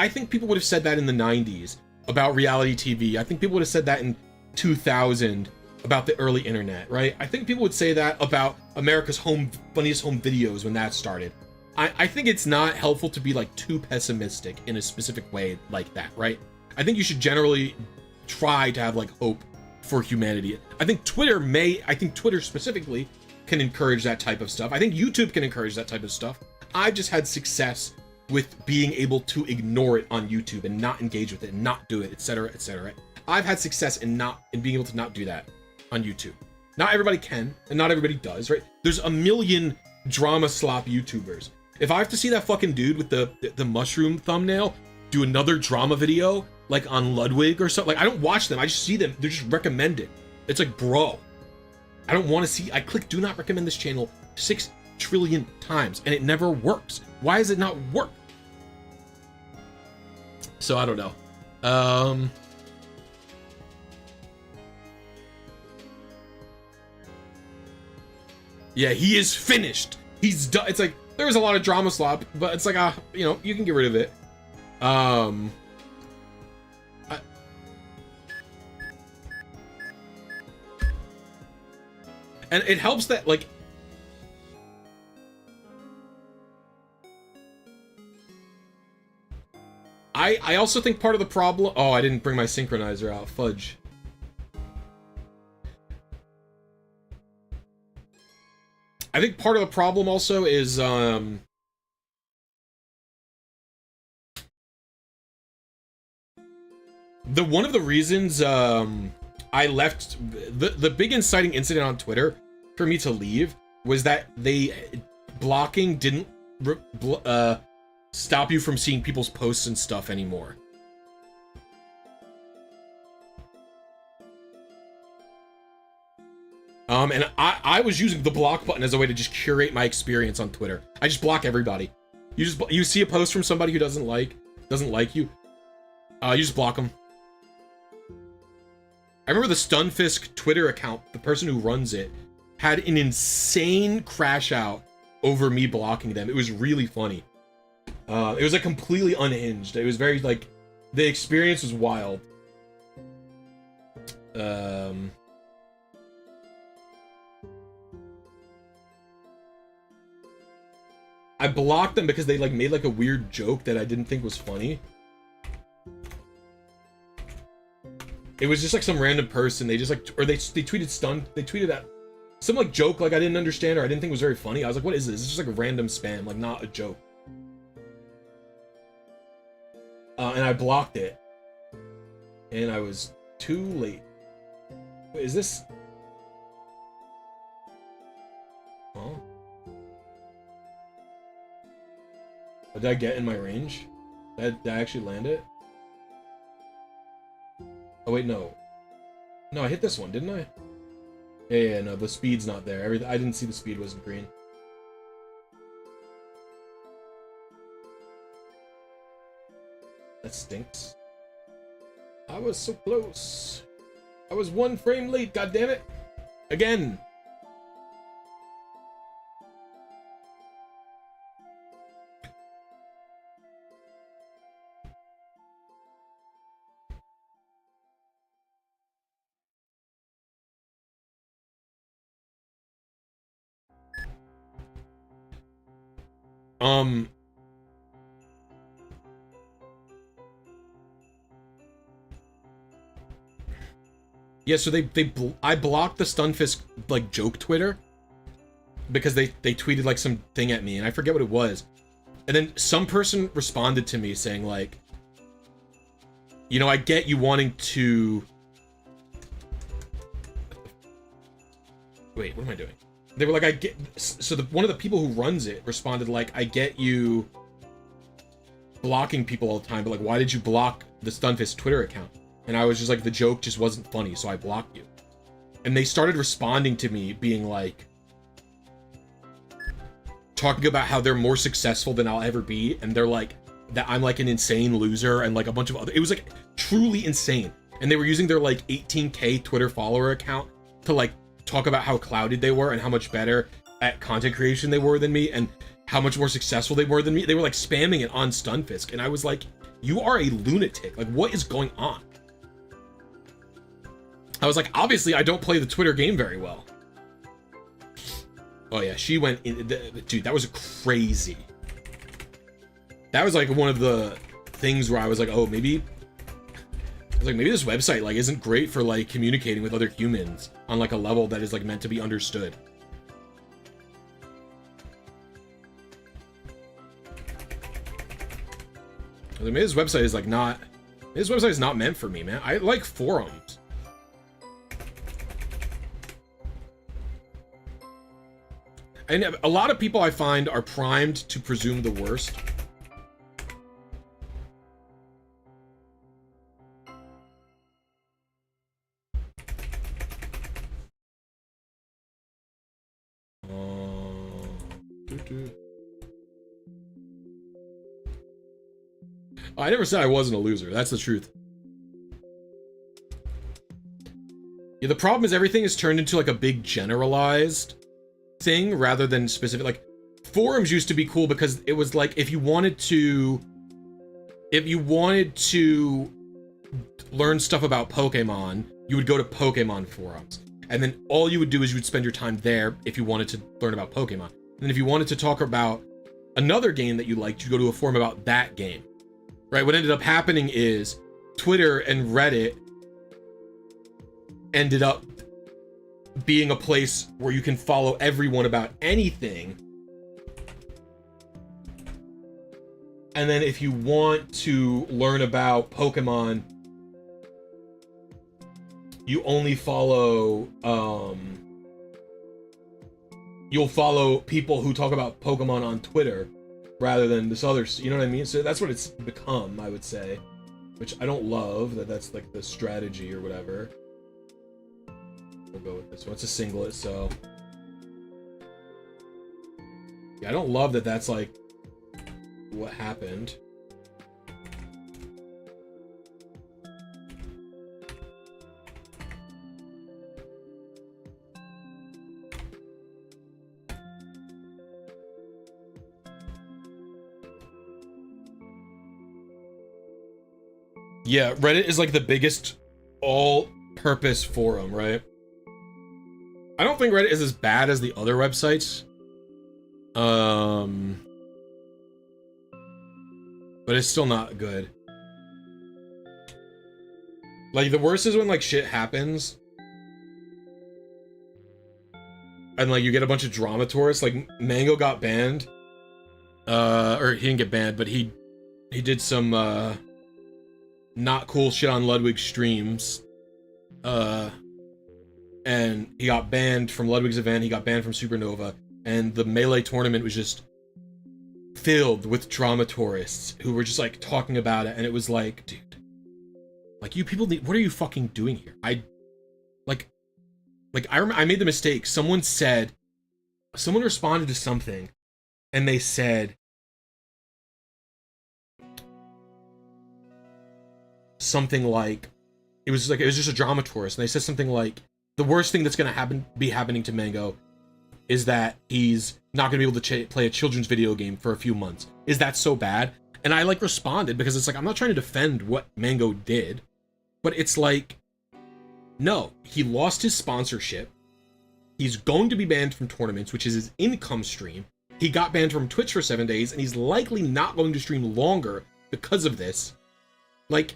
think people would have said that in the 90s about reality TV. I think people would have said that in 2000 about the early internet, right? I think people would say that about America's funniest home videos when that started. I think it's not helpful to be like too pessimistic in a specific way like that, right? I think you should generally try to have like hope for humanity. I think Twitter specifically can encourage that type of stuff. I think YouTube can encourage that type of stuff. I've just had success with being able to ignore it on YouTube and not engage with it and not do it, etc., etc. I've had success in being able to not do that on YouTube. Not everybody can, and not everybody does, right? There's a million drama slop YouTubers. If I have to see that fucking dude with the mushroom thumbnail do another drama video, like on Ludwig or something, like, I don't watch them, I just see them, they're just recommended. It's like, bro, I don't want to see, I click do not recommend this channel 6 trillion times and it never works. Why does it not work? So I don't know. Yeah, he is finished. He's done. It's like there was a lot of drama slop, but it's like you know, you can get rid of it. And it helps that, like, I also think part of the problem... Oh, I didn't bring my synchronizer out. Fudge. I think part of the problem also is, one of the reasons, I left... The big inciting incident on Twitter for me to leave was that blocking didn't stop you from seeing people's posts and stuff anymore. And I was using the block button as a way to just curate my experience on Twitter. I just block everybody. You see a post from somebody who doesn't like you, you just block them. I remember the Stunfisk Twitter account, the person who runs it, had an insane crash out over me blocking them. It was really funny. It was like completely unhinged. It was very like, the experience was wild. I blocked them because they like made like a weird joke that I didn't think was funny. It was just like some random person. They just like, or they tweeted that some like joke like I didn't understand or I didn't think was very funny. I was like, what is this? It's just like a random spam, like not a joke. And I blocked it. And I was too late. Wait, is this? Huh? Did I get in my range? Did I actually land it? Oh wait, no. No, I hit this one, didn't I? Yeah, no, the speed's not there. I didn't see the speed wasn't green. That stinks. I was so close. I was 1 frame late, goddammit. Again. Yeah, so I blocked the Stunfisk like joke Twitter because they tweeted like some thing at me and I forget what it was. And then some person responded to me saying like, you know, I get you wanting to... Wait, what am I doing? They were like, I get... So one of the people who runs it responded like, I get you blocking people all the time, but like, why did you block the Stunfisk Twitter account? And I was just like, the joke just wasn't funny, so I blocked you. And they started responding to me being like, talking about how they're more successful than I'll ever be, and they're like, that I'm like an insane loser, and like a bunch of other... It was like truly insane. And they were using their like 18K Twitter follower account to like talk about how clouded they were and how much better at content creation they were than me and how much more successful they were than me. They were like spamming it on Stunfisk, and I was like, you are a lunatic. Like, what is going on? I was like, obviously I don't play the Twitter game very well. Oh yeah, she went in, dude, that was crazy. That was like one of the things where I was like, oh, maybe this website like isn't great for like communicating with other humans on like a level that is like meant to be understood. I mean, this website is like not, this website is not meant for me, man. I like forums. And a lot of people I find are primed to presume the worst. I never said I wasn't a loser. That's the truth. Yeah, the problem is everything is turned into like a big generalized thing rather than specific. Like forums used to be cool because it was like if you wanted to learn stuff about Pokemon, you would go to Pokemon forums. And then all you would do is you would spend your time there if you wanted to learn about Pokemon. And then if you wanted to talk about another game that you liked, you go to a forum about that game. Right? What ended up happening is Twitter and Reddit ended up being a place where you can follow everyone about anything. And then if you want to learn about Pokemon, you only follow, you'll follow people who talk about Pokemon on Twitter rather than this other, you know what I mean? So that's what it's become, I would say, which I don't love, that's like the strategy or whatever. We'll go with this one. It's a singlet, so yeah, I don't love that that's like what happened. Yeah, Reddit is like the biggest all-purpose forum, right? I don't think Reddit is as bad as the other websites. But it's still not good. Like, the worst is when, like, shit happens. And, like, you get a bunch of drama tourists. Like, Mango got banned. Or he didn't get banned, but he did some, not cool shit on Ludwig's streams. And he got banned from Ludwig's event, he got banned from Supernova, and the Melee tournament was just filled with drama tourists who were just like talking about it, and it was like, dude, like you people what are you fucking doing here? I remember I made the mistake. Someone responded to something, and they said something like, it was just a drama tourist, and they said something like, the worst thing that's gonna be happening to Mango is that he's not gonna be able to play a children's video game for a few months. Is that so bad? And I like responded because it's like, I'm not trying to defend what Mango did, but it's like, no, he lost his sponsorship. He's going to be banned from tournaments, which is his income stream. He got banned from Twitch for 7 days, and he's likely not going to stream longer because of this. Like,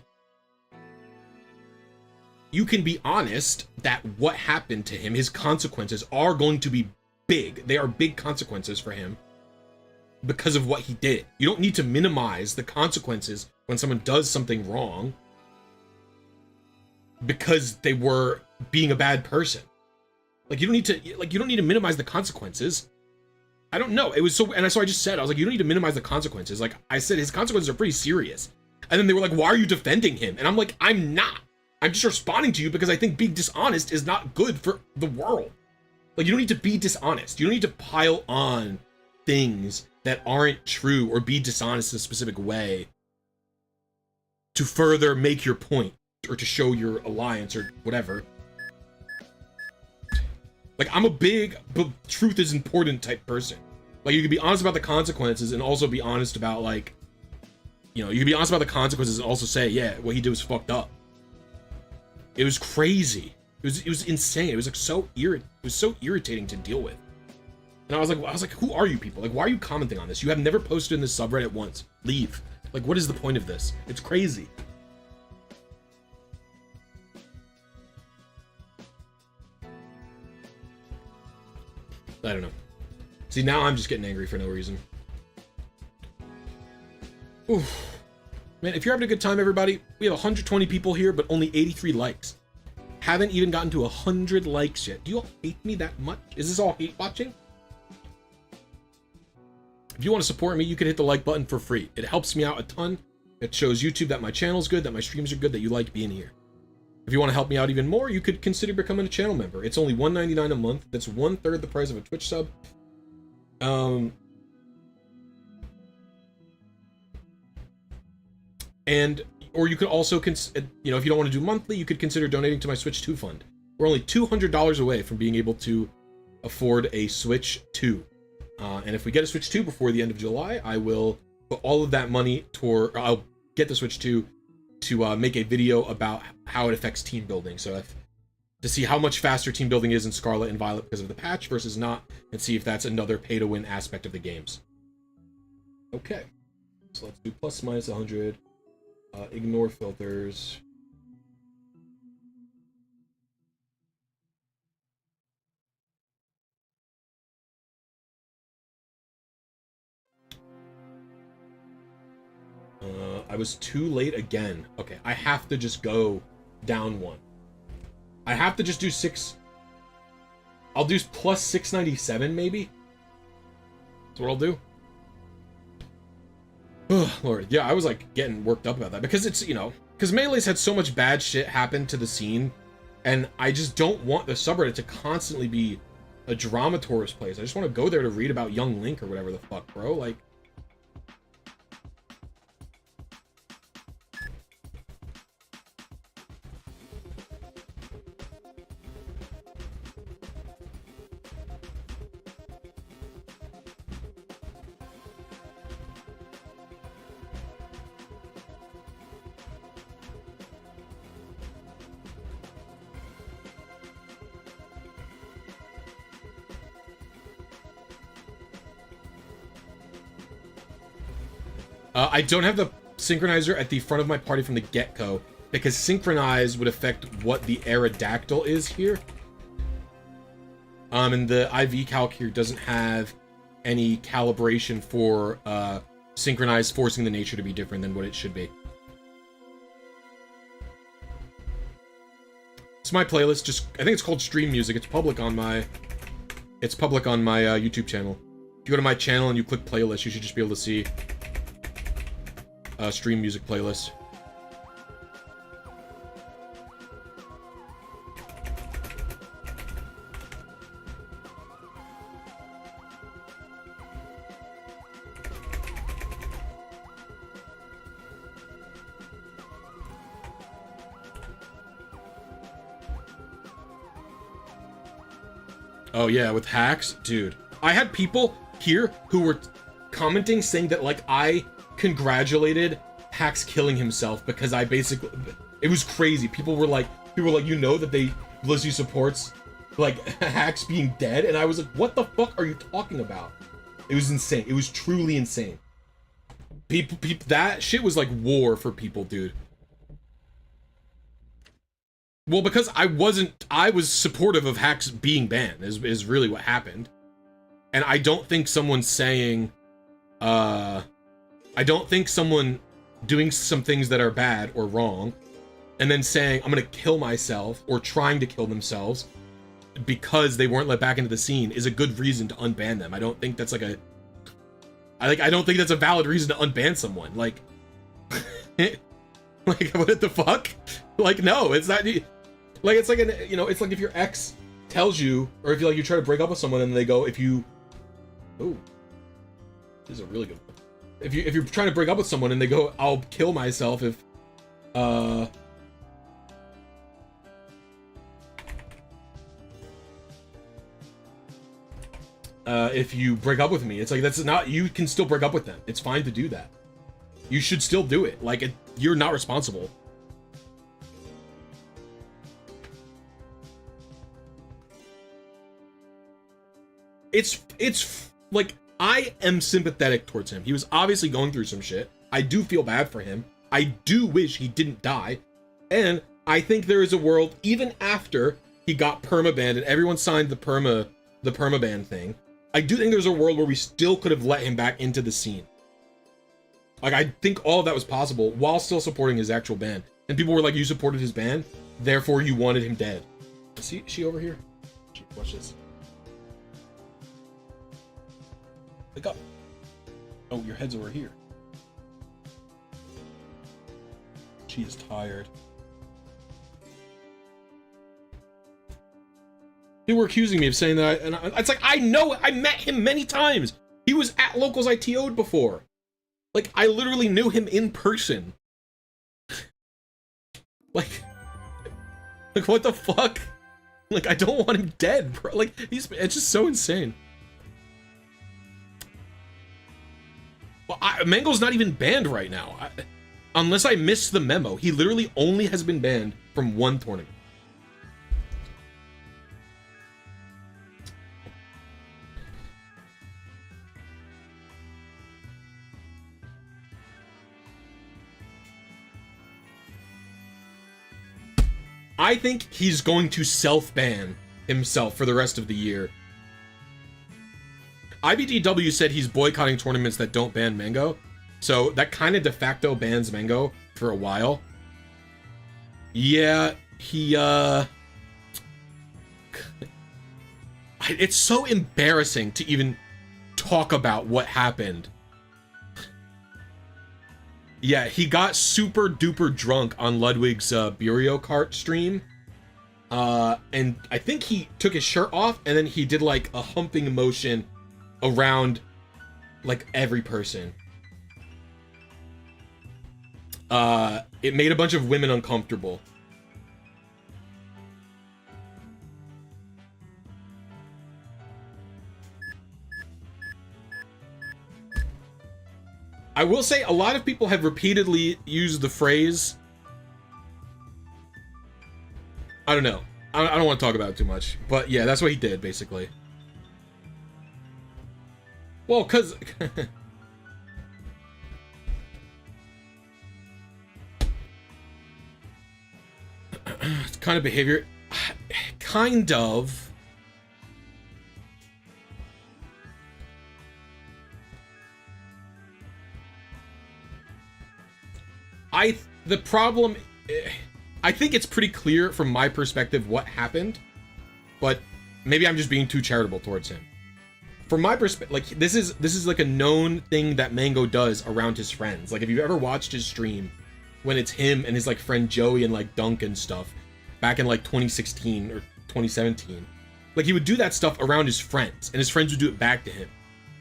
you can be honest that what happened to him, his consequences are going to be big. They are big consequences for him because of what he did. You don't need to minimize the consequences when someone does something wrong because they were being a bad person. Like, you don't need to minimize the consequences. I don't know. It was so, and so I just said, I was like, you don't need to minimize the consequences. Like I said, his consequences are pretty serious. And then they were like, why are you defending him? And I'm like, I'm not. I'm just responding to you because I think being dishonest is not good for the world. Like, you don't need to be dishonest. You don't need to pile on things that aren't true or be dishonest in a specific way to further make your point or to show your alliance or whatever. Like, I'm a big, but truth is important type person. Like, you can be honest about the consequences and also be honest about, like, you know, you can be honest about the consequences and also say, yeah, what he did was fucked up. It was crazy. It was insane. It was like so irritating to deal with. And I was like, who are you people? Like, why are you commenting on this? You have never posted in this subreddit once. Leave. Like, what is the point of this? It's crazy. I don't know. See, now I'm just getting angry for no reason. Oof. Man, if you're having a good time, everybody, we have 120 people here, but only 83 likes. Haven't even gotten to 100 likes yet. Do you all hate me that much? Is this all hate watching? If you want to support me, you can hit the like button for free. It helps me out a ton. It shows YouTube that my channel's good, that my streams are good, that you like being here. If you want to help me out even more, you could consider becoming a channel member. It's only $1.99 a month. That's 1/3 the price of a Twitch sub. And, or you could also, you know, if you don't want to do monthly, you could consider donating to my switch2 fund. We're only $200 away from being able to afford a switch2. And if we get a switch2 before the end of July, I will put all of that money toward, I'll get the switch2 to make a video about how it affects team building. So to see how much faster team building is in Scarlet and Violet because of the patch versus not, and see if that's another pay-to-win aspect of the games. Okay, so let's do plus minus 100, ignore filters. I was too late again. Okay, I have to just go down one. I have to just do 6. I'll do plus 697 maybe. That's what I'll do. Oh, Lord. Yeah, I was like getting worked up about that because it's, you know, because Melee's had so much bad shit happen to the scene, and I just don't want the subreddit to constantly be a drama tourist place. I just want to go there to read about young Link or whatever the fuck, bro. Like, I don't have the synchronizer at the front of my party from the get-go, because synchronize would affect what the Aerodactyl is here. And the IV calc here doesn't have any calibration for synchronize forcing the nature to be different than what it should be. It's my playlist, just, I think it's called Stream Music. It's public on my YouTube channel. If you go to my channel and you click playlist, you should just be able to see Stream Music playlist. Oh yeah, with hacks? Dude. I had people here who were commenting saying that, like, I congratulated Hacks killing himself because I basically... It was crazy. People were like, you know that BlisyTV supports, like, Hacks being dead? And I was like, what the fuck are you talking about? It was insane. It was truly insane. People, that shit was like war for people, dude. Well, because I was supportive of Hacks being banned, is really what happened. And I don't think someone saying, I don't think someone doing some things that are bad or wrong, and then saying, I'm gonna kill myself, or trying to kill themselves, because they weren't let back into the scene, is a good reason to unban them. I don't think that's like a... I don't think that's a valid reason to unban someone. Like, like, what the fuck? Like, no, it's not... Like, it's like, you know, it's like if your ex tells you, or if you, like, you try to break up with someone and they go, if you... Oh, this is a really good one. If you're trying to break up with someone and they go, I'll kill myself if you break up with me. It's like, that's not... You can still break up with them. It's fine to do that. You should still do it. Like, you're not responsible. It's like, I am sympathetic towards him. He was obviously going through some shit. I do feel bad for him. I do wish he didn't die. And I think there is a world, even after he got permabanned and everyone signed the permaban thing, I do think there's a world where we still could have let him back into the scene. Like, I think all of that was possible while still supporting his actual ban. And people were like, you supported his ban, therefore you wanted him dead. Is she over here? Watch this. Wake up. Oh, your head's over here. She is tired. People were accusing me of saying that, it's like, I know, I met him many times. He was at Locals I TO'd before. Like, I literally knew him in person. Like what the fuck? Like, I don't want him dead, bro. Like, it's just so insane. Well, Mango's not even banned right now. Unless I missed the memo. He literally only has been banned from one tournament. I think he's going to self-ban himself for the rest of the year. IBDW said he's boycotting tournaments that don't ban Mango, so that kind of de facto bans Mango for a while. Yeah, he, it's so embarrassing to even talk about what happened. Yeah, he got super duper drunk on Ludwig's Burio Kart stream. And I think he took his shirt off and then he did like a humping motion around like every person. It made a bunch of women uncomfortable. I will say a lot of people have repeatedly used the phrase. I don't know. I don't want to talk about it too much. But yeah, that's what he did, basically. Well, because... kind of behavior... Kind of... The problem, I think it's pretty clear from my perspective what happened, but maybe I'm just being too charitable towards him. From my perspective, like this is like a known thing that Mango does around his friends. Like if you've ever watched his stream, when it's him and his like friend Joey and like Dunk and stuff, back in like 2016 or 2017, like he would do that stuff around his friends, and his friends would do it back to him.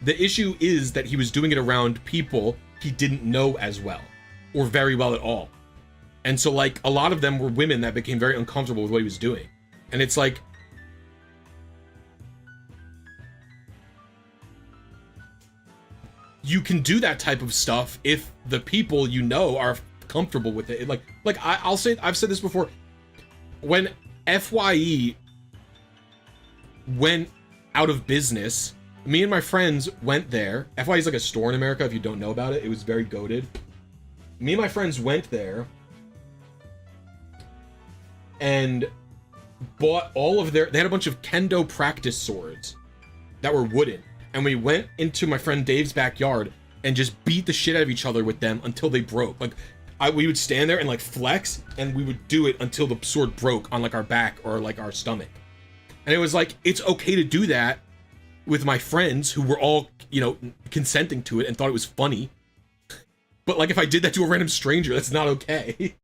The issue is that he was doing it around people he didn't know as well, or very well at all. And so like a lot of them were women that became very uncomfortable with what he was doing. And it's like, you can do that type of stuff if the people you know are comfortable with it. I'll say, I've said this before, when FYE went out of business, me and my friends went there. FYE is like a store in America, if you don't know about it. It was very goated. Me and my friends went there and bought all of they had a bunch of kendo practice swords that were wooden, and we went into my friend Dave's backyard and just beat the shit out of each other with them until they broke. Like we would stand there and like flex, and we would do it until the sword broke on like our back or like our stomach. And it was like, it's okay to do that with my friends who were all, you know, consenting to it and thought it was funny. But like if I did that to a random stranger, that's not okay.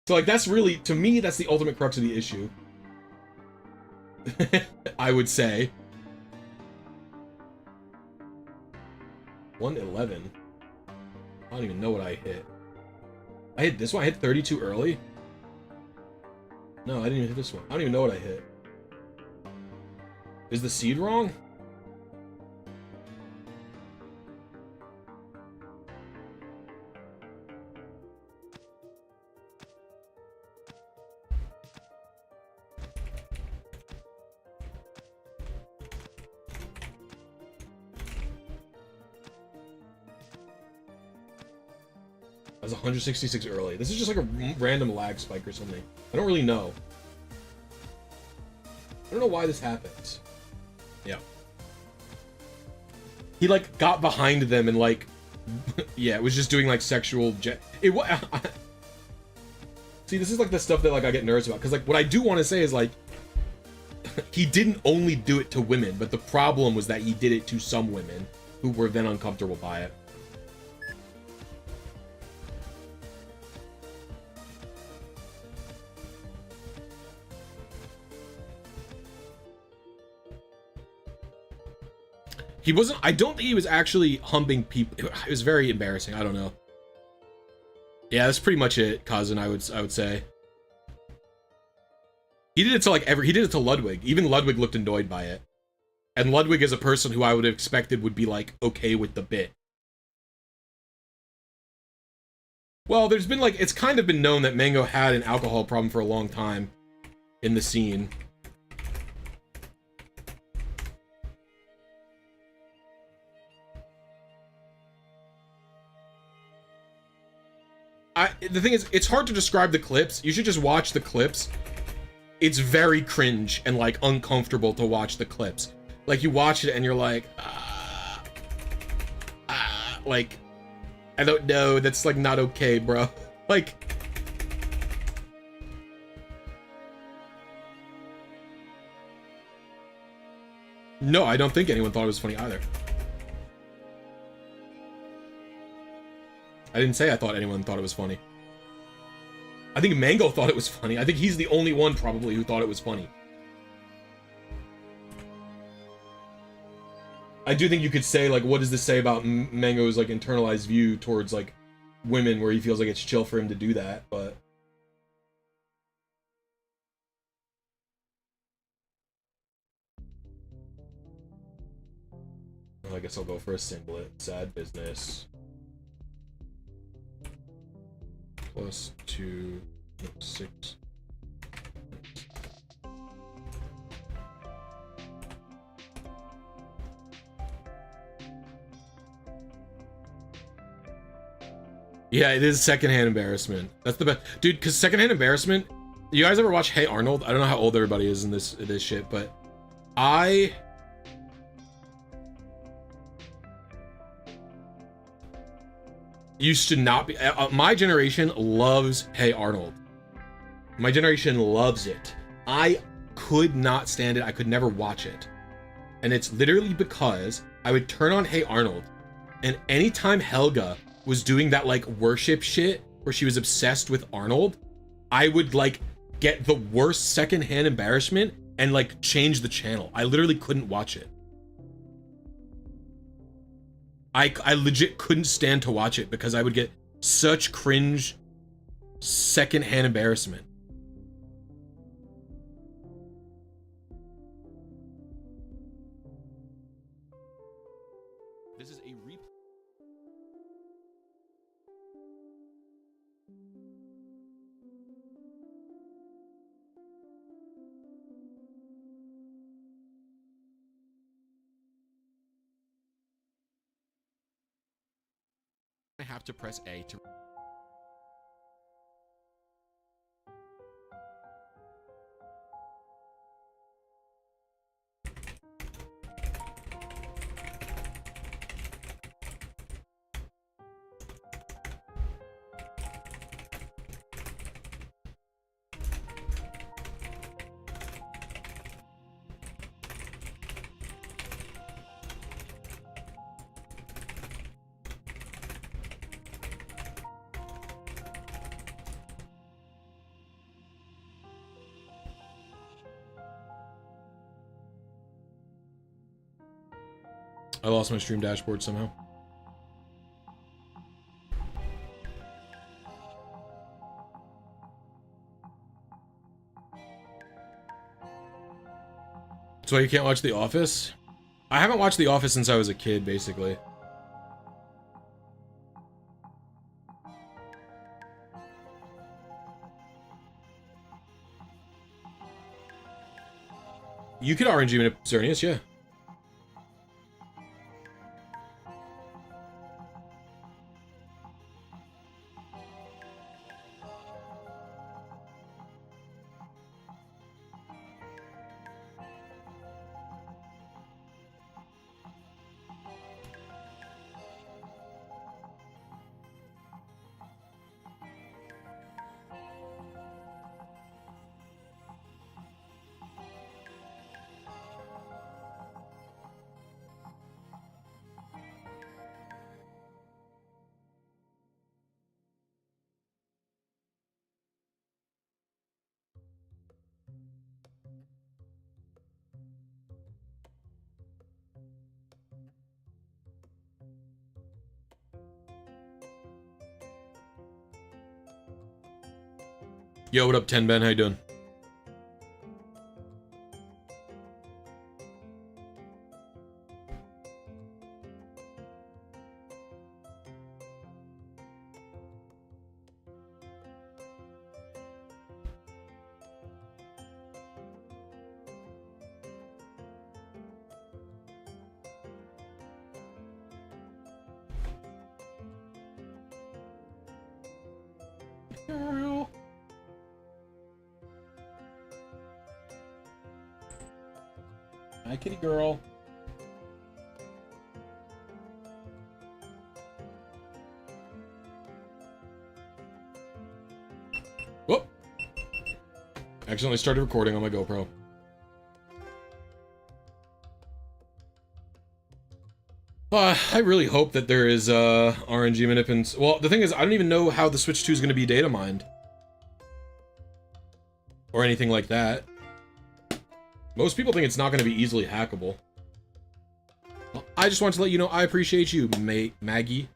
So like that's really, to me, that's the ultimate crux of the issue. I would say. 111. I don't even know what I hit. I hit this one? I hit 32 early? No, I didn't even hit this one. I don't even know what I hit. Is the seed wrong? I was 166 early. This is just like a random lag spike or something. I don't really know. I don't know why this happens. Yeah. He like got behind them and like, yeah, it was just doing like sexual See, this is like the stuff that like I get nervous about, because like what I do want to say is like, he didn't only do it to women, but the problem was that he did it to some women who were then uncomfortable by it. He wasn't, I don't think he was actually humping people. It was very embarrassing. I don't know. Yeah, that's pretty much it, cousin, I would say. He did it to like he did it to Ludwig. Even Ludwig looked annoyed by it. And Ludwig is a person who I would have expected would be like okay with the bit. Well, there's been like, it's kind of been known that Mango had an alcohol problem for a long time in the scene. The thing is, it's hard to describe the clips. You should just watch the clips. It's very cringe and like uncomfortable to watch the clips. Like you watch it and you're like, like, I don't know. That's like not okay, bro. Like, no, I don't think anyone thought it was funny either. I didn't say I thought anyone thought it was funny. I think Mango thought it was funny. I think he's the only one probably who thought it was funny. I do think you could say, like, what does this say about Mango's, like, internalized view towards, like, women, where he feels like it's chill for him to do that, but... Well, I guess I'll go for a singlet. Sad business. Plus 2, 6. Yeah, it is secondhand embarrassment. That's the best, dude. Because secondhand embarrassment. You guys ever watch Hey Arnold? I don't know how old everybody is in this shit, but I used to not be. My generation loves Hey Arnold. My generation loves it. I could not stand it. I could never watch it, and it's literally because I would turn on Hey Arnold, and anytime Helga was doing that like worship shit where she was obsessed with Arnold, I would like get the worst secondhand embarrassment and like change the channel. I literally couldn't watch it. I legit couldn't stand to watch it because I would get such cringe secondhand embarrassment. This is a replay. I have to press A to... I lost my stream dashboard somehow. So you can't watch The Office? I haven't watched The Office since I was a kid, basically. You could RNG in Xerneas, yeah. Yo, what up, 10 Ben? How you doing? Hi, kitty girl. Whoop! Accidentally started recording on my GoPro. I really hope that there is RNG manipulants. Well, the thing is, I don't even know how the Switch 2 is going to be data mined. Or anything like that. Most people think it's not going to be easily hackable. Well, I just want to let you know I appreciate you, Maggie.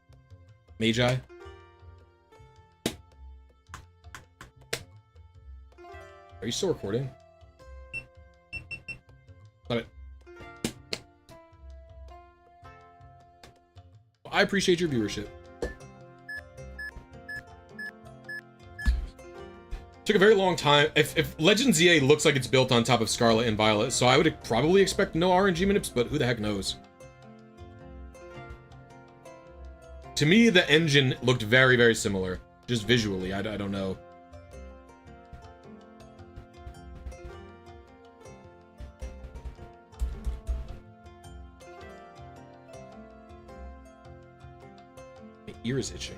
Magi. Are you still recording? Stop it. I appreciate your viewership. Took a very long time. If Legend ZA looks like it's built on top of Scarlet and Violet, so I would probably expect no RNG manips, but who the heck knows? To me, the engine looked very, very similar. Just visually, I don't know. My ear is itching.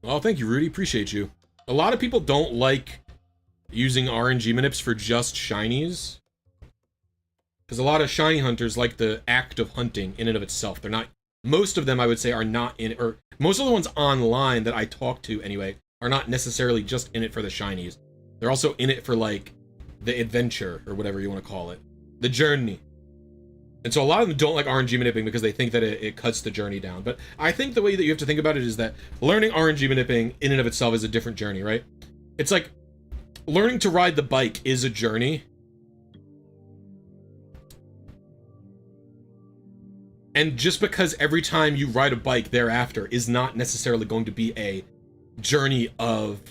Oh, thank you, Rudy. Appreciate you. A lot of people don't like using RNG manips for just shinies. Because a lot of shiny hunters like the act of hunting in and of itself. They're not... Most of them, I would say, are not in it... Or most of the ones online that I talk to, anyway, are not necessarily just in it for the shinies. They're also in it for, like, the adventure, or whatever you want to call it. The journey. And so a lot of them don't like RNG manipping because they think that it cuts the journey down. But I think the way that you have to think about it is that learning RNG manipping in and of itself is a different journey, right? It's like learning to ride the bike is a journey. And just because every time you ride a bike thereafter is not necessarily going to be a journey of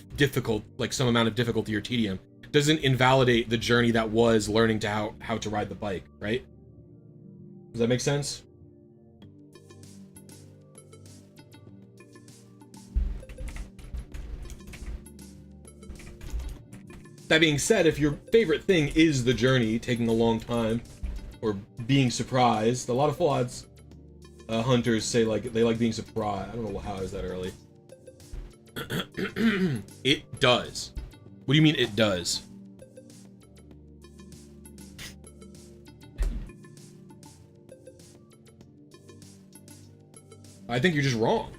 like some amount of difficulty or tedium, doesn't invalidate the journey that was learning to how to ride the bike, right? Does that make sense? That being said, if your favorite thing is the journey, taking a long time, or being surprised, a lot of full odds hunters say like they like being surprised. I don't know how I was that early. It does. What do you mean it does? I think you're just wrong.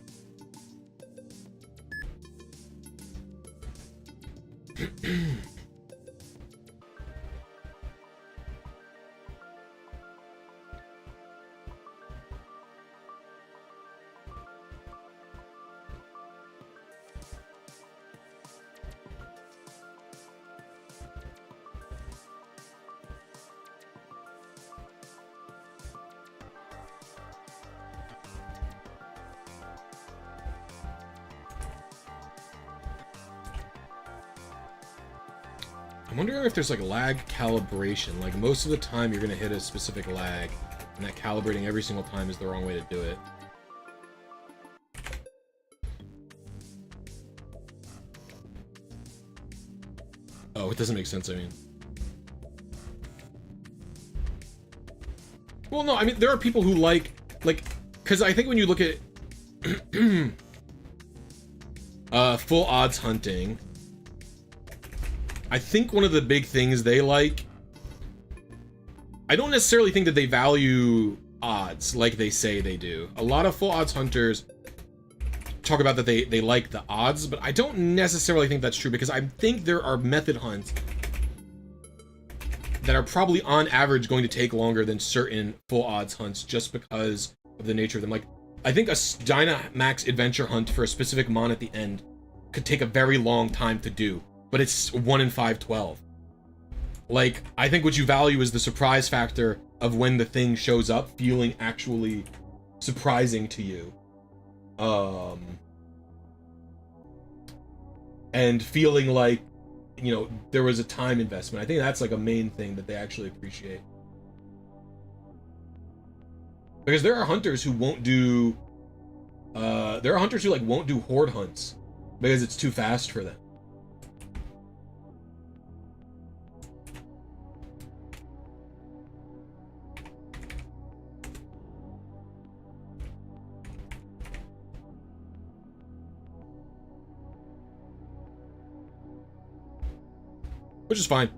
I'm wondering if there's like lag calibration. Like most of the time you're gonna hit a specific lag, and that calibrating every single time is the wrong way to do it. Oh, it doesn't make sense, I mean. Well, no, I mean, there are people who like, because I think when you look at full odds hunting, I think one of the big things they like, I don't necessarily think that they value odds like they say they do. A lot of full odds hunters talk about that they like the odds, but I don't necessarily think that's true, because I think there are method hunts that are probably on average going to take longer than certain full odds hunts just because of the nature of them. Like, I think a Dynamax adventure hunt for a specific mon at the end could take a very long time to do, but it's 1 in 512. Like, I think what you value is the surprise factor of when the thing shows up feeling actually surprising to you. And feeling like, you know, there was a time investment. I think that's like a main thing that they actually appreciate. Because there are hunters who won't do There are hunters who like won't do horde hunts because it's too fast for them. Which is fine.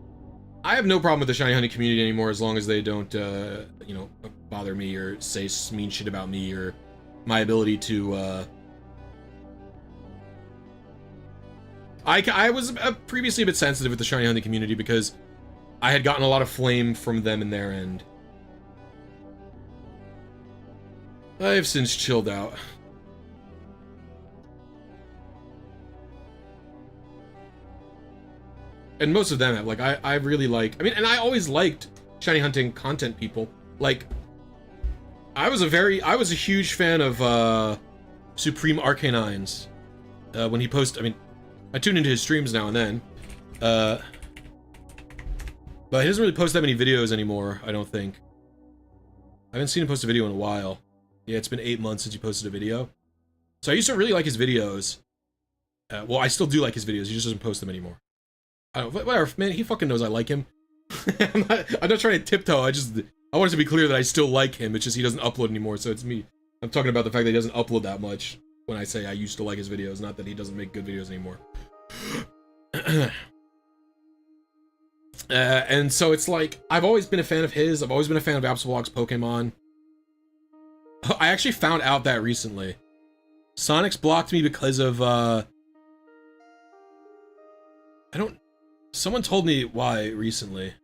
I have no problem with the shiny hunting community anymore as long as they don't, you know, bother me or say mean shit about me or my ability to, I was previously a bit sensitive with the shiny hunting community because I had gotten a lot of flame from them in their end. I have since chilled out. And most of them have, like, I really like, I mean, and I always liked shiny hunting content people. Like, I was a huge fan of, Supreme Arcanines. When he posted, I mean, I tune into his streams now and then. But he doesn't really post that many videos anymore, I don't think. I haven't seen him post a video in a while. Yeah, it's been 8 months since he posted a video. So I used to really like his videos. Well, I still do like his videos, he just doesn't post them anymore. I don't know, whatever, man, he fucking knows I like him. I'm not trying to tiptoe, I want it to be clear that I still like him, it's just he doesn't upload anymore, so it's me. I'm talking about the fact that he doesn't upload that much when I say I used to like his videos, not that he doesn't make good videos anymore. And so it's like, I've always been a fan of his, I've always been a fan of Absolvlog's Pokemon. I actually found out that recently. Sonic's blocked me because of, someone told me why recently.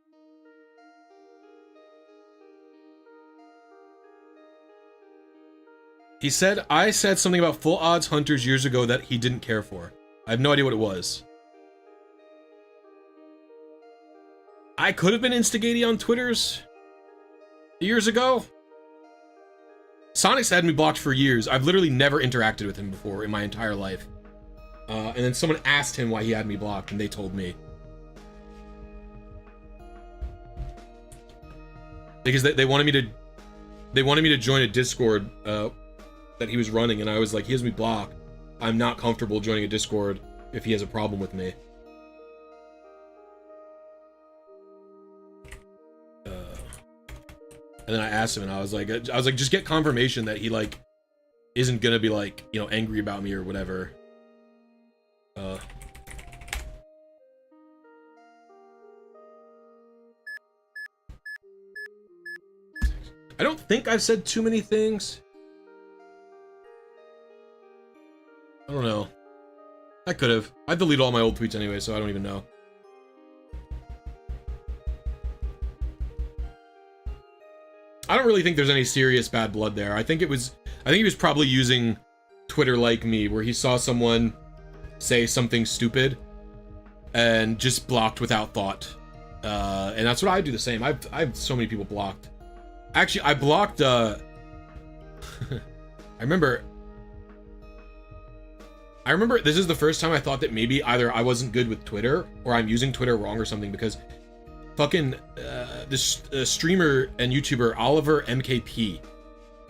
He said, I said something about full odds hunters years ago that he didn't care for. I have no idea what it was. I could have been instigating on Twitters years ago. Sonic's had me blocked for years. I've literally never interacted with him before in my entire life. And then someone asked him why he had me blocked, and they told me. Because they wanted me to join a Discord that he was running, and I was like, he has me blocked. I'm not comfortable joining a Discord if he has a problem with me. And then I asked him, and I was like, just get confirmation that he like isn't gonna be like, you know, angry about me or whatever. I don't think I've said too many things. I don't know. I could have. I deleted all my old tweets anyway, so I don't even know. I don't really think there's any serious bad blood there. I think he was probably using Twitter like me, where he saw someone say something stupid and just blocked without thought. And that's what I do the same. I have so many people blocked. Actually, I blocked, I remember this is the first time I thought that maybe either I wasn't good with Twitter or I'm using Twitter wrong or something, because fucking, this streamer and YouTuber Oliver MKP,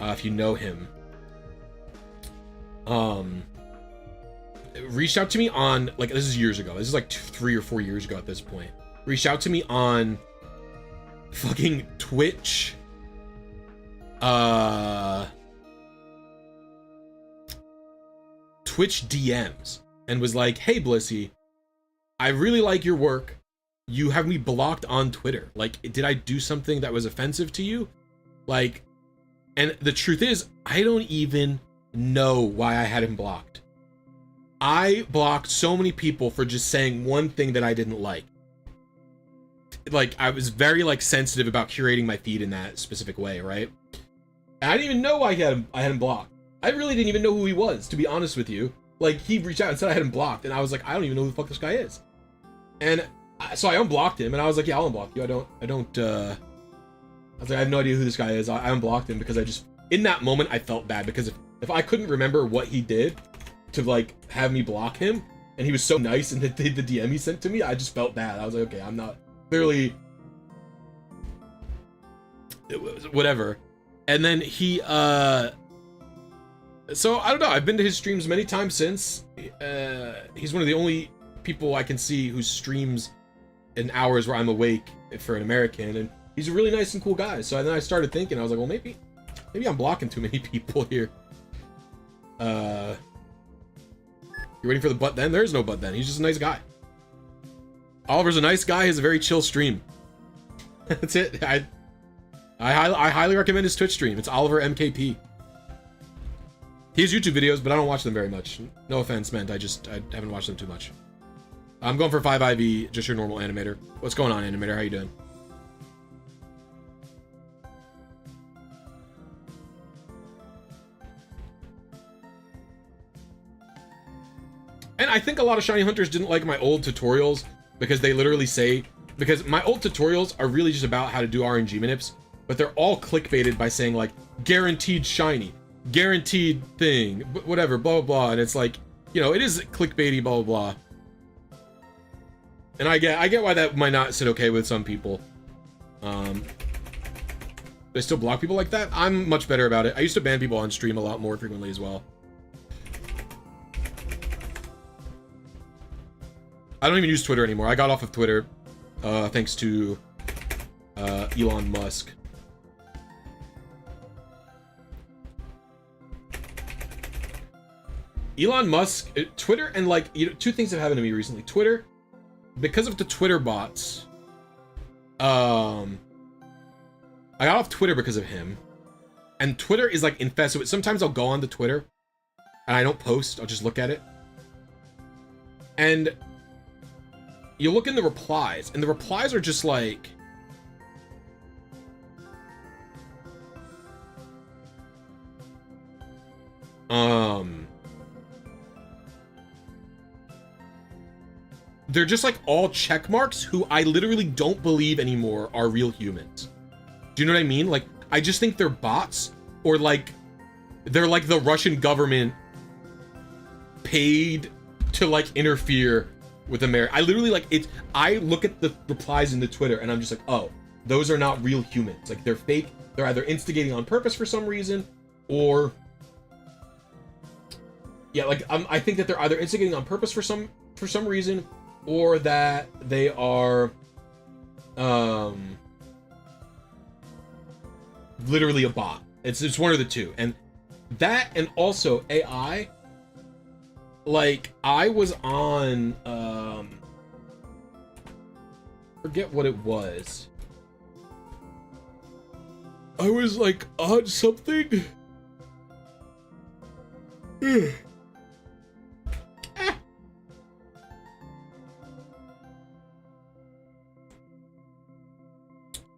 if you know him, reached out to me on, like, this is years ago. This is like 3 or 4 years ago at this point. Reached out to me on fucking Twitch. Twitch DMs and was like, hey Blisy, I really like your work. You have me blocked on Twitter. Like, did I do something that was offensive to you? Like, and the truth is, I don't even know why I had him blocked. I blocked so many people for just saying one thing that I didn't like. Like, I was very, like, sensitive about curating my feed in that specific way, right? And I didn't even know why I had him blocked. I really didn't even know who he was, to be honest with you. Like, he reached out and said I had him blocked, and I was like, I don't even know who the fuck this guy is. And so I unblocked him, and I was like, yeah, I'll unblock you. I was like, I have no idea who this guy is. I unblocked him because I just, in that moment, I felt bad, because if I couldn't remember what he did to, like, have me block him, and he was so nice in the DM he sent to me, I just felt bad. I was like, okay, I'm not, clearly, whatever. And then he, So, I don't know. I've been to his streams many times since. He's one of the only people I can see who streams in hours where I'm awake for an American, and he's a really nice and cool guy. So then I started thinking, I was like, well, maybe I'm blocking too many people here. You're waiting for the but then? There is no but then. He's just a nice guy. Oliver's a nice guy. He has a very chill stream. That's it. I highly recommend his Twitch stream. It's Oliver MKP. He has YouTube videos, but I don't watch them very much. No offense meant. I haven't watched them too much. I'm going for 5IV, just your normal animator. What's going on, animator? How you doing? And I think a lot of shiny hunters didn't like my old tutorials because they literally say, because my old tutorials are really just about how to do RNG manips, but they're all clickbaited by saying like guaranteed shiny, guaranteed thing, whatever, blah, blah, blah. And it's like, you know, it is clickbaity, blah, blah, blah. And I get why that might not sit okay with some people. They still block people like that? I'm much better about it. I used to ban people on stream a lot more frequently as well. I don't even use Twitter anymore. I got off of Twitter, thanks to Elon Musk. Elon Musk, Twitter, and like, you know, two things have happened to me recently. Twitter, because of the Twitter bots, I got off Twitter because of him, and Twitter is like infested with, sometimes I'll go on to Twitter and I don't post, I'll just look at it, and you look in the replies, and the replies are just like, they're just like all check marks who I literally don't believe anymore are real humans. Do you know what I mean? Like, I just think they're bots, or like they're like the Russian government paid to like interfere with America. I literally like it. I look at the replies in the Twitter and I'm just like, oh, those are not real humans. Like, they're fake. They're either instigating on purpose for some reason, or yeah, like I think that they're either instigating on purpose for some reason, or that they are literally a bot. It's one of the two. And that, and also AI, like, I was on forget what it was. I was like on something.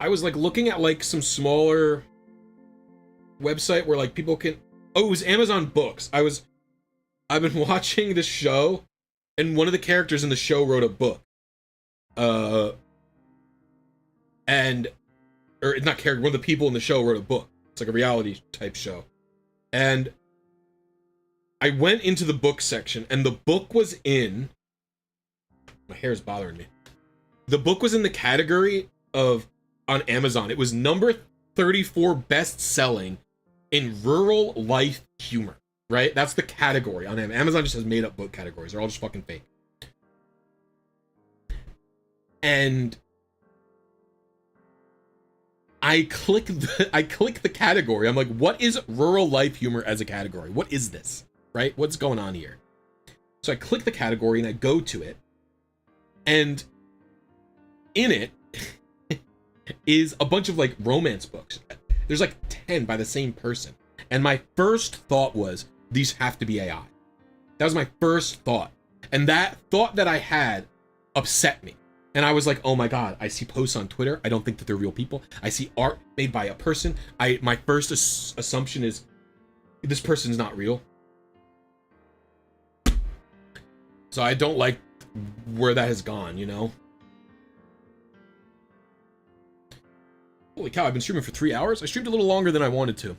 I was like looking at like some smaller website where like people can, oh, it was Amazon Books. I've been watching this show, and one of the characters in the show wrote a book. Or not character, one of the people in the show wrote a book. It's like a reality type show. And I went into the book section, and the book was in, my hair is bothering me. The book was in the category of, on Amazon, it was number 34 best-selling in rural life humor, right? That's the category on Amazon. Amazon just has made-up book categories. They're all just fucking fake. And I click the category. I'm like, what is rural life humor as a category? What is this, right? What's going on here? So I click the category and I go to it, and in it is a bunch of like romance books. There's like 10 by the same person. And my first thought was, these have to be AI. That was my first thought. And that thought that I had upset me. And I was like, oh my God, I see posts on Twitter. I don't think that they're real people. I see art made by a person. My first assumption is, this person's not real. So I don't like where that has gone, you know? Holy cow, I've been streaming for 3 hours? I streamed a little longer than I wanted to.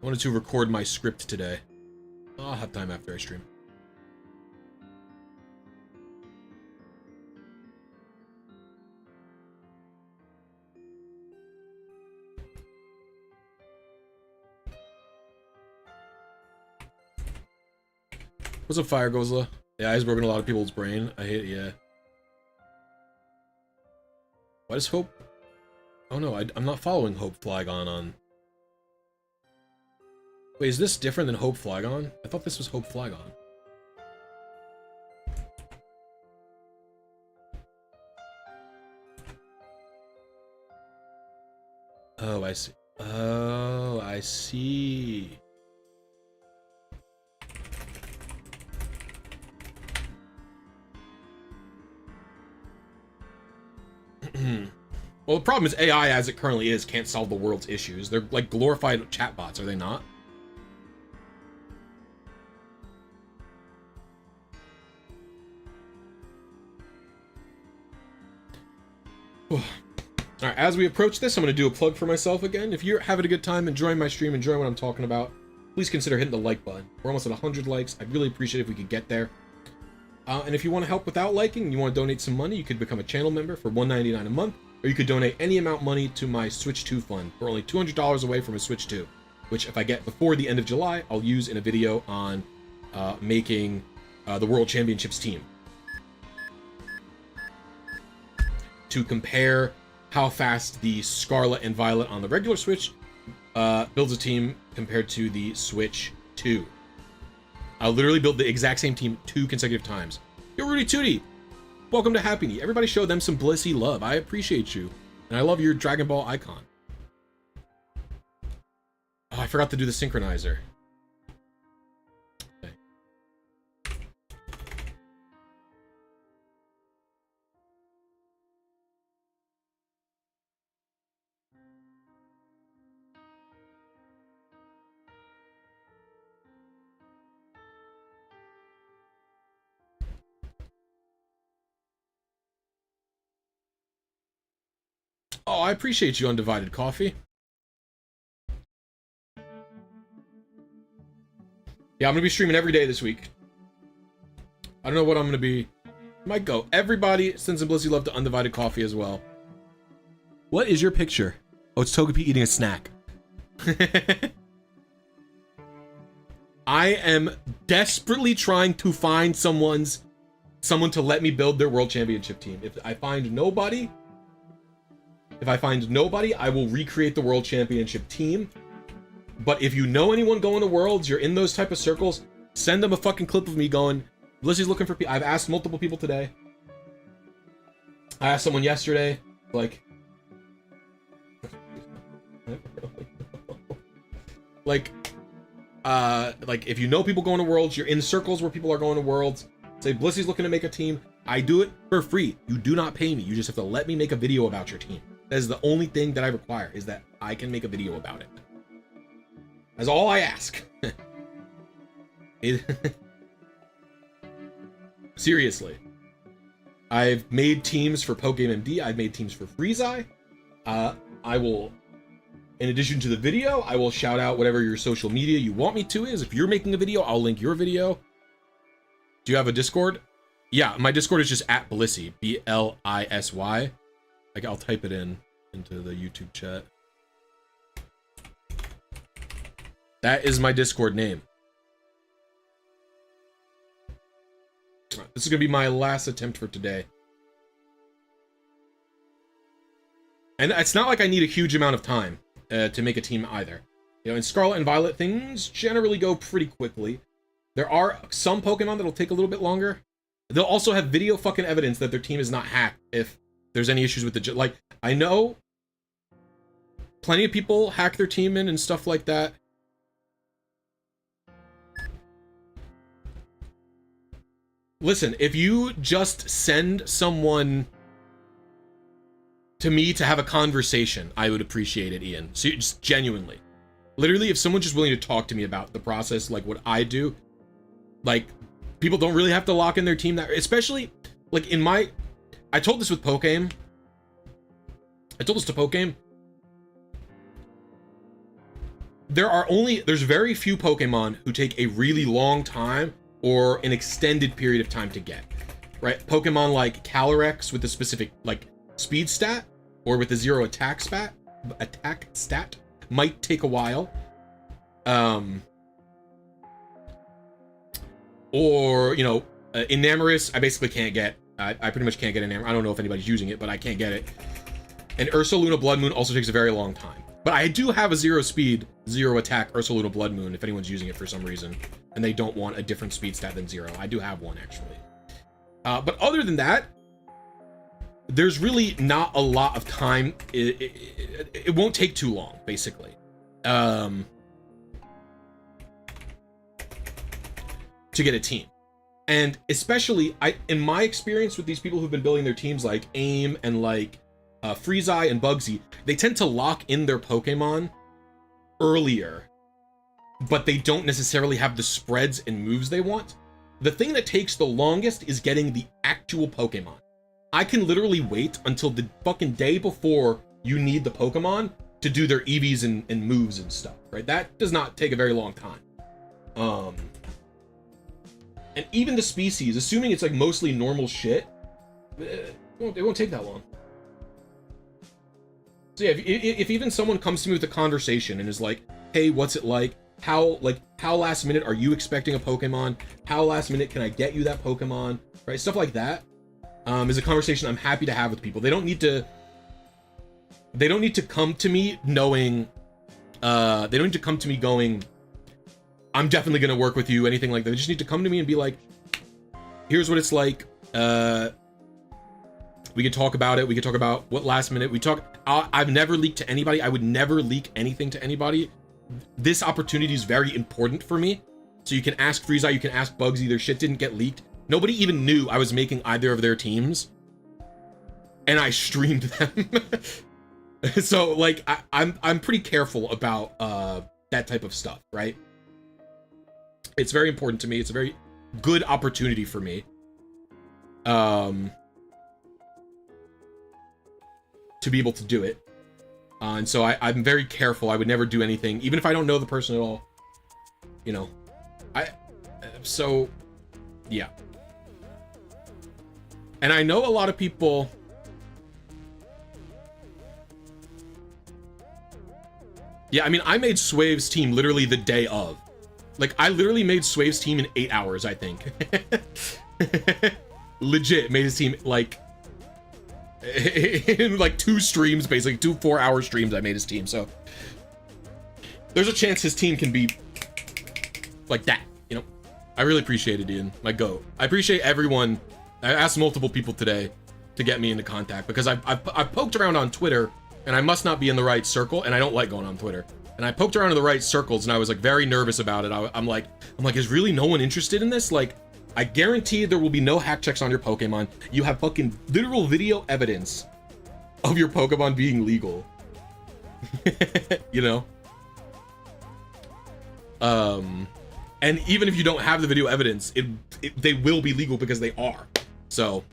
I wanted to record my script today. I'll have time after I stream. What's up, Fire Gozla? Yeah, he's broken a lot of people's brain. I hate it, yeah. Why does Hope... Oh no, I'm not following Hope Flagon on... Wait, is this different than Hope Flagon? I thought this was Hope Flagon. Oh, I see. Oh, I see. Well, the problem is AI, as it currently is, can't solve the world's issues. They're like glorified chatbots, are they not? Alright, as we approach this, I'm going to do a plug for myself again. If you're having a good time, enjoying my stream, enjoying what I'm talking about, please consider hitting the like button. We're almost at 100 likes. I'd really appreciate it if we could get there. And if you want to help without liking, and you want to donate some money, you could become a channel member for $1.99 a month, or you could donate any amount of money to my switch2 fund. We're only $200 away from a switch2, which if I get before the end of July, I'll use in a video on making the World Championships team. To compare how fast the Scarlet and Violet on the regular Switch builds a team compared to the Switch 2. I'll literally build the exact same team 2 consecutive times. Yo, Rudy Tootie! Welcome to Happy Knee. Everybody show them some Blisy love. I appreciate you. And I love your Dragon Ball icon. Oh, I forgot to do the synchronizer. Okay. Oh, I appreciate you, Undivided Coffee. Yeah, I'm gonna be streaming every day this week. I don't know what I'm gonna be. Might go. Everybody send some Blisy love to Undivided Coffee as well. What is your picture? Oh, it's Togepi eating a snack. I am desperately trying to find someone to let me build their World Championship team. If I find nobody, I will recreate the World Championship team. But if you know anyone going to Worlds, you're in those type of circles, send them a fucking clip of me going, Blisy's looking for people. I've asked multiple people today. I asked someone yesterday, like if you know people going to Worlds, you're in circles where people are going to Worlds, say Blissy's looking to make a team. I do it for free. You do not pay me. You just have to let me make a video about your team. That is the only thing that I require, is that I can make a video about it. That's all I ask. Seriously. I've made teams for PokeMD. I've made teams for Freezeye. I will, in addition to the video, I will shout out whatever your social media you want me to is. If you're making a video, I'll link your video. Do you have a Discord? Yeah, my Discord is just at Blisy, B-L-I-S-Y. I'll type it into the YouTube chat. That is my Discord name. This is gonna be my last attempt for today. And it's not like I need a huge amount of time to make a team either. You know, in Scarlet and Violet, things generally go pretty quickly. There are some Pokemon that'll take a little bit longer. They'll also have video fucking evidence that their team is not hacked if there's any issues with the... Like, I know plenty of people hack their team in and stuff like that. Listen, if you just send someone to me to have a conversation, I would appreciate it, Ian. So just genuinely. Literally, if someone's just willing to talk to me about the process, like what I do, like, people don't really have to lock in their team that, especially, like, in my, I told this with Pokegame. I told this to Pokegame. There's very few Pokemon who take a really long time or an extended period of time to get, right? Pokemon like Calyrex with a specific, like, speed stat, or with a 0 attack stat, might take a while. Or, you know, Enamorous, I basically can't get. I pretty much can't get Enamorous. I don't know if anybody's using it, but I can't get it. And Ursaluna Blood Moon also takes a very long time. But I do have a 0 speed, 0 attack Ursaluna Blood Moon if anyone's using it for some reason. And they don't want a different speed stat than 0. I do have one, actually. But other than that, there's really not a lot of time. It won't take too long, basically. To get a team. And especially, in my experience with these people who've been building their teams like AIM and like Freezeye and Bugsy, they tend to lock in their Pokemon earlier, but they don't necessarily have the spreads and moves they want. The thing that takes the longest is getting the actual Pokemon. I can literally wait until the fucking day before you need the Pokemon to do their EVs and moves and stuff, right? That does not take a very long time. And even the species, assuming it's like mostly normal shit, it won't take that long. So yeah, if even someone comes to me with a conversation and is like, hey, what's it like? How last minute are you expecting a Pokemon? How last minute can I get you that Pokemon? Right, stuff like that is a conversation I'm happy to have with people. They don't need to come to me knowing, they don't need to come to me going, I'm definitely gonna work with you, anything like that. They just need to come to me and be like, here's what it's like. We can talk about it. We can talk about what last minute we talk. I've never leaked to anybody. I would never leak anything to anybody. This opportunity is very important for me. So you can ask Freezeye, you can ask Bugsy. Their shit didn't get leaked. Nobody even knew I was making either of their teams, and I streamed them. So like I'm pretty careful about that type of stuff, right? It's very important to me. It's a very good opportunity for me. To be able to do it. And so I'm very careful. I would never do anything, even if I don't know the person at all. You know, so, yeah. And I know a lot of people... Yeah, I mean, I made Swave's team literally the day of. Like, I literally made Swave's team in 8 hours, I think. Legit, made his team, like... in like 2 streams, basically 2 4-hour streams. I made his team, so there's a chance his team can be like that, you know. I really appreciate it, Ian, my goat. I appreciate everyone. I asked multiple people today to get me into contact because I poked around on Twitter and I must not be in the right circle, and I don't like going on Twitter, and I poked around in the right circles and I was like very nervous about it. I'm like is really no one interested in this? Like, I guarantee there will be no hack checks on your Pokemon. You have fucking literal video evidence of your Pokemon being legal. You know? And even if you don't have the video evidence, they will be legal because they are. So...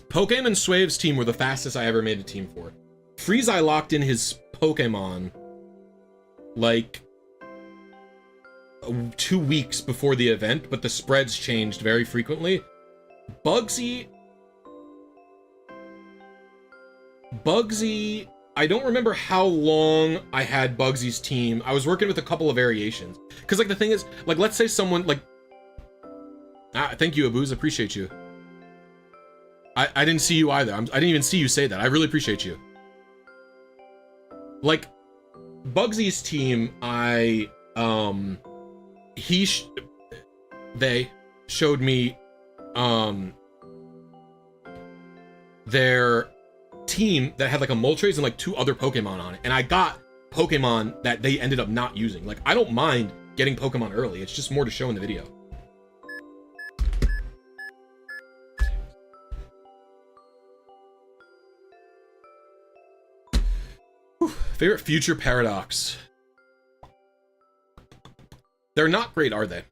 Pokemon Swave's team were the fastest I ever made a team for. Freezeye locked in his Pokemon like 2 weeks before the event, but the spreads changed very frequently. Bugsy, I don't remember how long I had Bugsy's team. I was working with a couple of variations. Because, like, the thing is, like, let's say someone, like... thank you, Abuz, appreciate you. I didn't see you either. I didn't even see you say that. I really appreciate you. Like, Bugsy's team, they showed me, their team that had like a Moltres and like 2 other Pokemon on it. And I got Pokemon that they ended up not using. Like, I don't mind getting Pokemon early. It's just more to show in the video. Favorite future paradox. They're not great, are they?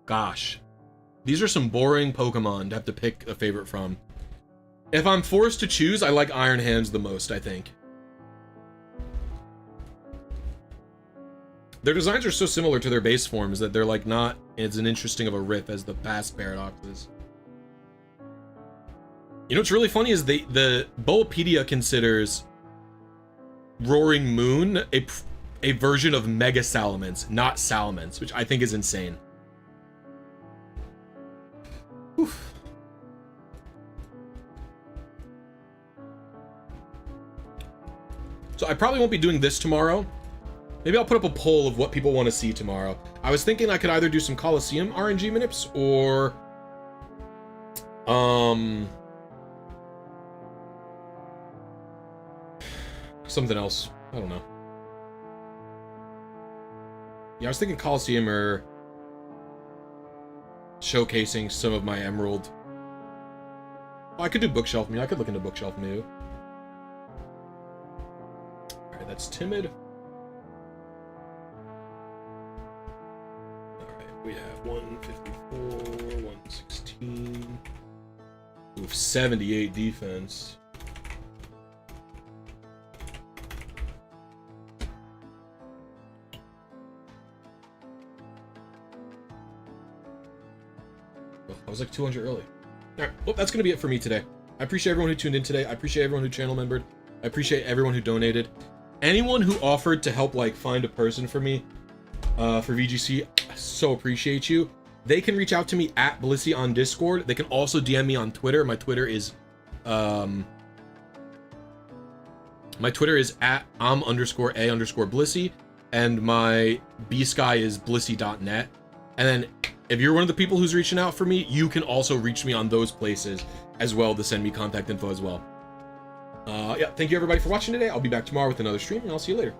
Gosh. These are some boring Pokemon to have to pick a favorite from. If I'm forced to choose, I like Iron Hands the most, I think. Their designs are so similar to their base forms that they're like not as an interesting of a rip as the past Paradoxes. You know what's really funny is the Bulbapedia considers Roaring Moon a version of Mega Salamence, not Salamence, which I think is insane. Oof. So I probably won't be doing this tomorrow. Maybe I'll put up a poll of what people want to see tomorrow. I was thinking I could either do some Coliseum RNG manips or something else. I don't know. Yeah, I was thinking Coliseum or showcasing some of my Emerald. Oh, I could do Bookshelf Mew. I could look into Bookshelf Mew. Alright, that's Timid. Alright, we have 154, 116. Ooh, 78 defense. I was like 200 early. Alright, well, that's going to be it for me today. I appreciate everyone who tuned in today. I appreciate everyone who channel membered. I appreciate everyone who donated. Anyone who offered to help, like, find a person for me, for VGC, I so appreciate you. They can reach out to me at Blisy on Discord. They can also DM me on Twitter. My Twitter is, at _a_Blisy, and my B-Sky is blissy.net. And then, if you're one of the people who's reaching out for me, you can also reach me on those places as well to send me contact info as well. Yeah, thank you everybody for watching today. I'll be back tomorrow with another stream, and I'll see you later.